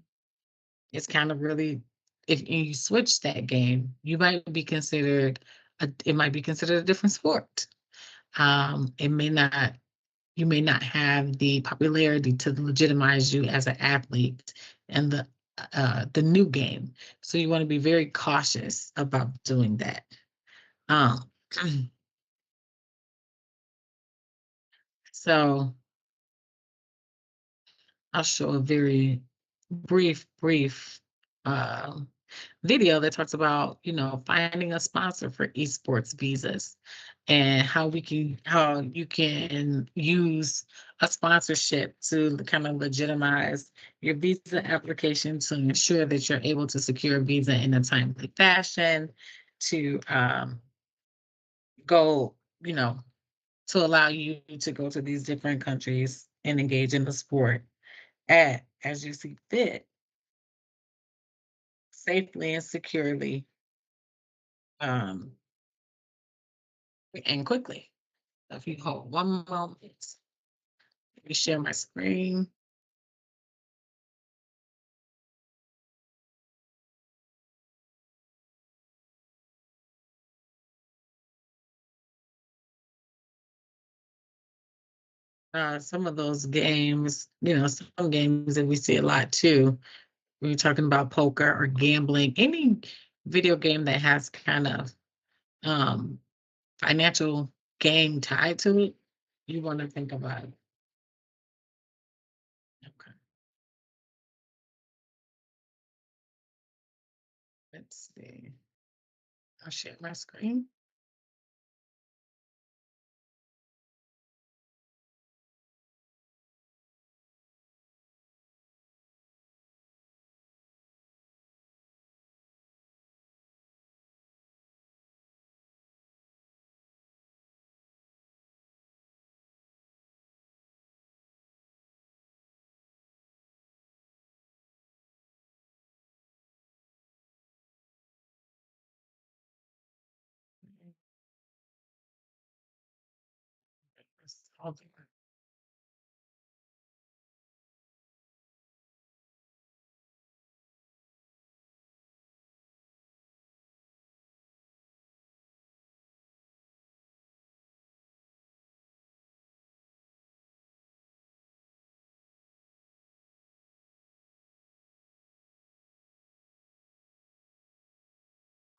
it's kind of really, if you switch that game, it might be considered a different sport. It may not, you may not have the popularity to legitimize you as an athlete and the new game. So you want to be very cautious about doing that. Um, so I'll show a very brief video that talks about, finding a sponsor for esports visas. and how you can use a sponsorship to kind of legitimize your visa application to ensure that you're able to secure a visa in a timely fashion, to go, to allow you to go to these different countries and engage in the sport as you see fit, safely and securely, um, and quickly. If you hold one moment, let me share my screen. Some of those games, some games that we see a lot too. When you're talking about poker or gambling, any video game that has kind of um, financial gain tied to it, you want to think about it. Okay, let's see. I'll share my screen.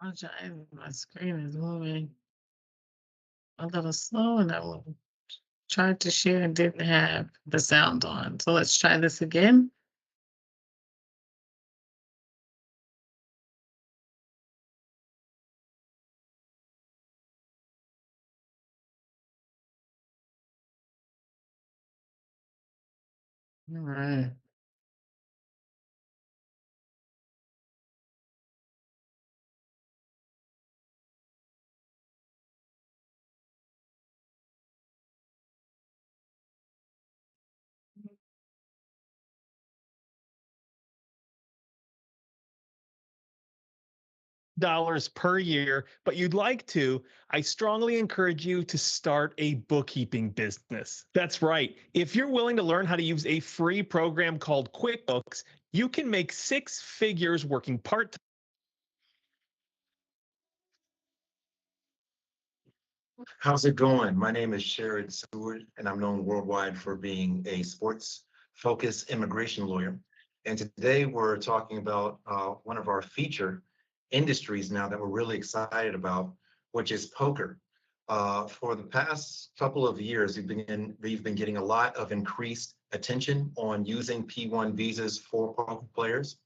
Hold on. My screen is moving a little slow, and I will try to share and didn't have the sound on. So let's try this again. All right. Dollars per year, but you'd like to, I strongly encourage you to start a bookkeeping business. That's right. If you're willing to learn how to use a free program called QuickBooks, you can make six figures working part-time. How's it going? My name is Sherrod Seward, and I'm known worldwide for being a sports-focused immigration lawyer. And today we're talking about one of our feature industries now that we're really excited about, which is poker. For the past couple of years, we've been getting a lot of increased attention on using P1 visas for poker players.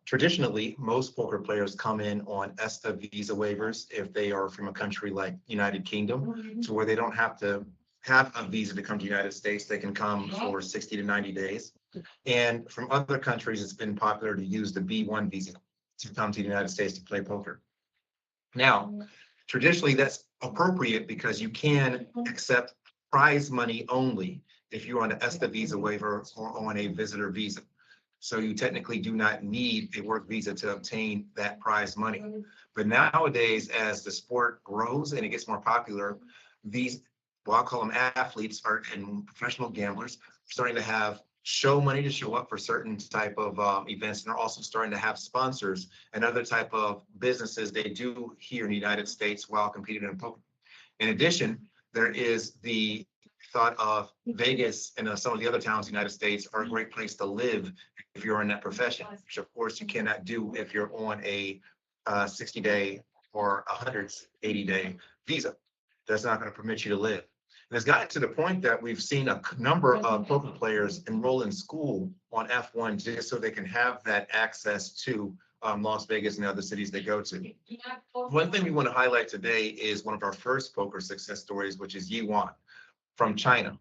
Traditionally, most poker players come in on ESTA visa waivers if they are from a country like United Kingdom, to where they don't have to have a visa to come to the United States. They can come for 60 to 90 days. And from other countries, it's been popular to use the B1 visa to come to the United States to play poker. Now, traditionally, that's appropriate because you can accept prize money only if you're on an ESTA visa waiver or on a visitor visa. So you technically do not need a work visa to obtain that prize money. But nowadays, as the sport grows and it gets more popular, these, well, I'll call them athletes and professional gamblers, starting to have show money to show up for certain type of events, and are also starting to have sponsors and other type of businesses they do here in the United States while competing in poker. In addition, there is the thought of Vegas and some of the other towns in the United States are a great place to live if you're in that profession, which of course you cannot do if you're on a 60-day or 180-day visa. That's not going to permit you to live. And it's gotten to the point that we've seen a number of poker players enroll in school on F1 just so they can have that access to Las Vegas and other cities they go to. One thing we want to highlight today is one of our first poker success stories, which is Yuan from China.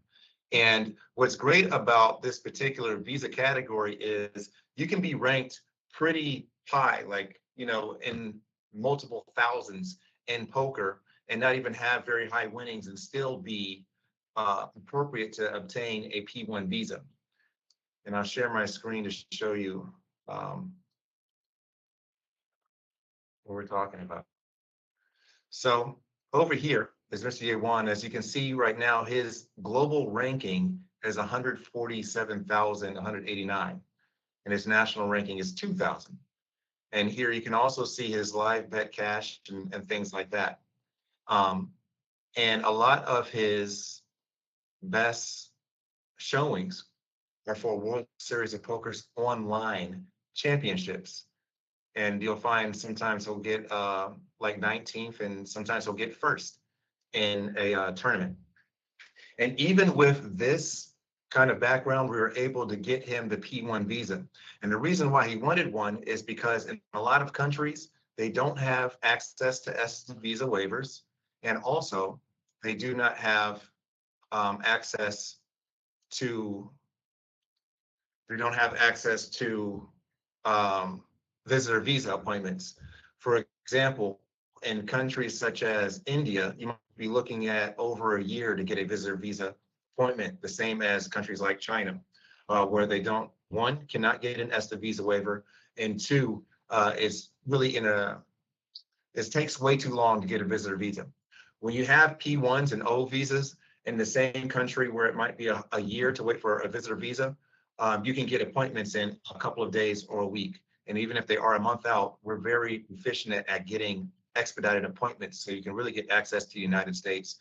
And what's great about this particular visa category is you can be ranked pretty high, like, in multiple thousands in poker and not even have very high winnings and still be appropriate to obtain a P1 visa. And I'll share my screen to show you what we're talking about. So over here is Mr. Yuan. As you can see right now, his global ranking is 147,189, and his national ranking is 2,000. And here you can also see his live bet cash and things like that. And a lot of his best showings are for World Series of Poker's online championships. And you'll find sometimes he'll get like 19th, and sometimes he'll get first in a tournament. And even with this kind of background, we were able to get him the P1 visa. And the reason why he wanted one is because in a lot of countries, they don't have access to S visa waivers. And also, they do not have access to, visitor visa appointments. For example, in countries such as India, you might be looking at over a year to get a visitor visa appointment, the same as countries like China, where they don't, one, cannot get an ESTA visa waiver, and two, it's really it takes way too long to get a visitor visa. When you have P1s and O visas in the same country where it might be a year to wait for a visitor visa, you can get appointments in a couple of days or a week. And even if they are a month out, we're very efficient at getting expedited appointments. So you can really get access to the United States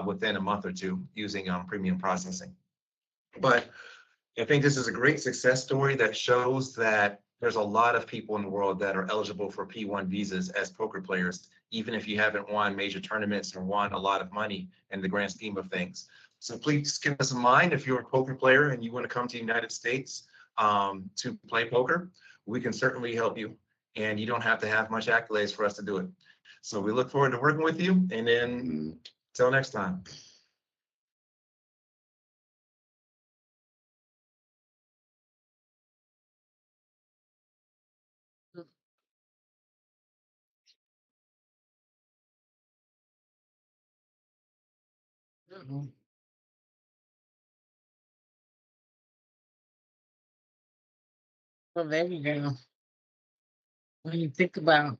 within a month or two using premium processing. But I think this is a great success story that shows that there's a lot of people in the world that are eligible for P1 visas as poker players, even if you haven't won major tournaments or won a lot of money in the grand scheme of things. So please keep this in mind. If you're a poker player and you want to come to the United States to play poker, we can certainly help you. And you don't have to have much accolades for us to do it. So we look forward to working with you. And then until next time. Well, there you go. When you think about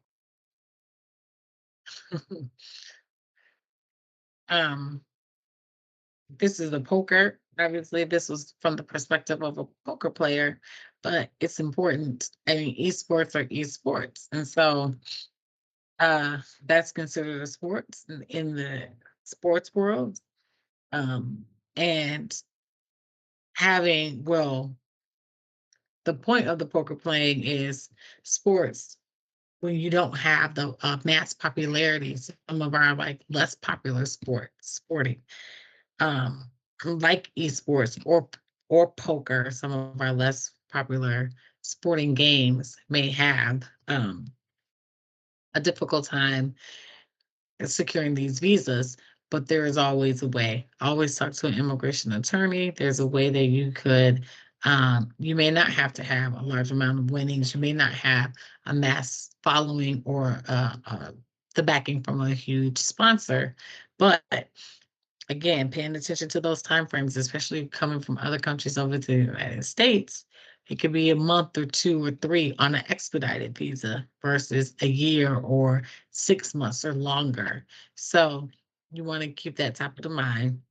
um this is a poker. Obviously, this was from the perspective of a poker player, but it's important. I mean, esports are esports. And so that's considered a sports in the sports world. And having, well, the point of the poker playing is sports when you don't have the mass popularities, some of our like less popular sporting, um, like esports or poker, some of our less popular sporting games may have a difficult time securing these visas, but there is always a way. Always talk to an immigration attorney. There's a way that you could, you may not have to have a large amount of winnings. You may not have a mass following or the backing from a huge sponsor, but again, paying attention to those timeframes, especially coming from other countries over to the United States, it could be a month or 2 or 3 on an expedited visa versus a year or 6 months or longer. So you want to keep that top of the mind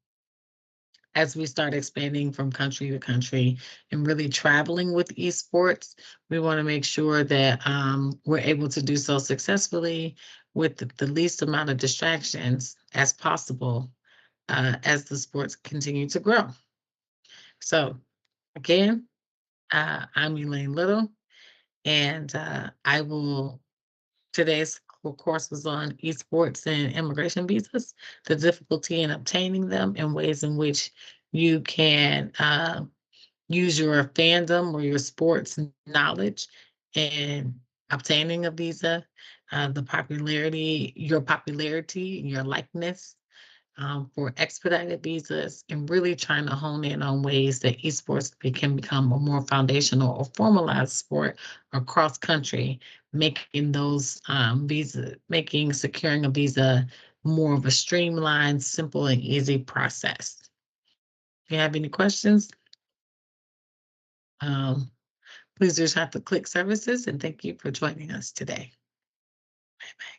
as we start expanding from country to country and really traveling with esports. We want to make sure that we're able to do so successfully with the least amount of distractions as possible as the sports continue to grow. So again, I'm Elaine Little, and today's course was on esports and immigration visas, the difficulty in obtaining them, and ways in which you can use your fandom or your sports knowledge and obtaining a visa, the popularity, your likeness for expedited visas, and really trying to hone in on ways that esports can become a more foundational or formalized sport across country, making those securing a visa more of a streamlined, simple, and easy process. If you have any questions, please reach out to Click Services, and thank you for joining us today. Bye-bye.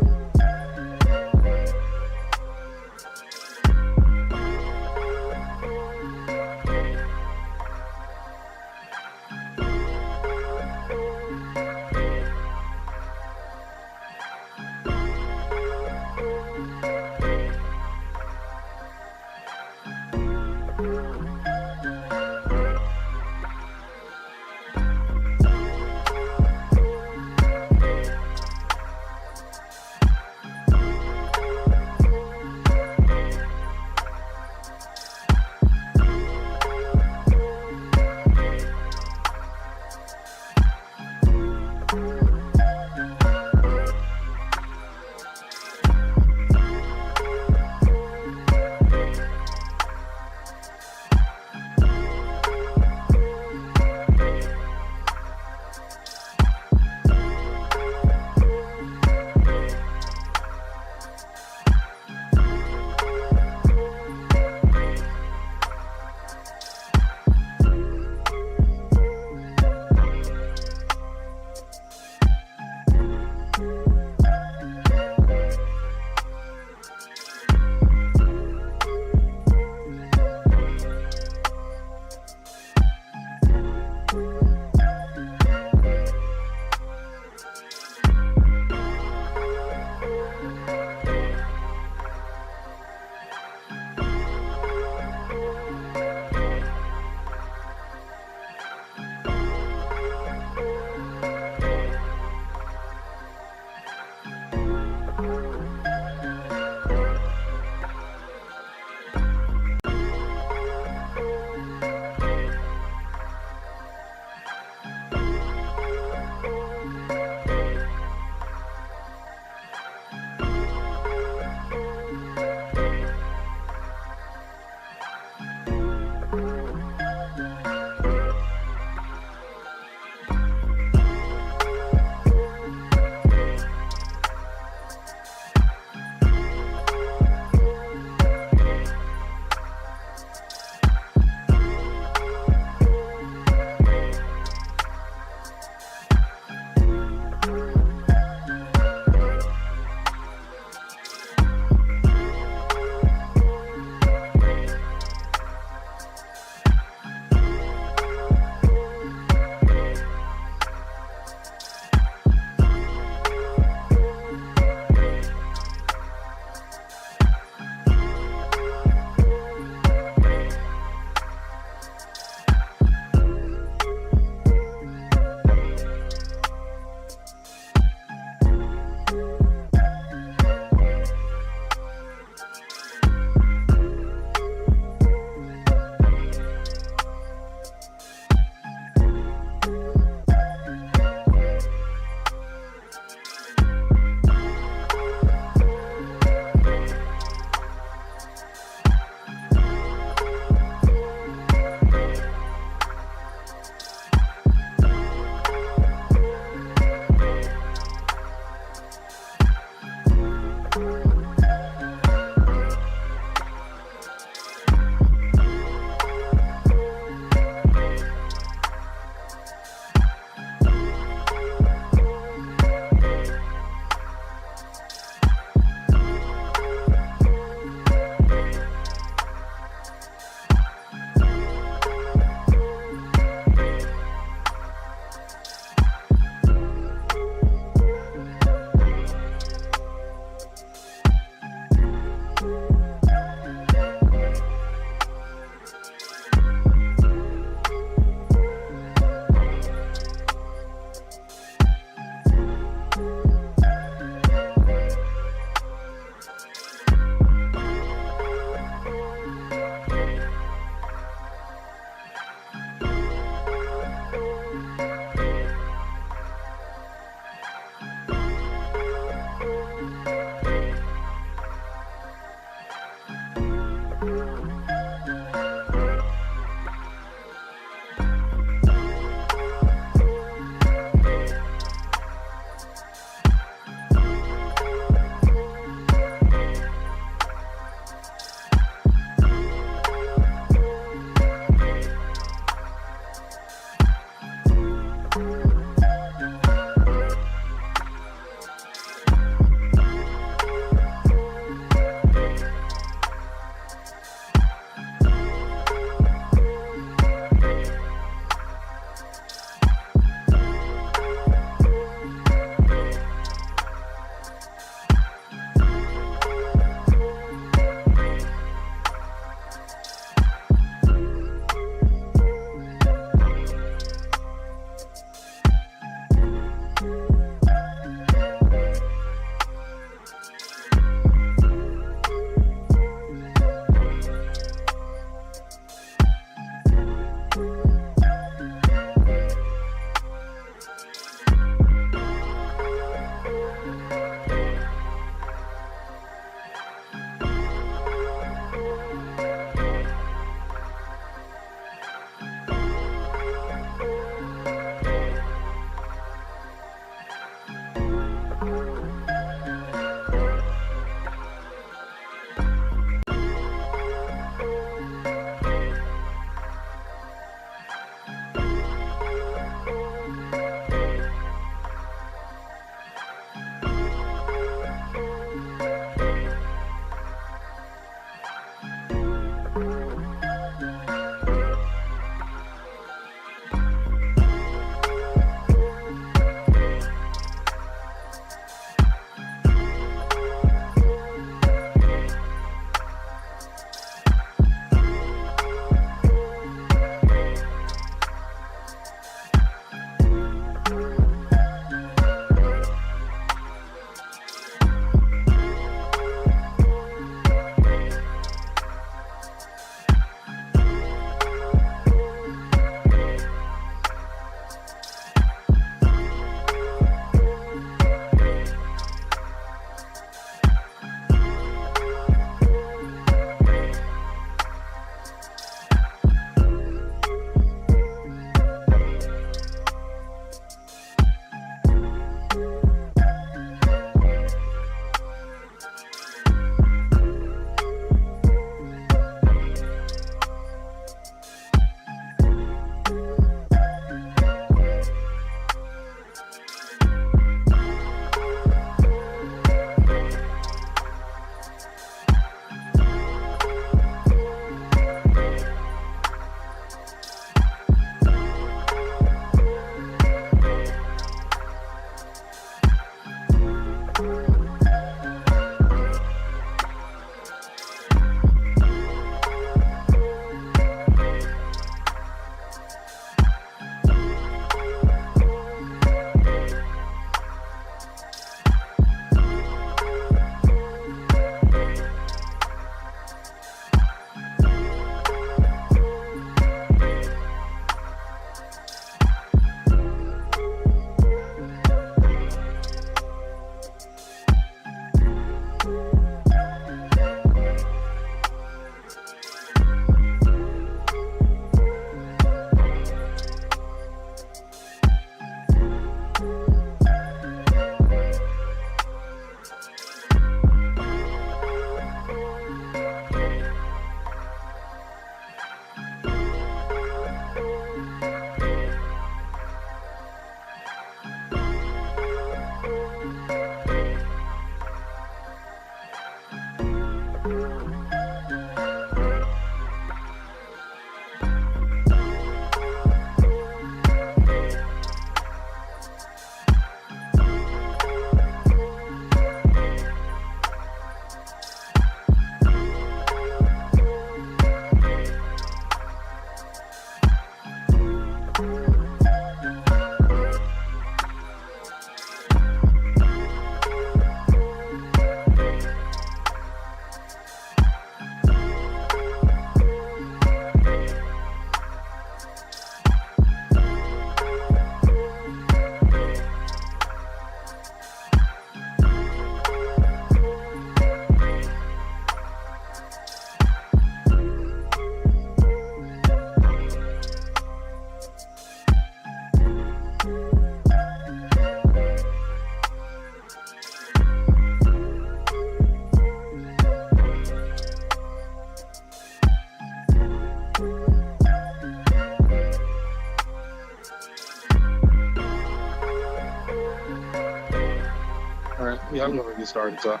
Yeah, I'm gonna get started. So,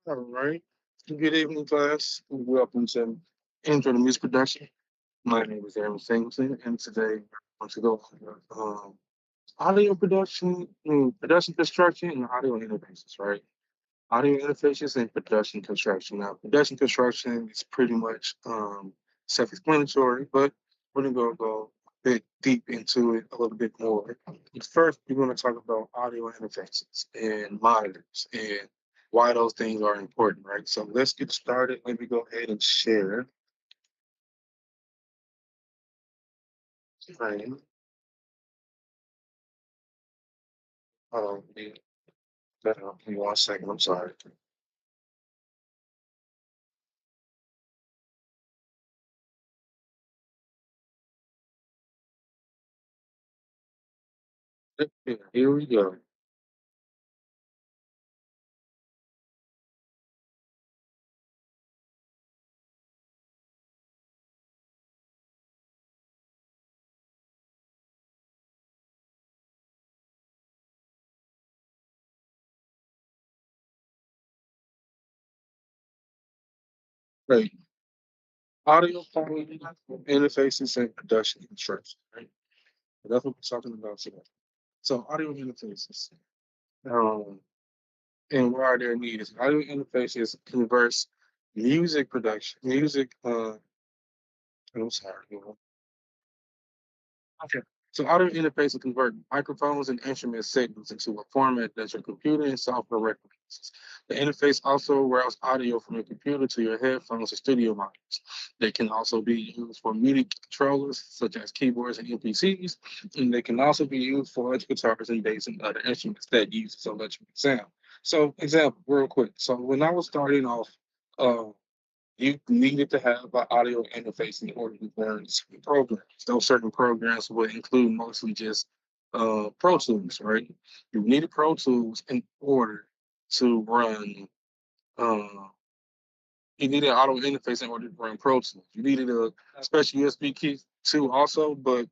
all right. Good evening, class. Welcome to Intro to Music Production. My name is Aaron Singleton, and today I'm going to go over audio production, production construction, and audio interfaces, right? Audio interfaces and production construction. Now, production construction is pretty much self-explanatory, but we're gonna go a bit deep into it a little bit more. First, we're gonna talk about audio interfaces and monitors and why those things are important, right? So let's get started. Let me go ahead and share screen. Yeah, give me 1 second. I'm sorry. Yeah, here we go. Right. Audio quality interfaces and production construction, right? That's what we're talking about today. So audio interfaces, um, and why they're needed. Audio interfaces converse music production, I'm sorry. Okay. So audio interfaces convert microphones and instrument signals into a format that your computer and software recognizes. The interface also routes audio from your computer to your headphones or studio monitors. They can also be used for MIDI controllers, such as keyboards and MPCs, and they can also be used for electric guitars and bass and other instruments that use electric sound. So, example, real quick. So, when I was starting off, uh, you needed to have an audio interface in order to learn certain programs. Those certain programs would include mostly just Pro Tools, right? You needed Pro Tools in order to run. Uh, you needed an audio interface in order to run Pro Tools. You needed a special USB key too, also, but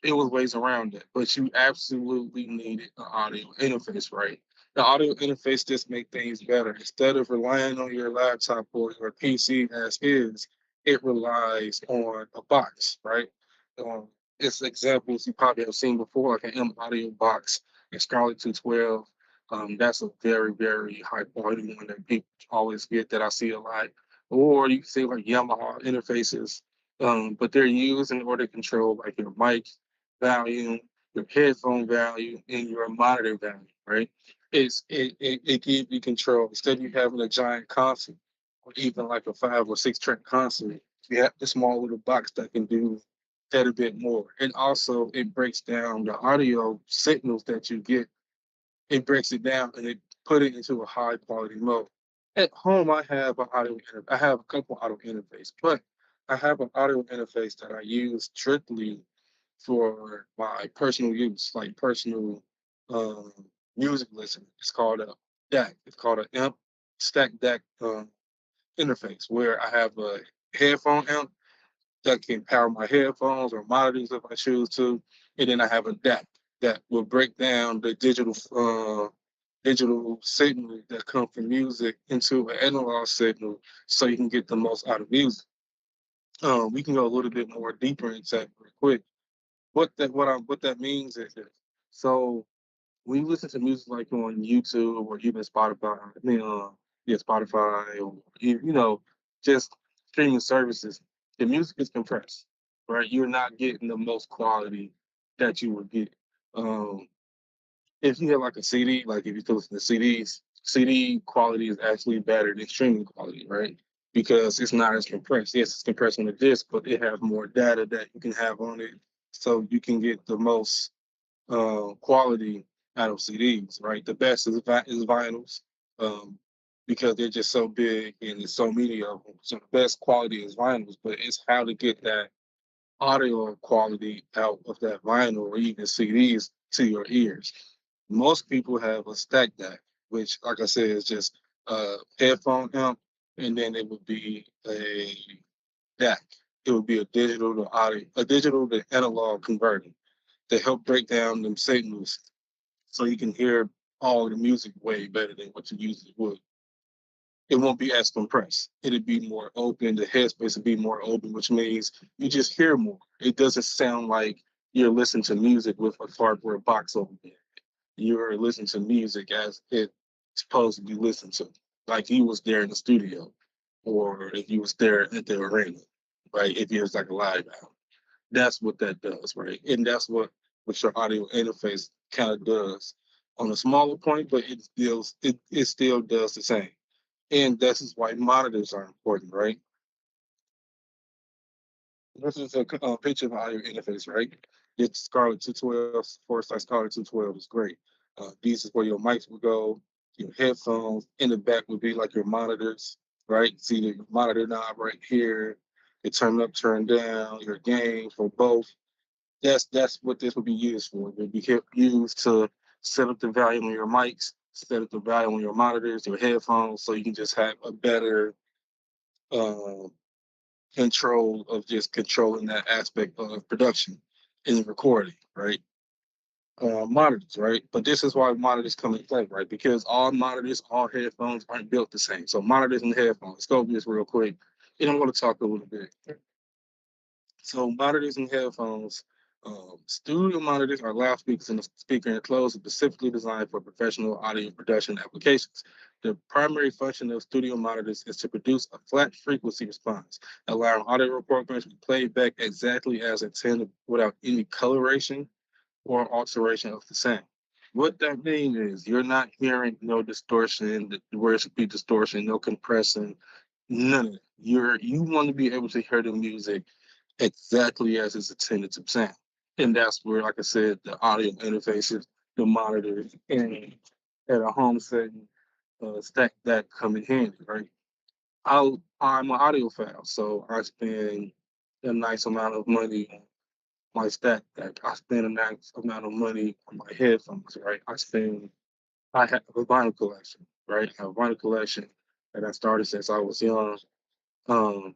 it was ways around it, but you absolutely needed an audio interface, right? The audio interface just make things better. Instead of relying on your laptop or your PC as is, it relies on a box, right? Um, it's examples you probably have seen before, like an M audio box, a Scarlett 212. That's a very, very high quality one that people always get that I see a lot. Or you can see like Yamaha interfaces, but they're used in order to control like your mic value, your headphone value, and your monitor value, right? It gives you control. Instead of you having a giant console or even like a 5 or 6 track console, you have the small little box that can do that a bit more. And also it breaks down the audio signals that you get. It breaks it down and it put it into a high quality mode. At home, I have a couple audio interface, but I have an audio interface that I use strictly for my personal use, like personal um, music listening. It's called a DAC. It's called an amp stack DAC interface, where I have a headphone amp that can power my headphones or monitors if I choose to, and then I have a DAC that will break down the digital signal that come from music into an analog signal, so you can get the most out of music. We can go a little bit more deeper into that real quick. What that means is that, so when you listen to music like on YouTube or even Spotify, I mean, yeah, Spotify or just streaming services, the music is compressed, right? You're not getting the most quality that you would get. Um, if you have like a CD, like if you listen to CDs, CD quality is actually better than streaming quality, right? Because it's not as compressed. Yes, it's compressed on the disc, but it has more data that you can have on it, so you can get the most quality out of CDs, right? The best is vinyls, um, because they're just so big and there's so many of them. So the best quality is vinyls, but it's how to get that audio quality out of that vinyl or even CDs to your ears. Most people have a stack deck, which, like I said, is just a headphone amp, and then it would be a DAC. It would be a digital to analog converter. to help break down them signals so you can hear all the music way better than what you usually would. It won't be as compressed. It'll be more open. The headspace will be more open, which means you just hear more. It doesn't sound like you're listening to music with a cardboard box over there. You're listening to music as it's supposed to be listened to, like you was there in the studio, or if you was there at the arena, right? If it was like a live album, that's what that does, right? And that's what your audio interface kind of does on a smaller point, but it still does the same. And this is why monitors are important, right? This is a picture of audio interface, right? It's Scarlett 212 / Scarlett 212 is great. These is where your mics will go, your headphones. In the back would be like your monitors, right? See the monitor knob right here. It turn up, turn down, your gain for both. That's what this would be used for. It would be used to set up the volume on your mics, set up the volume on your monitors, your headphones, so you can just have a better uh, control of just controlling that aspect of production and recording, right? Monitors, right? But this is why monitors come into play, right? Because all monitors, all headphones aren't built the same. So monitors and headphones. Let's go over this real quick. And I'm going to talk a little bit. So monitors and headphones. Studio monitors are loudspeakers in the speaker enclosed specifically designed for professional audio production applications. The primary function of studio monitors is to produce a flat frequency response, allowing audio programs to be played back exactly as intended without any coloration or alteration of the sound. What that means is you're not hearing no distortion, where it should be distortion, no compression, none of it. You want to be able to hear the music exactly as it's intended to sound. And that's where, like I said, the audio interfaces, the monitors, and at a home setting, stack that come in handy, right? I'm an audiophile, so I spend a nice amount of money on my stack deck. I spend a nice amount of money on my headphones, right? I have a vinyl collection, right? I have a vinyl collection that I started since I was young. Um,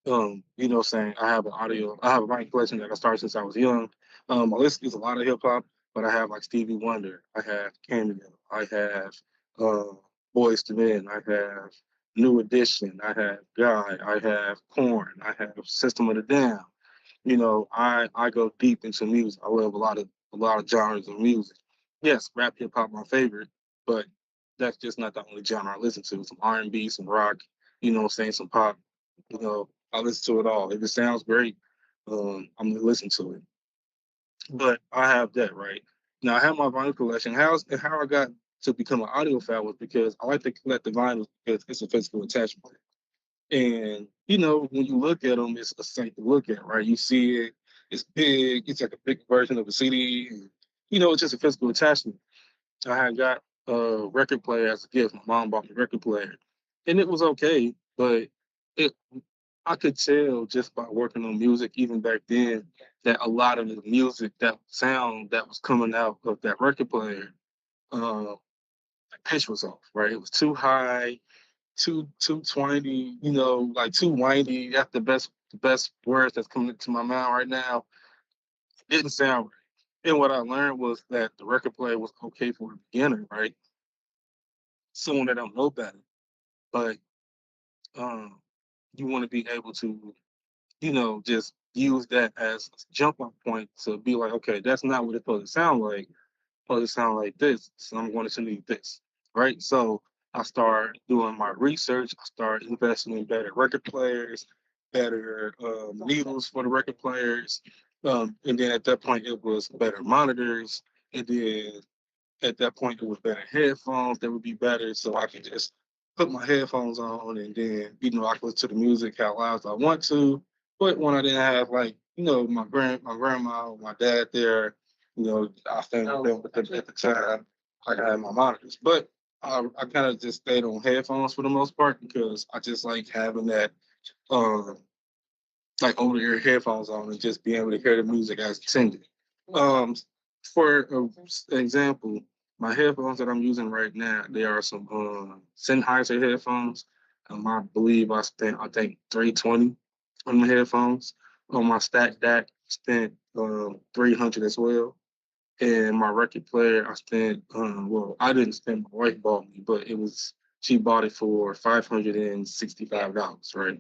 saying I have a vinyl collection that I started since I was young. My list is a lot of hip hop, but I have like Stevie Wonder, I have Cameo, I have uh Boys to Men, I have New Edition, I have Guy, I have Corn, I have System of the Down. I go deep into music. I love a lot of genres of music. Yes, rap, hip hop, my favorite, but that's just not the only genre I listen to. Some R&B, some rock, saying some pop. I listen to it all. If it sounds great, I'm gonna listen to it. But I have that right now. I have my vinyl collection. How I got to become an audiophile was because I like to collect the vinyls because it's a physical attachment. And when you look at them, it's a sight to look at, right? You see it, it's big, it's like a big version of a CD, and it's just a physical attachment. I had got a record player as a gift. My mom bought me a record player, and it was okay, but it I could tell just by working on music, even back then, that a lot of the music, that sound that was coming out of that record player, the pitch was off, right? It was too high, too twangy, like too windy. That's the best words that's coming to my mind right now. It didn't sound right. And what I learned was that the record player was okay for a beginner, right? Someone that don't know better. But um, you want to be able to, just use that as a jump off point to be like, okay, that's not what it's supposed to sound like. Supposed to sound like this, so I'm going to need this, right? So I start doing my research. I start investing in better record players, better needles for the record players, and then at that point it was better monitors, and then at that point it was better headphones that would be better, so I could just put my headphones on and then I could listen to the music how loud as I want to. But when I didn't have like my grandma or my dad there, I stayed with them at the time. I had my monitors, but I kind of just stayed on headphones for the most part because I just like having that um like over ear headphones on and just being able to hear the music as intended. Um, for example, my headphones that I'm using right now, they are some Sennheiser headphones. I believe I spent, I think, 320 on the headphones. On my stack deck, spent $300 as well. And my record player, I spent, well, I didn't spend, my wife bought me, but she bought it for $565, right?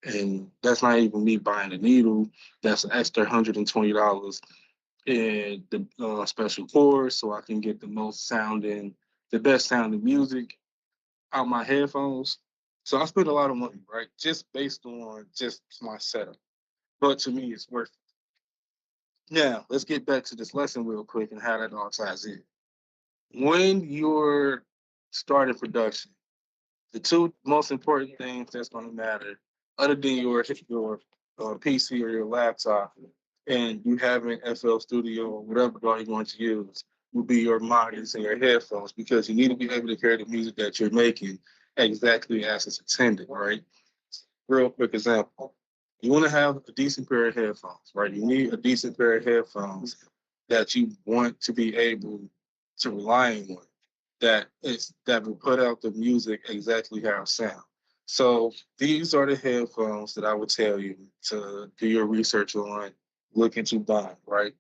And that's not even me buying the needle. That's an extra $120 and the special chords so I can get the best sounding music out my headphones. So I spent a lot of money, right? Just based on just my setup. But to me, it's worth it. Now, let's get back to this lesson real quick and how that all ties in. When you're starting production, the two most important things that's going to matter, other than your PC or your laptop, and you have an FL Studio or whatever you're going to use, will be your monitors and your headphones because you need to be able to hear the music that you're making exactly as it's intended, right? Real quick example. You want to have a decent pair of headphones, right? You need a decent pair of headphones that you want to be able to rely on that will put out the music exactly how it sounds. So these are the headphones that I would tell you to do your research on, look into buying, right?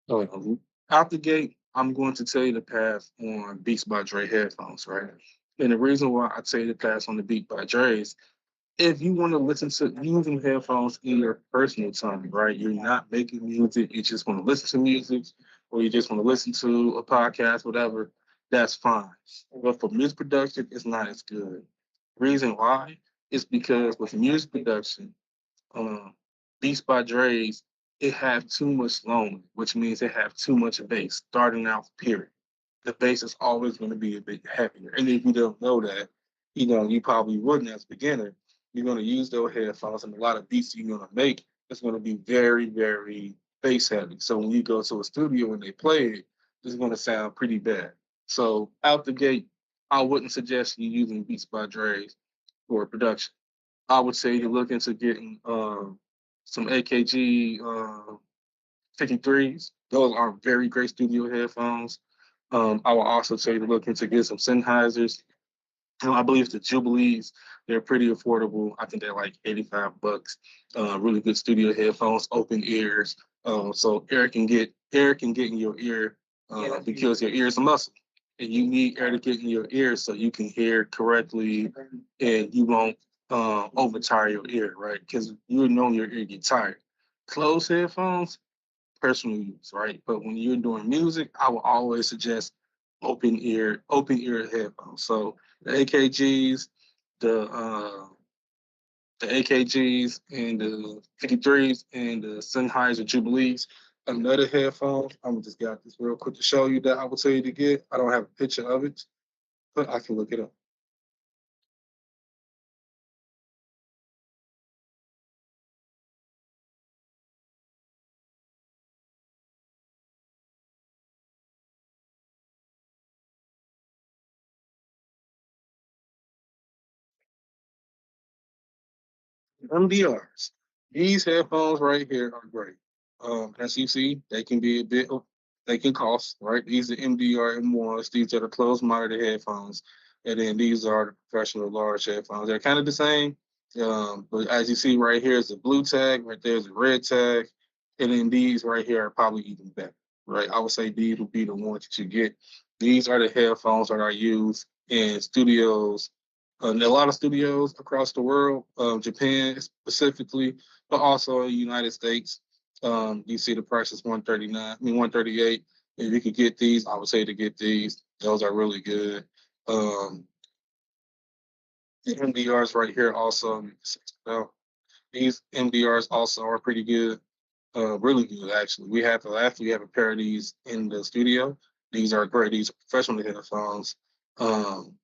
Um, Out the gate, I'm going to tell you to pass on Beats by Dre headphones, right? And the reason why I tell you to pass on the Beat by Dre's, if you want to listen to using headphones in your personal time, right? You're not making music, you just want to listen to music, or you just want to listen to a podcast, whatever, that's fine. But for music production, it's not as good. Reason why is because with music production, um, Beats by Dre's, it have too much loan, which means they have too much bass starting out, period. The bass is always going to be a bit heavier. And if you don't know that, you probably wouldn't as a beginner. You're going to use those headphones, and a lot of beats you're going to make is going to be very, very bass heavy. So when you go to a studio and they play it, it's going to sound pretty bad. So out the gate, I wouldn't suggest you using Beats by Dre's for production. I would say to look into getting some AKG 53s. Those are very great studio headphones. I will also say to look into get some Sennheisers. I believe the Jubilees, they're pretty affordable. I think they're like $85. Really good studio headphones, open ears. So air can get in your ear because your ear is a muscle. And you need air to get in your ear so you can hear correctly and you won't overtire your ear, right? Because you know your ear get tired. Closed headphones, personal use, right? But when you're doing music, I will always suggest open ear headphones. So the AKGs, the uh, the AKGs and the 53s and the Sennheiser Jubilees. Another headphones. I'm just got this real quick to show you that I would tell you to get. I don't have a picture of it, but I can look it up. MDRs. These headphones right here are great. As you see, they can cost, right? These are MDR M1s. These are the closed monitor headphones. And then these are the professional large headphones. They're kind of the same. But as you see right here is a blue tag, right there's a red tag. And then these right here are probably even better, right? I would say these would be the ones that you get. These are the headphones that are used in studios there are a lot of studios across the world, Japan specifically, but also in the United States. You see the price is 139, I mean 138. If you could get these, I would say to get these. Those are really good. The MDRs right here also, these MDRs also are pretty good. Really good actually. We have a pair of these in the studio. These are great. These are professional headphones. Um,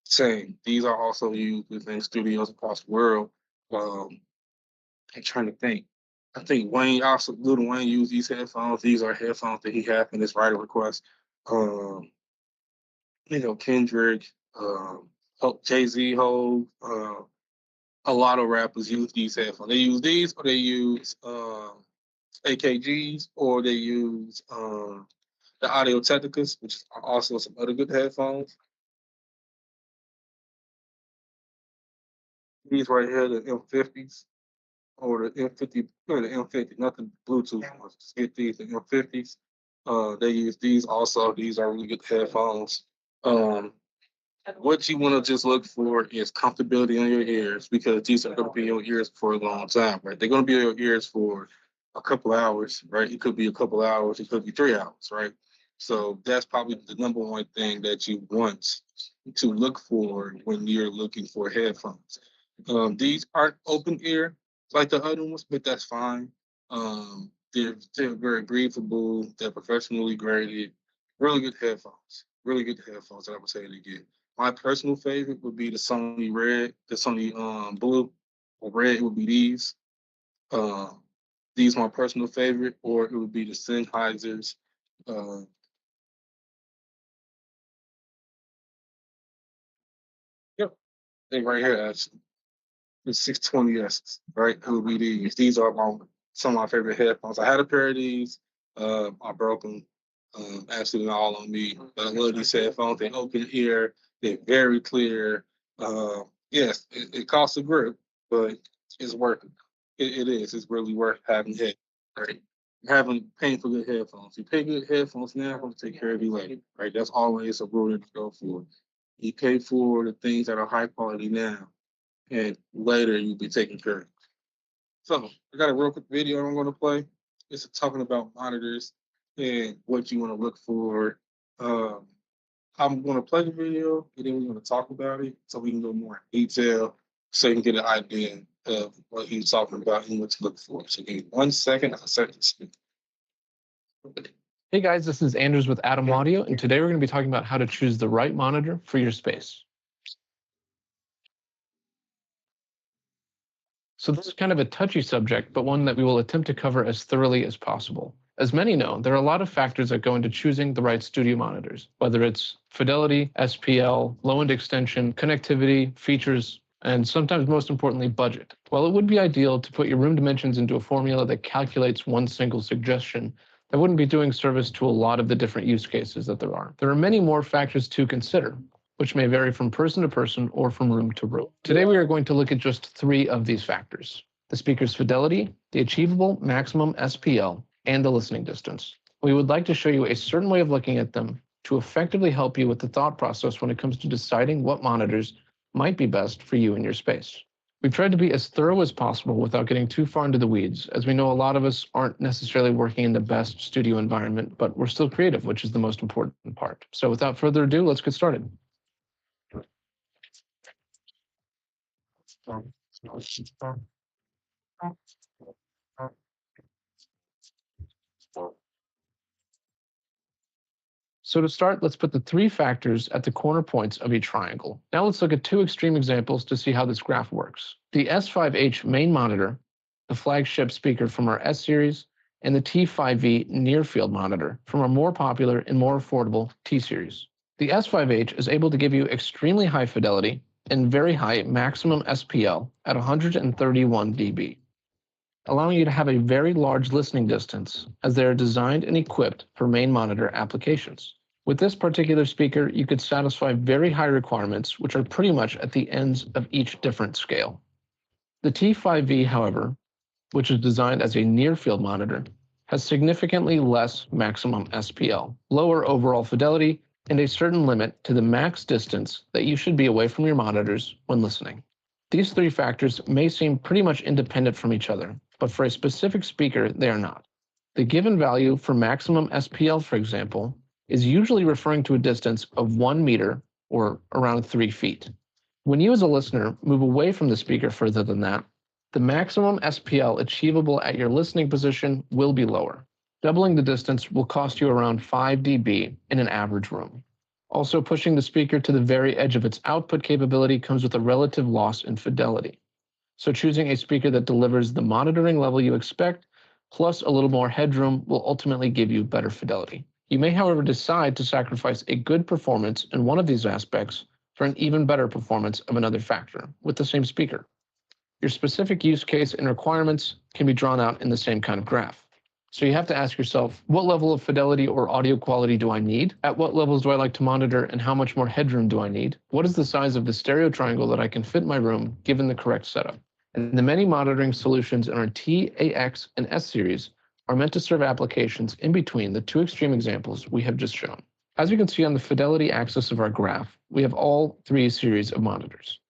Same. These are also used within studios across the world. Um, I'm trying to think. I think Little Wayne used these headphones. These are headphones that he had in his writer request. Um, Kendrick, Jay Z, Ho, a lot of rappers use these headphones. They use these, or they use AKGs, or they use the Audio Technicas, which are also some other good headphones. These right here, the M50s. or the M50 or the M50, nothing Bluetooth ones. Just get these, the M50s. They use these also. These are really good headphones. Um, what you want to just look for is comfortability in your ears because these are going to be in your ears for a long time, right? They're going to be in your ears for a couple hours, right? It could be a couple hours, it could be 3 hours, right? So that's probably the number one thing that you want to look for when you're looking for headphones. These aren't open ear like the other ones, but that's fine. They're very breathable. They're professionally graded. Really good headphones. Really good headphones that I would say to get. My personal favorite would be the Sony Red, the Sony Blue, or Red would be these. Um, these my personal favorite, or it would be the Sennheisers. Uh, yep, they right here actually. The 620s, right? It would be these. These are some of my favorite headphones. I had a pair of these. I broke them. Absolutely all on me. But I love these headphones. They open ear. They're very clear. Yes, it costs a grip, but it's worth it. It is. It's really worth having head. Right? Paying for good headphones. You pay good headphones now, I'm gonna take care of you later. Right? That's always a rule to go for. You pay for the things that are high quality now, and later you'll be taken care of. So I got a real quick video I'm going to play. It's talking about monitors and what you want to look for. Um, I'm going to play the video and then we're going to talk about it so we can go more in detail so you can get an idea of what he's talking about and what to look for. So give me 1 second. I'll set this. Hey guys, this is Anders with Atom Audio, and today we're going to be talking about how to choose the right monitor for your space. So this is kind of a touchy subject, but one that we will attempt to cover as thoroughly as possible. As many know, there are a lot of factors that go into choosing the right studio monitors, whether it's fidelity, SPL, low-end extension, connectivity, features, and sometimes most importantly, budget. While it would be ideal to put your room dimensions into a formula that calculates one single suggestion, that wouldn't be doing service to a lot of the different use cases that there are. There are many more factors to consider, which may vary from person to person or from room to room. Today, we are going to look at just 3 of these factors: the speaker's fidelity, the achievable maximum SPL, and the listening distance. We would like to show you a certain way of looking at them to effectively help you with the thought process when it comes to deciding what monitors might be best for you and your space. We've tried to be as thorough as possible without getting too far into the weeds, as we know a lot of us aren't necessarily working in the best studio environment, but we're still creative, which is the most important part. So without further ado, let's get started. So to start, let's put the 3 factors at the corner points of a triangle. Now let's look at 2 extreme examples to see how this graph works. The S5H main monitor, the flagship speaker from our S series, and the T5V near field monitor from our more popular and more affordable T series. The S5H is able to give you extremely high fidelity and very high maximum SPL at 131 dB, allowing you to have a very large listening distance as they are designed and equipped for main monitor applications. With this particular speaker, you could satisfy very high requirements, which are pretty much at the ends of each different scale. The T5V, however, which is designed as a near-field monitor, has significantly less maximum SPL, lower overall fidelity, and a certain limit to the max distance that you should be away from your monitors when listening. These 3 factors may seem pretty much independent from each other, but for a specific speaker, they are not. The given value for maximum SPL, for example, is usually referring to a distance of 1 meter or around 3 feet. When you as a listener move away from the speaker further than that, the maximum SPL achievable at your listening position will be lower. Doubling the distance will cost you around 5 dB in an average room. Also, pushing the speaker to the very edge of its output capability comes with a relative loss in fidelity. So choosing a speaker that delivers the monitoring level you expect, plus a little more headroom, will ultimately give you better fidelity. You may, however, decide to sacrifice a good performance in one of these aspects for an even better performance of another factor with the same speaker. Your specific use case and requirements can be drawn out in the same kind of graph. So you have to ask yourself, what level of fidelity or audio quality do I need? At what levels do I like to monitor, and how much more headroom do I need? What is the size of the stereo triangle that I can fit in my room given the correct setup? And the many monitoring solutions in our T, AX, and S series are meant to serve applications in between the two extreme examples we have just shown. As you can see on the fidelity axis of our graph, we have all three series of monitors.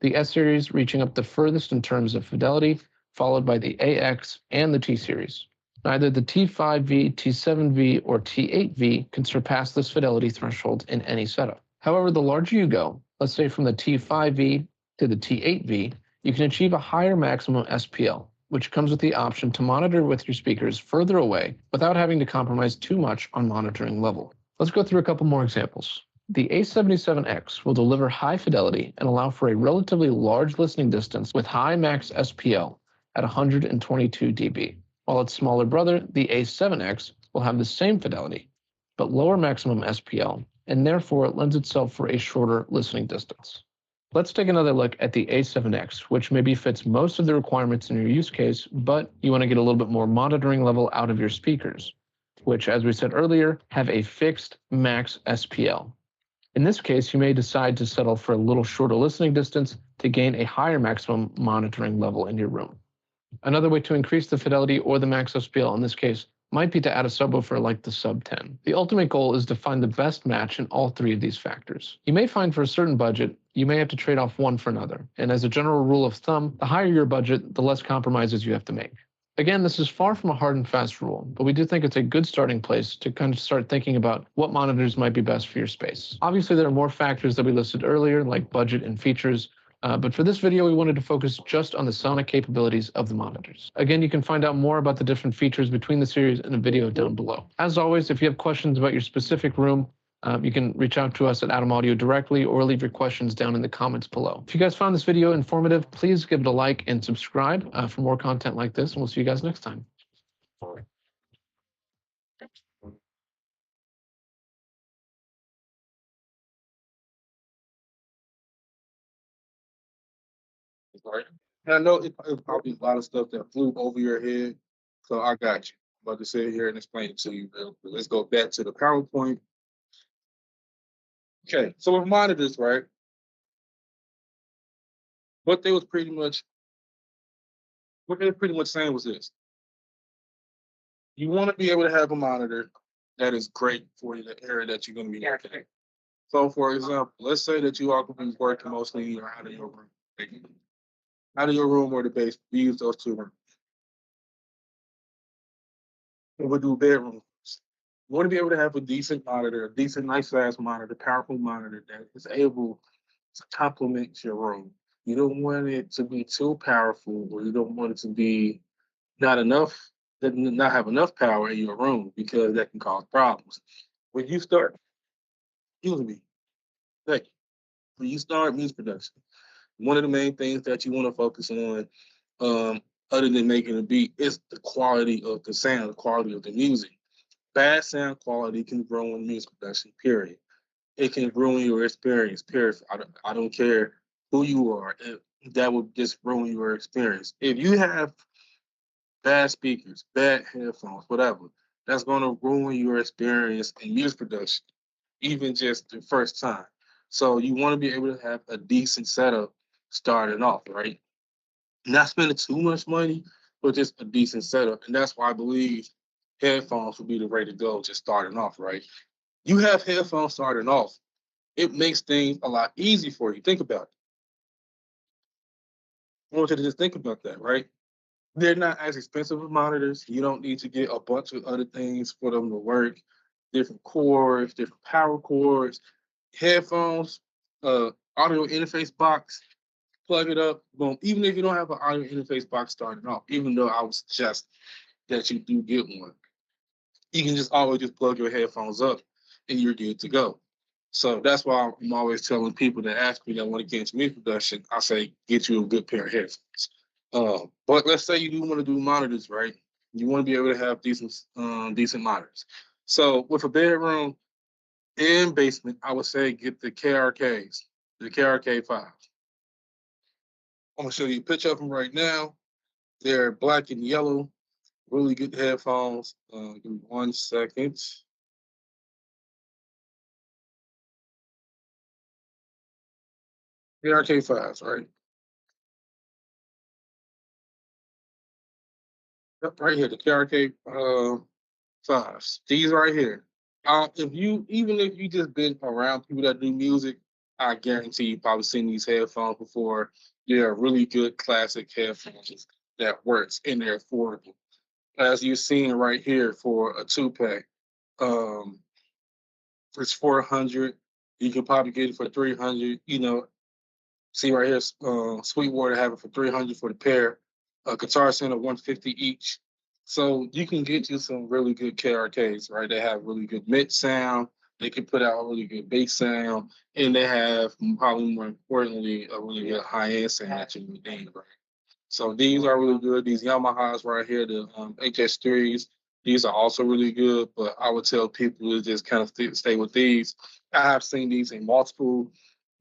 The S series reaching up the furthest in terms of fidelity, followed by the AX and the T series. Neither the T5V, T7V, or T8V can surpass this fidelity threshold in any setup. However, the larger you go, let's say from the T5V to the T8V, you can achieve a higher maximum SPL, which comes with the option to monitor with your speakers further away without having to compromise too much on monitoring level. Let's go through a couple more examples. The A77X will deliver high fidelity and allow for a relatively large listening distance with high max SPL at 122 dB, while its smaller brother, the A7X, will have the same fidelity, but lower maximum SPL, and therefore it lends itself for a shorter listening distance. Let's take another look at the A7X, which maybe fits most of the requirements in your use case, but you want to get a little bit more monitoring level out of your speakers, which, as we said earlier, have a fixed max SPL. In this case, you may decide to settle for a little shorter listening distance to gain a higher maximum monitoring level in your room. Another way to increase the fidelity or the max SPL in this case might be to add a subwoofer like the Sub 10. The ultimate goal is to find the best match in all three of these factors. You may find for a certain budget, you may have to trade off one for another. And as a general rule of thumb, the higher your budget, the less compromises you have to make. Again, this is far from a hard and fast rule, but we do think it's a good starting place to kind of start thinking about what monitors might be best for your space. Obviously, there are more factors that we listed earlier, like budget and features, but for this video, we wanted to focus just on the sonic capabilities of the monitors. Again, you can find out more about the different features between the series in a video down below. As always, if you have questions about your specific room, you can reach out to us at Atom Audio directly or leave your questions down in the comments below. If you guys found this video informative, please give it a like and subscribe for more content like this, and we'll see you guys next time. Right. And I know it's probably a lot of stuff that flew over your head, so I got you. I'm about to sit here and explain it to you real quick. Let's go back to the PowerPoint. Okay, so with monitors, right? What they was pretty much, what they were pretty much saying was this: you want to be able to have a monitor that is great for the area that you're going to be working in. So, for example, let's say that you are going to be working mostly out of your room, like, out of your room or the base. We use those two rooms. And we'll do bedrooms. You want to be able to have a decent monitor, a decent, nice size monitor, powerful monitor that is able to complement your room. You don't want it to be too powerful, or you don't want it to be not enough, not have enough power in your room, because that can cause problems. When you start, excuse me, thank you. When you start music production, one of the main things that you want to focus on, other than making a beat, is the quality of the sound, the quality of the music. Bad sound quality can ruin music production, period. It can ruin your experience, period. I don't care who you are. That will just ruin your experience. If you have bad speakers, bad headphones, whatever, that's going to ruin your experience in music production, even just the first time. So you want to be able to have a decent setup starting off, right? Not spending too much money, but just a decent setup. And that's why I believe headphones would be the way to go just starting off, right? You have headphones starting off, it makes things a lot easier for you. Think about it. I want you to just think about that, right? They're not as expensive as monitors. You don't need to get a bunch of other things for them to work, different cords, different power cords, headphones, audio interface box, plug it up, boom. Even if you don't have an audio interface box starting off, even though I would suggest that you do get one, you can just always just plug your headphones up and you're good to go. So that's why I'm always telling people that ask me that want to get into music production, I say, get you a good pair of headphones. But let's say you do want to do monitors, right? You want to be able to have decent monitors. So with a bedroom and basement, I would say get the KRKs, the KRK5. I'm gonna show you a picture of them right now. They're black and yellow, really good headphones. Give me 1 second. KRK5s, right? Yep, right here, the KRK fives. These right here. If you even if you just been around people that do music, I guarantee you probably seen these headphones before. They're really good classic headphones that works and they're affordable. As you're seeing right here for a two-pack. Um, it's 400. You can probably get it for 300. See right here, Sweetwater have it for 300 for the pair. Guitar Center 150 each. So you can get you some really good KRKs, right? They have really good mid sound. They can put out a really good bass sound, and they have probably more importantly a really good high end sound that you would need, right? So these are really good. These Yamahas right here, the HS3s, these are also really good. But I would tell people to just kind of stay with these. I have seen these in multiple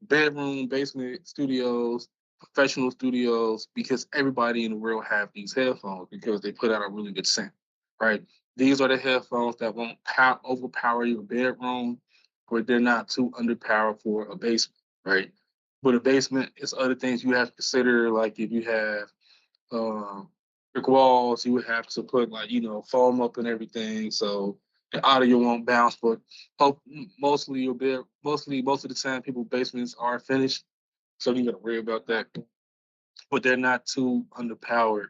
bedroom, basement studios, professional studios, because everybody in the world have these headphones because they put out a really good sound, right? These are the headphones that won't overpower your bedroom, but they're not too underpowered for a basement, right? But a basement is other things you have to consider, like if you have um, brick walls, you would have to put like foam up and everything, so the audio won't bounce. But mostly most of the time, people basements are finished, so you got to worry about that. But they're not too underpowered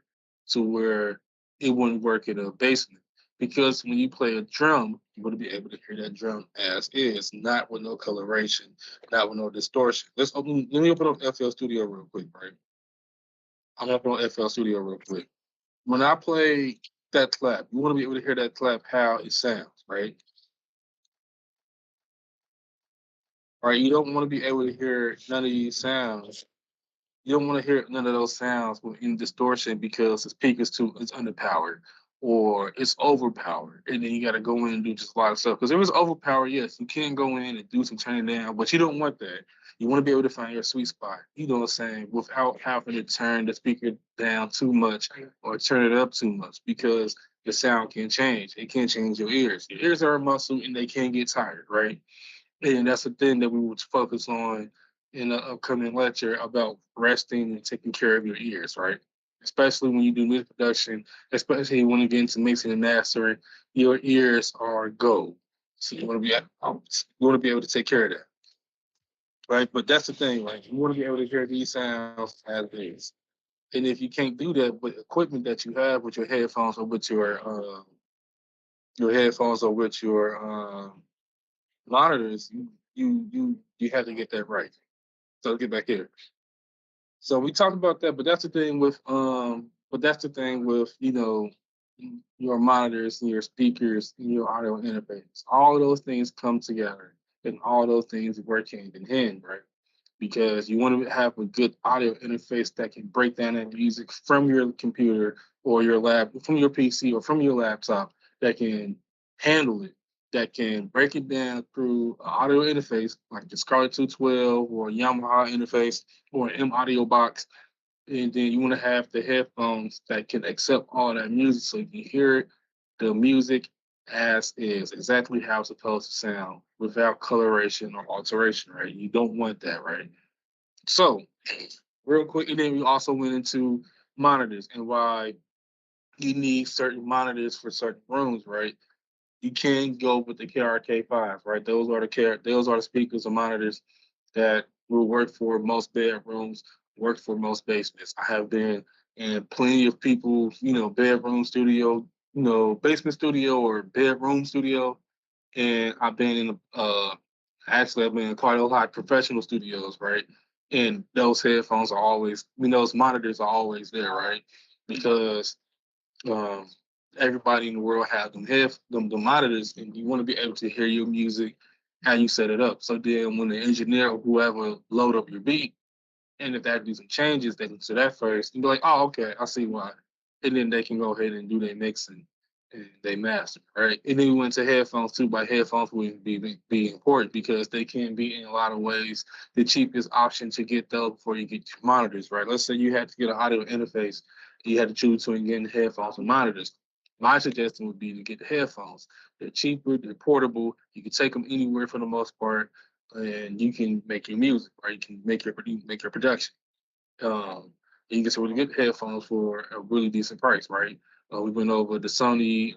to where it wouldn't work in a basement. Because when you play a drum, you want to be able to hear that drum as is, not with no coloration, not with no distortion. Let me open up FL Studio real quick, right? I'm gonna open up FL Studio real quick. When I play that clap, you want to be able to hear that clap how it sounds, right? Right? You don't want to be able to hear none of these sounds. You don't want to hear none of those sounds in distortion because the speaker's it's underpowered or it's overpowered. And then you got to go in and do just a lot of stuff. Because if it's overpowered, yes, you can go in and do some turning down, but you don't want that. You want to be able to find your sweet spot, you know what I'm saying, without having to turn the speaker down too much or turn it up too much because the sound can change. It can change your ears. Your ears are a muscle and they can get tired, right? And that's the thing that we would focus on in the upcoming lecture about resting and taking care of your ears, right? Especially when you do music production, especially when you get into mixing and mastering, your ears are gold. So you want to be able to take care of that, right? But that's the thing, like you want to be able to hear these sounds as is. And if you can't do that with equipment that you have with your headphones or with your monitors, you have to get that right. So get back here. So we talked about that, but that's the thing with your monitors and your speakers and your audio interface. All of those things come together and all those things work hand in hand, right? Because you want to have a good audio interface that can break down that music from your computer or from your PC or from your laptop that can handle it, that can break it down through an audio interface like the Scarlett 212 or Yamaha interface or an M audio box. And then you want to have the headphones that can accept all that music so you can hear it, the music as is, exactly how it's supposed to sound without coloration or alteration, right? You don't want that, right? So, real quick, and then we also went into monitors and why you need certain monitors for certain rooms, right? You can go with the KRK5, right? Those are the speakers and monitors that will work for most bedrooms, work for most basements. I have been in plenty of people, bedroom studio, basement studio or bedroom studio, and I've been actually I've been in quite a lot of professional studios, right? And those headphones are always, those monitors are always there, right? Because um, everybody in the world have the monitors, and you want to be able to hear your music how you set it up. So then when the engineer or whoever load up your beat, and if they have to do some changes, they can do that first and be like, oh, okay, I see why. And then they can go ahead and do their mixing and they master, right? And then we went to headphones too, but headphones would be important because they can be in a lot of ways the cheapest option to get those before you get your monitors, right? Let's say you had to get an audio interface, you had to choose between getting headphones and monitors. My suggestion would be to get the headphones. They're cheaper, they're portable, you can take them anywhere for the most part, and you can make your music, or you can make your production. You can get some really good headphones for a really decent price, right? We went over the Sony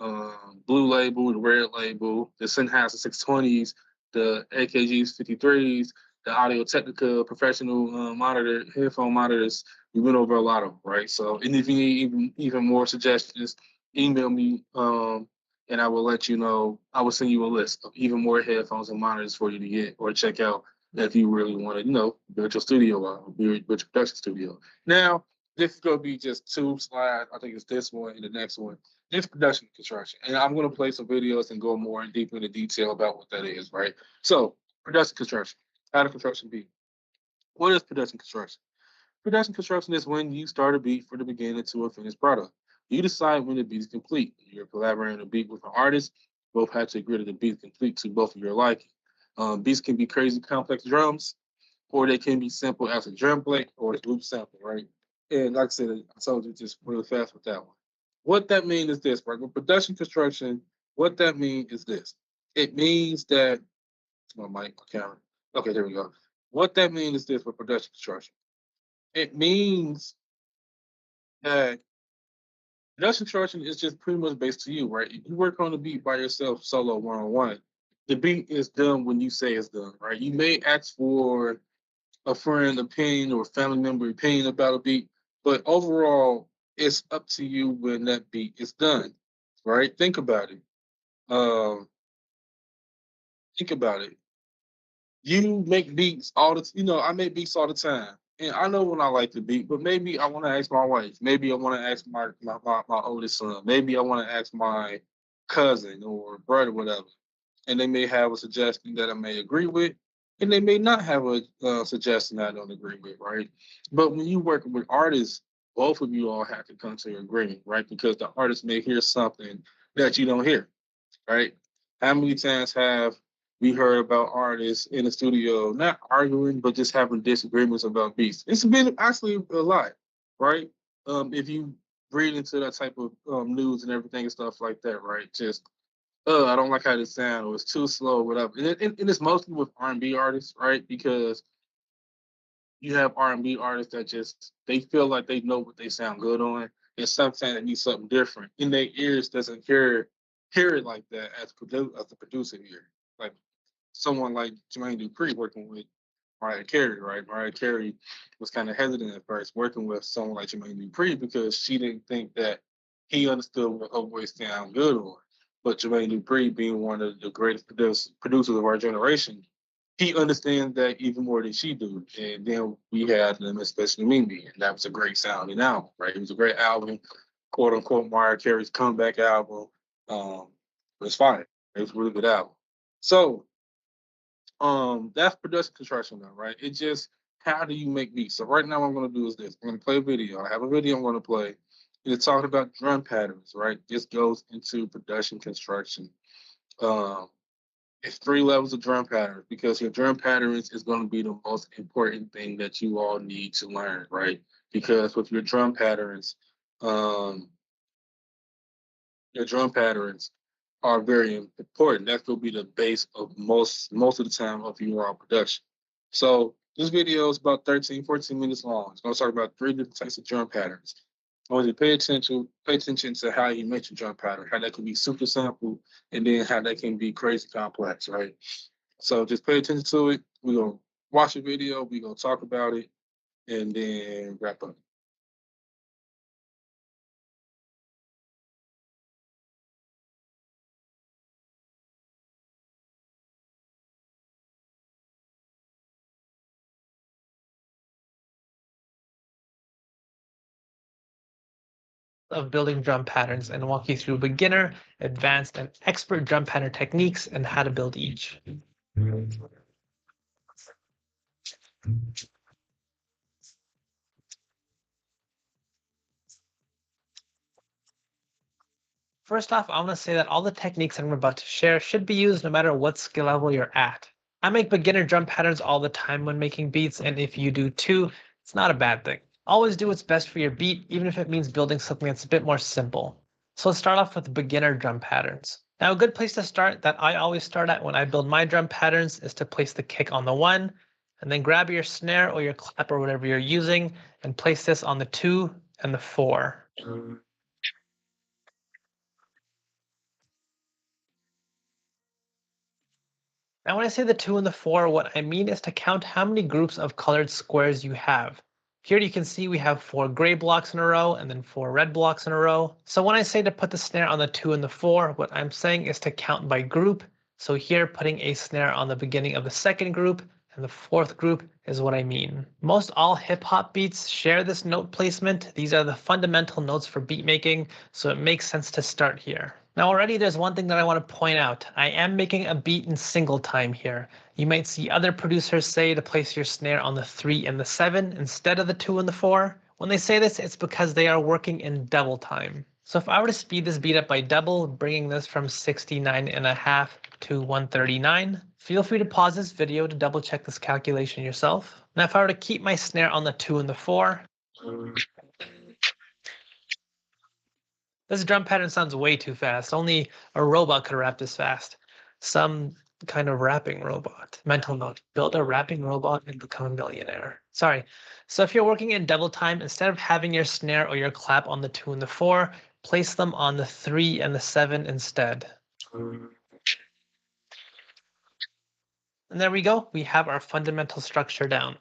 blue label, the red label, the Sennheiser 620s, the AKGs 53s, the Audio Technica professional monitor, headphone monitors. We went over a lot of them, right? So, and if you need even more suggestions, email me, and I will let you know. I will send you a list of even more headphones and monitors for you to get or check out if you really want to, build your studio, build your production studio. Now, this is gonna be just 2 slides. I think it's this one and the next one. It's production construction, and I'm gonna play some videos and go more in deep into detail about what that is, right? So, production construction. How does construction be? What is production construction? Production construction is when you start a beat from the beginning to a finished product. You decide when the beat is complete. You're collaborating a beat with an artist. Both have to agree that the beat is complete to both of your liking. Beats can be crazy complex drums, or they can be simple as a drum plate or a loop sample, right? And like I said, I told you just really fast with that one. What that means is this, right? With production construction, what that means is this. It means that my mic, my camera. Okay, there we go. What that means is this with production construction. It means that production construction is just pretty much based to you, right? If you work on the beat by yourself, solo, one-on-one, the beat is done when you say it's done, right? You may ask for a friend opinion or a family member opinion about a beat, but overall, it's up to you when that beat is done, right? Um, think about it. You make beats all the, I make beats all the time, and I know when I like the beat, but maybe I want to ask my wife, maybe I want to ask my oldest son, maybe I want to ask my cousin or brother, whatever, and they may have a suggestion that I may agree with, and they may not have a suggestion I don't agree with, right? But when you work with artists, both of you all have to come to an agreement, right? Because the artist may hear something that you don't hear, right? How many times have we heard about artists in the studio not arguing, but just having disagreements about beats? It's been actually a lot, right? If you read into that type of news and everything and stuff like that, right? Just I don't like how this sound, or it's too slow, whatever. And it's mostly with R&B artists, right? Because you have R&B artists that just they feel like they know what they sound good on, and sometimes they need something different. And their ears doesn't hear it like that as the producer here. Like someone like Jermaine Dupri working with Mariah Carey, right? Mariah Carey was kind of hesitant at first working with someone like Jermaine Dupri because she didn't think that he understood what her voice sound good on. But Jermaine Dupri, being one of the greatest producers of our generation, he understands that even more than she do. And then we had them, especially Mimi, and that was a great sounding album, right? It was a great album, quote unquote, Mariah Carey's comeback album. It was fine. It was a really good album. So that's production construction now, right? It just how do you make beats? So right now what I'm gonna do is this. I'm gonna play a video. I have a video I'm gonna play. It's talking about drum patterns, right? This goes into production construction. Um, it's 3 levels of drum patterns because your drum patterns is going to be the most important thing that you all need to learn, right? Because with um, your drum patterns are very important. That's going to be the base of most of the time of your production. So this video is about 13, 14 minutes long. It's going to talk about 3 different types of drum patterns. I want you to pay attention to how you make your drum pattern, how that can be super simple, and then how that can be crazy complex, right? So just pay attention to it. We're gonna watch the video, we're gonna talk about it, and then wrap up. Of building drum patterns and walk you through beginner, advanced, and expert drum pattern techniques and how to build each. First off, I want to say that all the techniques I'm about to share should be used no matter what skill level you're at. I make beginner drum patterns all the time when making beats, and if you do too, it's not a bad thing. Always do what's best for your beat, even if it means building something that's a bit more simple. So let's start off with beginner drum patterns. Now, a good place to start that I always start at when I build my drum patterns is to place the kick on the 1, and then grab your snare or your clap or whatever you're using, and place this on the 2 and the 4. Now, when I say the 2 and the 4, what I mean is to count how many groups of colored squares you have. Here you can see we have 4 gray blocks in a row and then 4 red blocks in a row. So when I say to put the snare on the 2 and the 4, what I'm saying is to count by group. So here putting a snare on the beginning of the second group and the fourth group is what I mean. Most all hip hop beats share this note placement. These are the fundamental notes for beat making, so it makes sense to start here. Now already there's one thing that I want to point out. I am making a beat in single time here. You might see other producers say to place your snare on the 3 and the 7 instead of the 2 and the 4. When they say this, it's because they are working in double time. So if I were to speed this beat up by double, bringing this from 69.5 to 139, feel free to pause this video to double check this calculation yourself. Now if I were to keep my snare on the 2 and the 4, this drum pattern sounds way too fast. Only a robot could rap this fast. Some kind of rapping robot. Mental note, build a rapping robot and become a millionaire. Sorry. So if you're working in double time, instead of having your snare or your clap on the 2 and the 4, place them on the 3 and the 7 instead. And there we go. We have our fundamental structure down.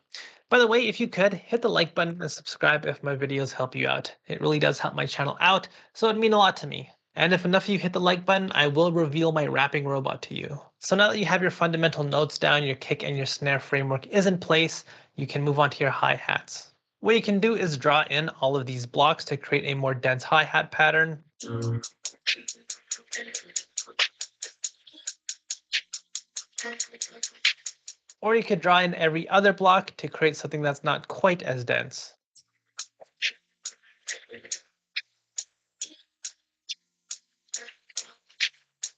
By the way, if you could, hit the like button and subscribe if my videos help you out. It really does help my channel out, so it'd mean a lot to me. And if enough of you hit the like button, I will reveal my rapping robot to you. So now that you have your fundamental notes down, your kick and your snare framework is in place, you can move on to your hi-hats. What you can do is draw in all of these blocks to create a more dense hi-hat pattern. Or you could draw in every other block to create something that's not quite as dense.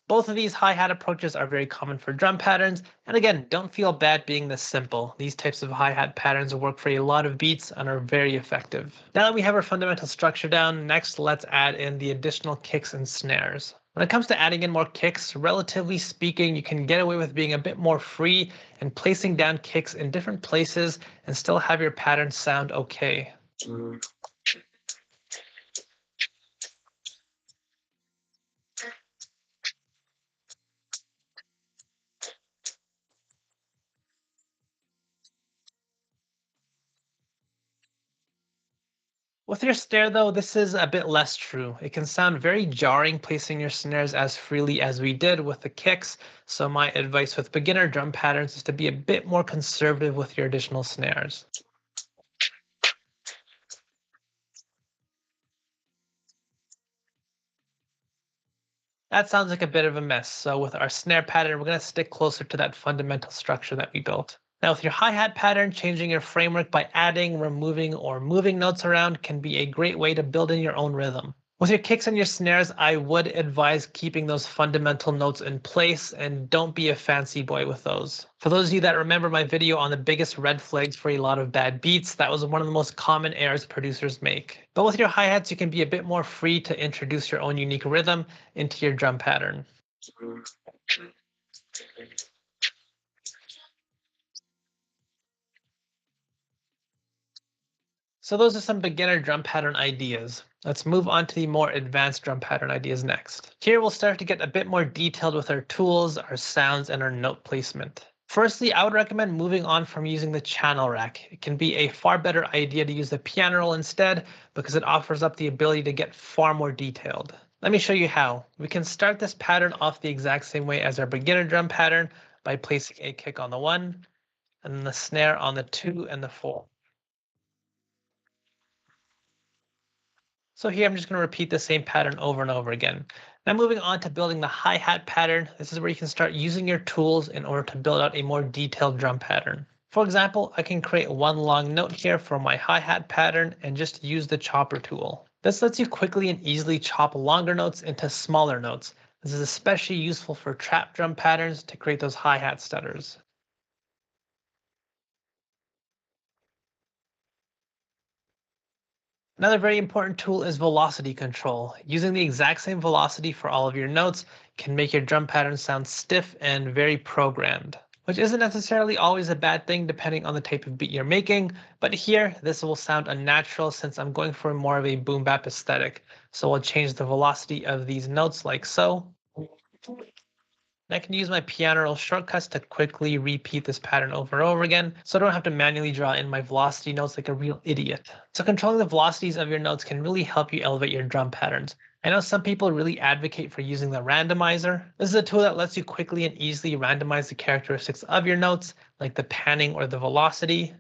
Both of these hi-hat approaches are very common for drum patterns, and again, don't feel bad being this simple. These types of hi-hat patterns work for a lot of beats and are very effective. Now that we have our fundamental structure down, next let's add in the additional kicks and snares. When it comes to adding in more kicks, relatively speaking, you can get away with being a bit more free and placing down kicks in different places and still have your pattern sound okay. With your snare though, this is a bit less true. It can sound very jarring placing your snares as freely as we did with the kicks, so my advice with beginner drum patterns is to be a bit more conservative with your additional snares. That sounds like a bit of a mess, so with our snare pattern, we're going to stick closer to that fundamental structure that we built. Now with your hi-hat pattern, changing your framework by adding, removing, or moving notes around can be a great way to build in your own rhythm. With your kicks and your snares, I would advise keeping those fundamental notes in place and don't be a fancy boy with those. For those of you that remember my video on the biggest red flags for a lot of bad beats, that was one of the most common errors producers make. But with your hi-hats, you can be a bit more free to introduce your own unique rhythm into your drum pattern. So those are some beginner drum pattern ideas. Let's move on to the more advanced drum pattern ideas next. Here we'll start to get a bit more detailed with our tools, our sounds, and our note placement. Firstly, I would recommend moving on from using the channel rack. It can be a far better idea to use the piano roll instead because it offers up the ability to get far more detailed. Let me show you how. We can start this pattern off the exact same way as our beginner drum pattern by placing a kick on the 1 and then the snare on the 2 and the 4. So here I'm just going to repeat the same pattern over and over again. Now moving on to building the hi-hat pattern, this is where you can start using your tools in order to build out a more detailed drum pattern. For example, I can create one long note here for my hi-hat pattern and just use the chopper tool. This lets you quickly and easily chop longer notes into smaller notes. This is especially useful for trap drum patterns to create those hi-hat stutters. Another very important tool is velocity control. Using the exact same velocity for all of your notes can make your drum pattern sound stiff and very programmed, which isn't necessarily always a bad thing depending on the type of beat you're making, but here this will sound unnatural since I'm going for more of a boom bap aesthetic. So I'll change the velocity of these notes like so. And I can use my piano roll shortcuts to quickly repeat this pattern over and over again, so I don't have to manually draw in my velocity notes like a real idiot. So controlling the velocities of your notes can really help you elevate your drum patterns. I know some people really advocate for using the randomizer. This is a tool that lets you quickly and easily randomize the characteristics of your notes, like the panning or the velocity.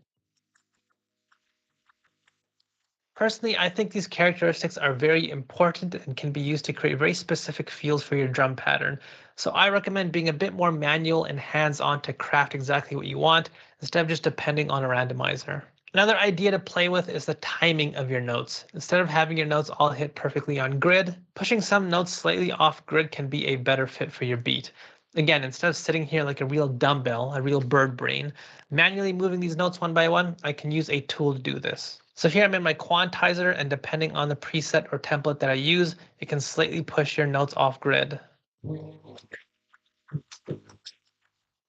Personally, I think these characteristics are very important and can be used to create very specific feels for your drum pattern. So I recommend being a bit more manual and hands-on to craft exactly what you want instead of just depending on a randomizer. Another idea to play with is the timing of your notes. Instead of having your notes all hit perfectly on grid, pushing some notes slightly off grid can be a better fit for your beat. Again, instead of sitting here like a real dumbbell, a real bird brain, manually moving these notes one by one, I can use a tool to do this. So here I'm in my quantizer, and depending on the preset or template that I use, it can slightly push your notes off grid.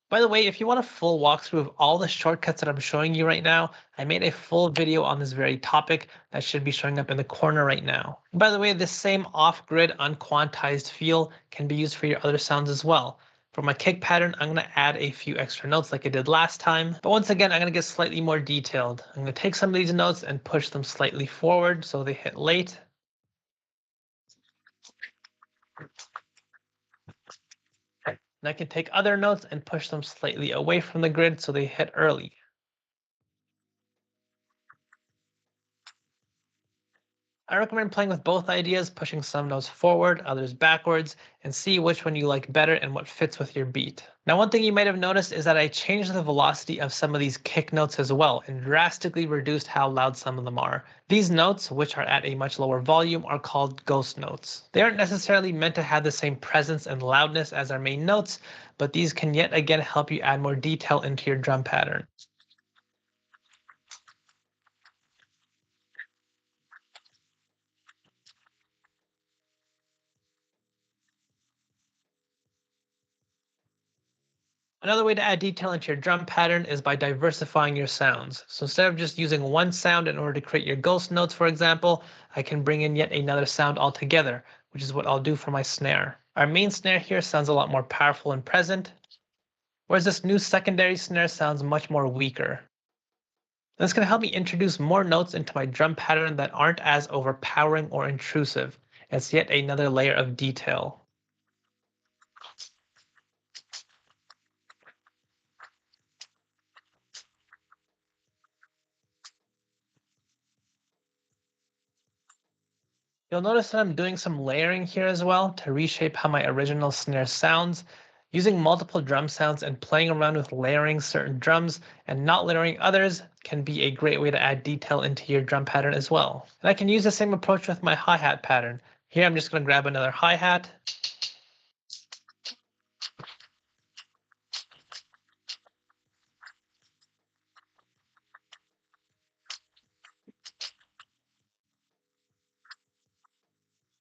By the way, if you want a full walkthrough of all the shortcuts that I'm showing you right now, I made a full video on this very topic that should be showing up in the corner right now. And by the way, this same off-grid unquantized feel can be used for your other sounds as well. For my kick pattern, I'm going to add a few extra notes like I did last time. But once again, I'm going to get slightly more detailed. I'm going to take some of these notes and push them slightly forward so they hit late. And I can take other notes and push them slightly away from the grid so they hit early. I recommend playing with both ideas, pushing some notes forward, others backwards, and see which one you like better and what fits with your beat. Now, one thing you might have noticed is that I changed the velocity of some of these kick notes as well and drastically reduced how loud some of them are. These notes, which are at a much lower volume, are called ghost notes. They aren't necessarily meant to have the same presence and loudness as our main notes, but these can yet again help you add more detail into your drum pattern. Another way to add detail into your drum pattern is by diversifying your sounds. So instead of just using one sound in order to create your ghost notes, for example, I can bring in yet another sound altogether, which is what I'll do for my snare. Our main snare here sounds a lot more powerful and present, whereas this new secondary snare sounds much more weaker. This can help me introduce more notes into my drum pattern that aren't as overpowering or intrusive. It's yet another layer of detail. You'll notice that I'm doing some layering here as well to reshape how my original snare sounds. Using multiple drum sounds and playing around with layering certain drums and not layering others can be a great way to add detail into your drum pattern as well. And I can use the same approach with my hi-hat pattern. Here I'm just going to grab another hi-hat.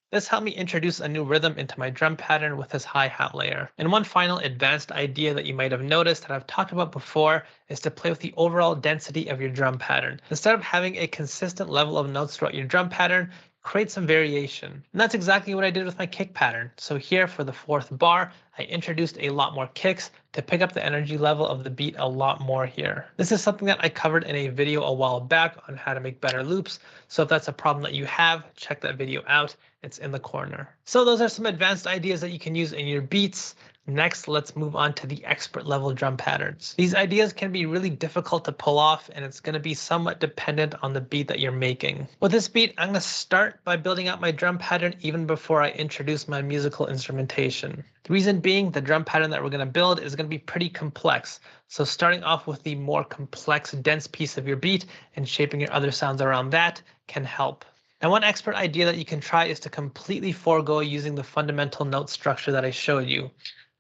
This helped me introduce a new rhythm into my drum pattern with this hi-hat layer. And one final advanced idea that you might have noticed that I've talked about before is to play with the overall density of your drum pattern. Instead of having a consistent level of notes throughout your drum pattern, create some variation. And that's exactly what I did with my kick pattern. So here for the fourth bar, I introduced a lot more kicks to pick up the energy level of the beat a lot more here. This is something that I covered in a video a while back on how to make better loops. So if that's a problem that you have, check that video out. It's in the corner. So those are some advanced ideas that you can use in your beats. Next, let's move on to the expert level drum patterns. These ideas can be really difficult to pull off, and it's going to be somewhat dependent on the beat that you're making. With this beat, I'm going to start by building out my drum pattern even before I introduce my musical instrumentation. The reason being, the drum pattern that we're going to build is going to be pretty complex. So starting off with the more complex, dense piece of your beat and shaping your other sounds around that can help. Now, one expert idea that you can try is to completely forego using the fundamental note structure that I showed you.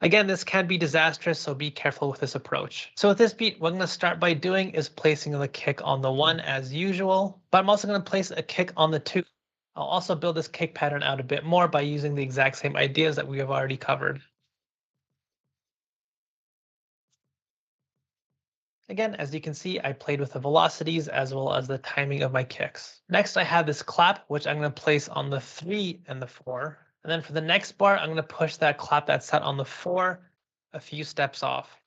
Again, this can be disastrous, so be careful with this approach. So with this beat, what I'm going to start by doing is placing the kick on the 1 as usual, but I'm also going to place a kick on the 2. I'll also build this kick pattern out a bit more by using the exact same ideas that we have already covered. Again, as you can see, I played with the velocities as well as the timing of my kicks. Next, I have this clap, which I'm going to place on the 3 and the 4. And then for the next bar, I'm going to push that clap that's set on the 4 a few steps off.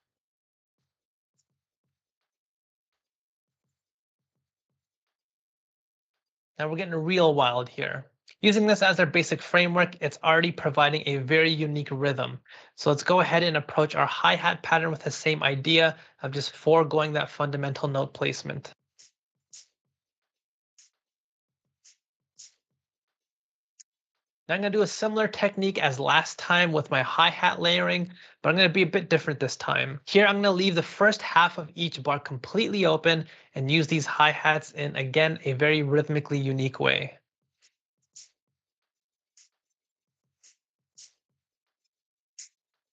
Now we're getting real wild here. Using this as our basic framework, it's already providing a very unique rhythm. So let's go ahead and approach our hi-hat pattern with the same idea of just foregoing that fundamental note placement. Now I'm going to do a similar technique as last time with my hi-hat layering, but I'm going to be a bit different this time. Here I'm going to leave the first half of each bar completely open and use these hi-hats in, again, a very rhythmically unique way.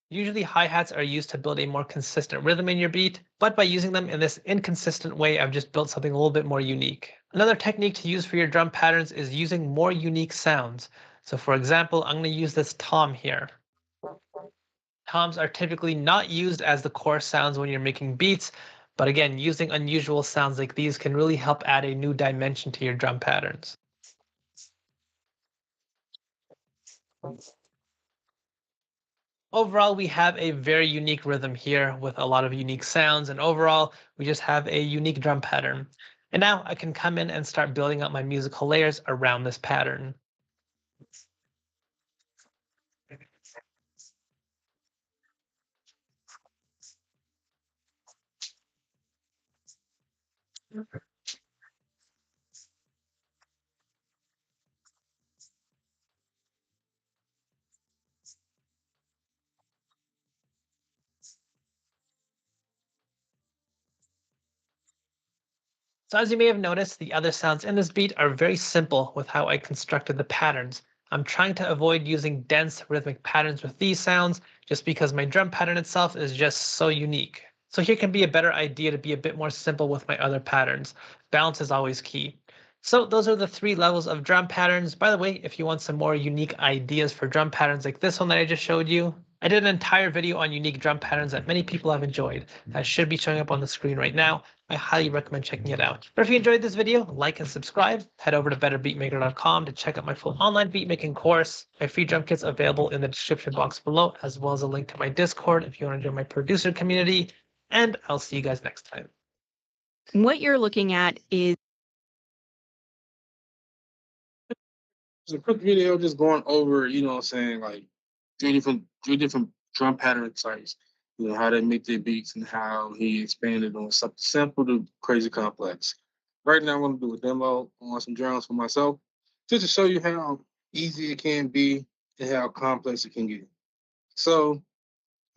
Usually hi-hats are used to build a more consistent rhythm in your beat, but by using them in this inconsistent way, I've just built something a little bit more unique. Another technique to use for your drum patterns is using more unique sounds. So for example, I'm going to use this tom here. Toms are typically not used as the core sounds when you're making beats, but again, using unusual sounds like these can really help add a new dimension to your drum patterns. Overall, we have a very unique rhythm here with a lot of unique sounds, and overall, we just have a unique drum pattern. And now I can come in and start building up my musical layers around this pattern. So as you may have noticed, the other sounds in this beat are very simple with how I constructed the patterns. I'm trying to avoid using dense rhythmic patterns with these sounds just because my drum pattern itself is just so unique. So here can be a better idea to be a bit more simple with my other patterns. Balance is always key. So those are the 3 levels of drum patterns. By the way, if you want some more unique ideas for drum patterns like this one that I just showed you, I did an entire video on unique drum patterns that many people have enjoyed. That should be showing up on the screen right now. I highly recommend checking it out. But if you enjoyed this video, like and subscribe. Head over to betterbeatmaker.com to check out my full online beatmaking course. My free drum kit's available in the description box below, as well as a link to my Discord if you want to join my producer community. And I'll see you guys next time. What you're looking at is It's a quick video just going over, you know what I'm saying, like three different drum pattern types. You know, how they make their beats and how he expanded on something simple to crazy complex. Right now I'm gonna do a demo on some drums for myself, just to show you how easy it can be and how complex it can get. So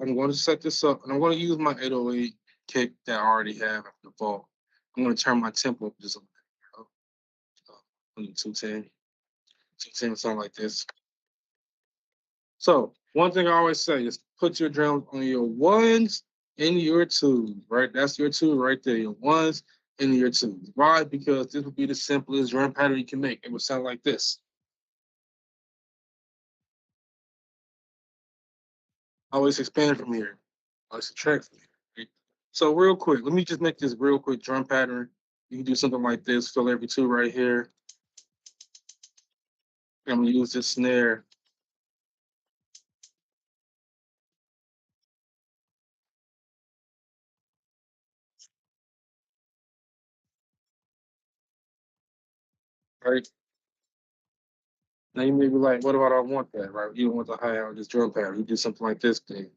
I'm going to set this up and I'm going to use my 808 kick that I already have at the vault. I'm going to turn my tempo up just a little bit. 210. 210, something like this. So one thing I always say is put your drums on your ones and your twos, right? That's your two right there, your ones and your twos. Why? Because this would be the simplest drum pattern you can make. It would sound like this. Always expand from here. Always subtract from here. Right? So real quick, let me just make this real quick drum pattern. You can do something like this, fill every two right here. I'm gonna use this snare. Right? Now you may be like, what about I want that, right? You don't want the hi-hat or this drum pattern. You do something like this thing.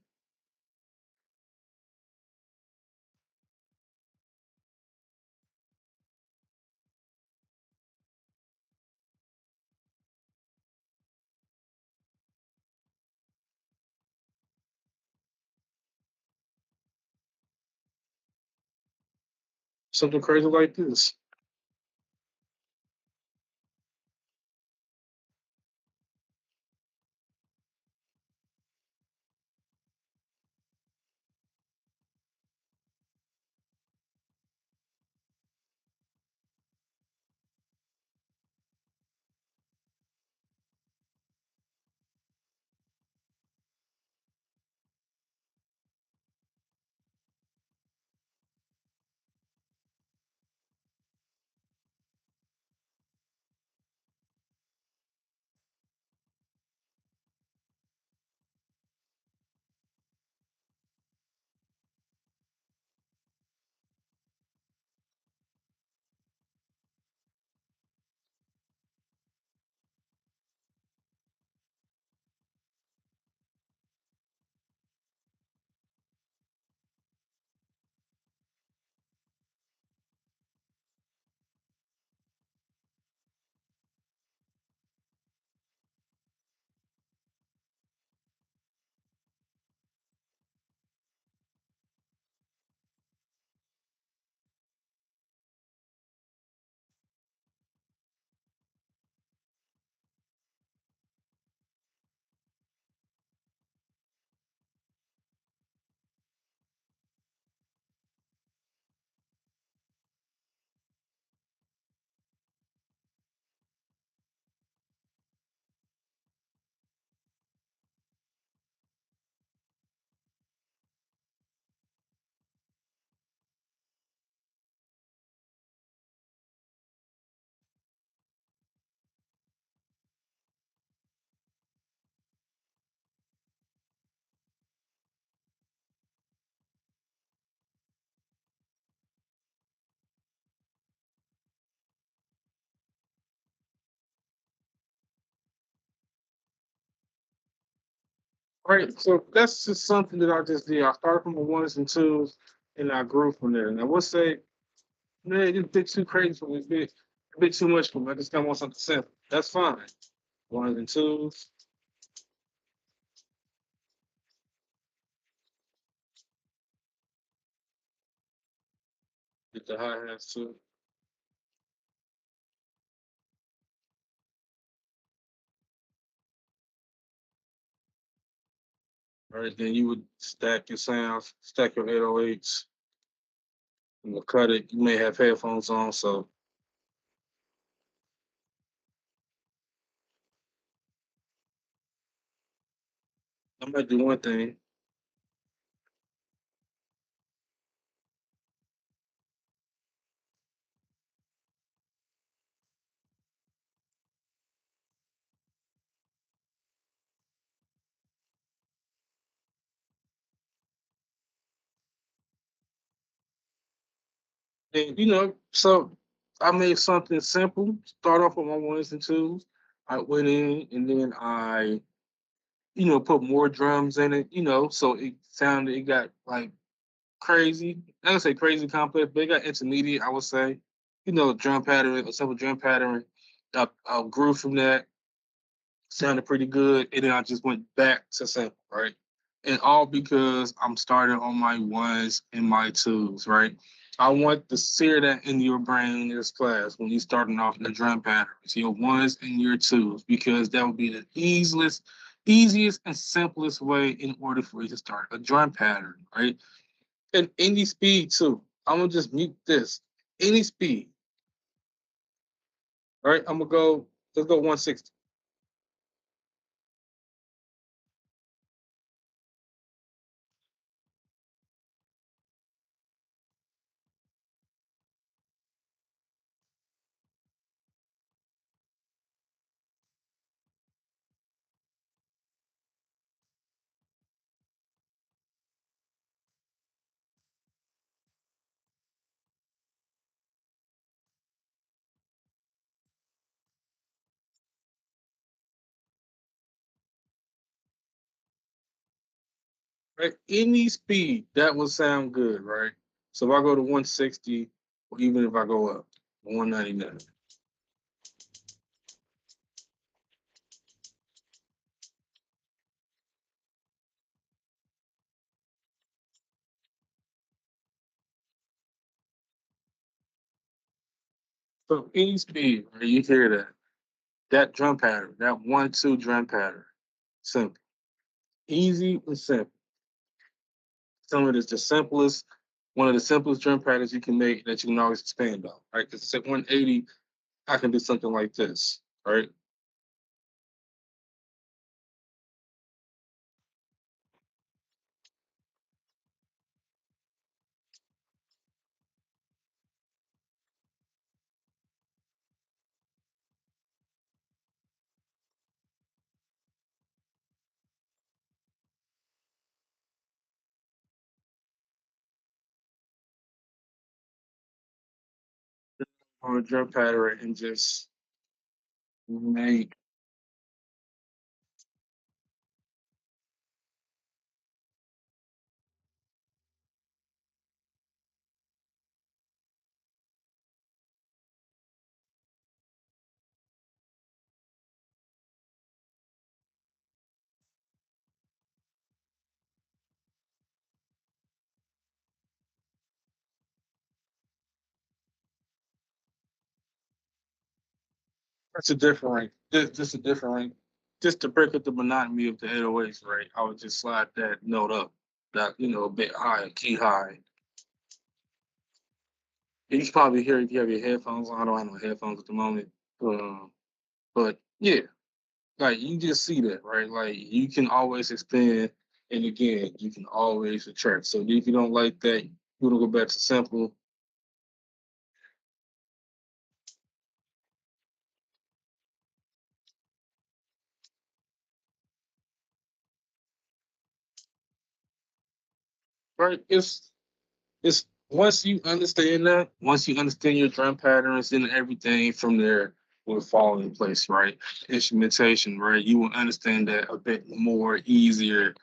Something crazy like this. Right. So that's just something that I just did. I started from the ones and twos and I grew from there. And I would say, man, it's a bit too crazy for me, a bit too much for me. I just kind of want something simple. That's fine. Ones and twos. Get the high hats too. Right. Then you would stack your sounds, stack your 808s, and we'll cut it. You may have headphones on, so I might do one thing. And so I made something simple. Start off with my ones and twos. I went in and then I, put more drums in it, so it got like crazy. I don't say crazy complex, but it got intermediate, I would say. Drum pattern, a simple drum pattern. I grew from that, sounded pretty good, and then I just went back to sample, right? And all because I'm starting on my ones and my twos, right? I want to sear that in your brain in this class when you're starting off in the drum patterns, your ones and your twos, because that would be the easiest and simplest way in order for you to start a drum pattern, right? And any speed too. I'm gonna just mute this. Any speed, all right? Let's go 160. Right? Any speed that would sound good, right? So if I go to 160, or even if I go up 199. So any speed, right, you hear that. That drum pattern, that 1-2 drum pattern. Simple. Easy and simple. Some of it's the simplest, one of the simplest drum patterns you can make that you can always expand on, right? Because at 180, I can do something like this, right? On a drum pattern and just make. That's a different rank. Just a different rank. Just to break up the monotony of the 808s, right? I would just slide that note up, that a bit higher, key high. You can probably hear it if you have your headphones on. I don't have no headphones at the moment. But yeah, like you just see that, right? Like you can always expand, and again, you can always subtract. So if you don't like that, you want to go back to simple. Right? It's once you understand that, once you understand your drum patterns and everything from there, will fall in place, right? Instrumentation, right? You will understand that a bit more easier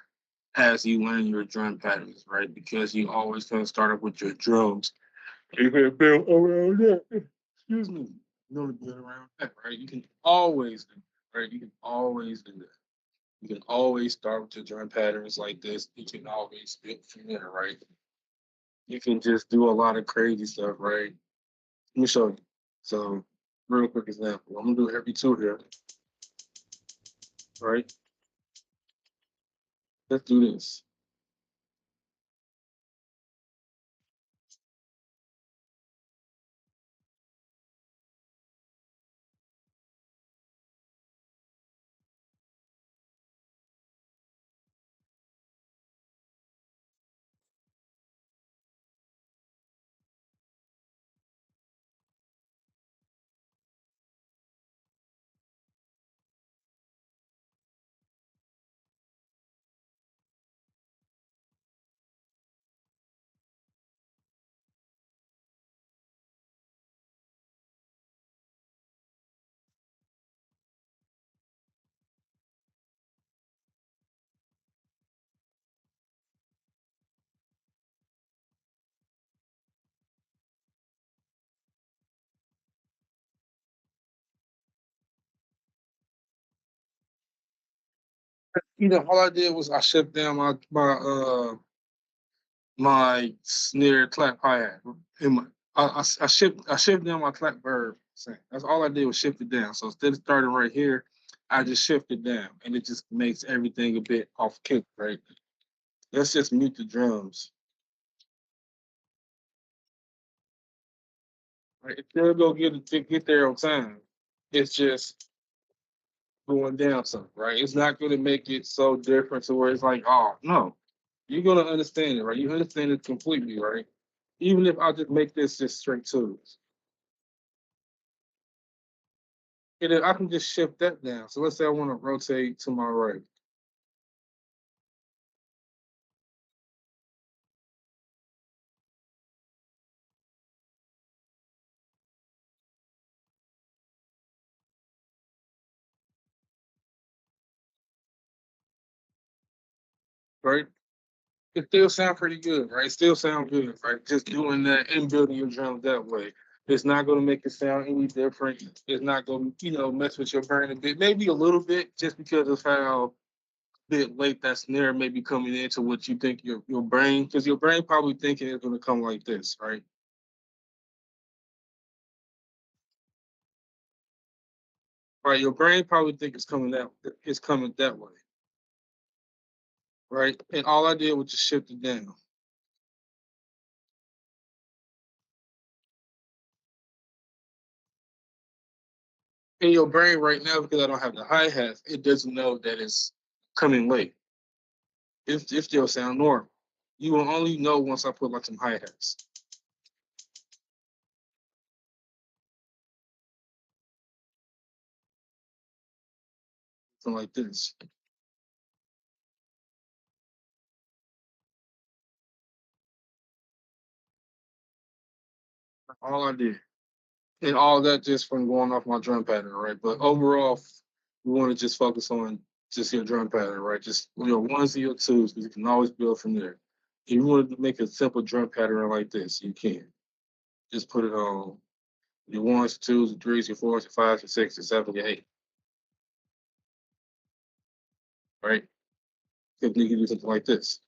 as you learn your drum patterns, right? Because you always gonna start off with your drums. You can build around that. Excuse me. You know to build around that, right? You can always do that, right? You can always do that. You can always start with your drum patterns like this. You can always build from there, right? You can just do a lot of crazy stuff, right? Let me show you. So, real quick example. I'm gonna do every two here, right? Let's do this. All I did was I shut down my snare clap hi hat. I shift down my clap verb. That's all I did was shift it down. So instead of starting right here, I just shifted down, and it just makes everything a bit off kick, right? Let's just mute the drums. Right, it's still go get there on time. It's just going down some, right? It's not going to make it so different to where it's like, oh no, you're gonna understand it, right? You understand it completely, right? Even if I just make this just straight twos. And then I can just shift that down. So let's say I want to rotate to my right, right? It still sound pretty good, right? Still sound good, right? Just doing that and building your drums that way. It's not going to make it sound any different. It's not going to, mess with your brain a bit. Maybe a little bit, just because of how bit late that snare may be coming into what you think your brain, because your brain probably thinking it's going to come like this, right? Right, your brain probably think it's coming that way, right? And all I did was just shift it down. In your brain right now, because I don't have the hi-hats, it doesn't know that it's coming late. It still sound normal. You will only know once I put like some hi-hats. Something like this. All I did. And all that just from going off my drum pattern, right? But overall, we want to just focus on just your drum pattern, right? Just your ones and your twos, because you can always build from there. If you want to make a simple drum pattern like this, you can. Just put it on your ones, twos, your threes, your fours, your fives, your sixes, your sevens, your eight, right? If you can do something like this.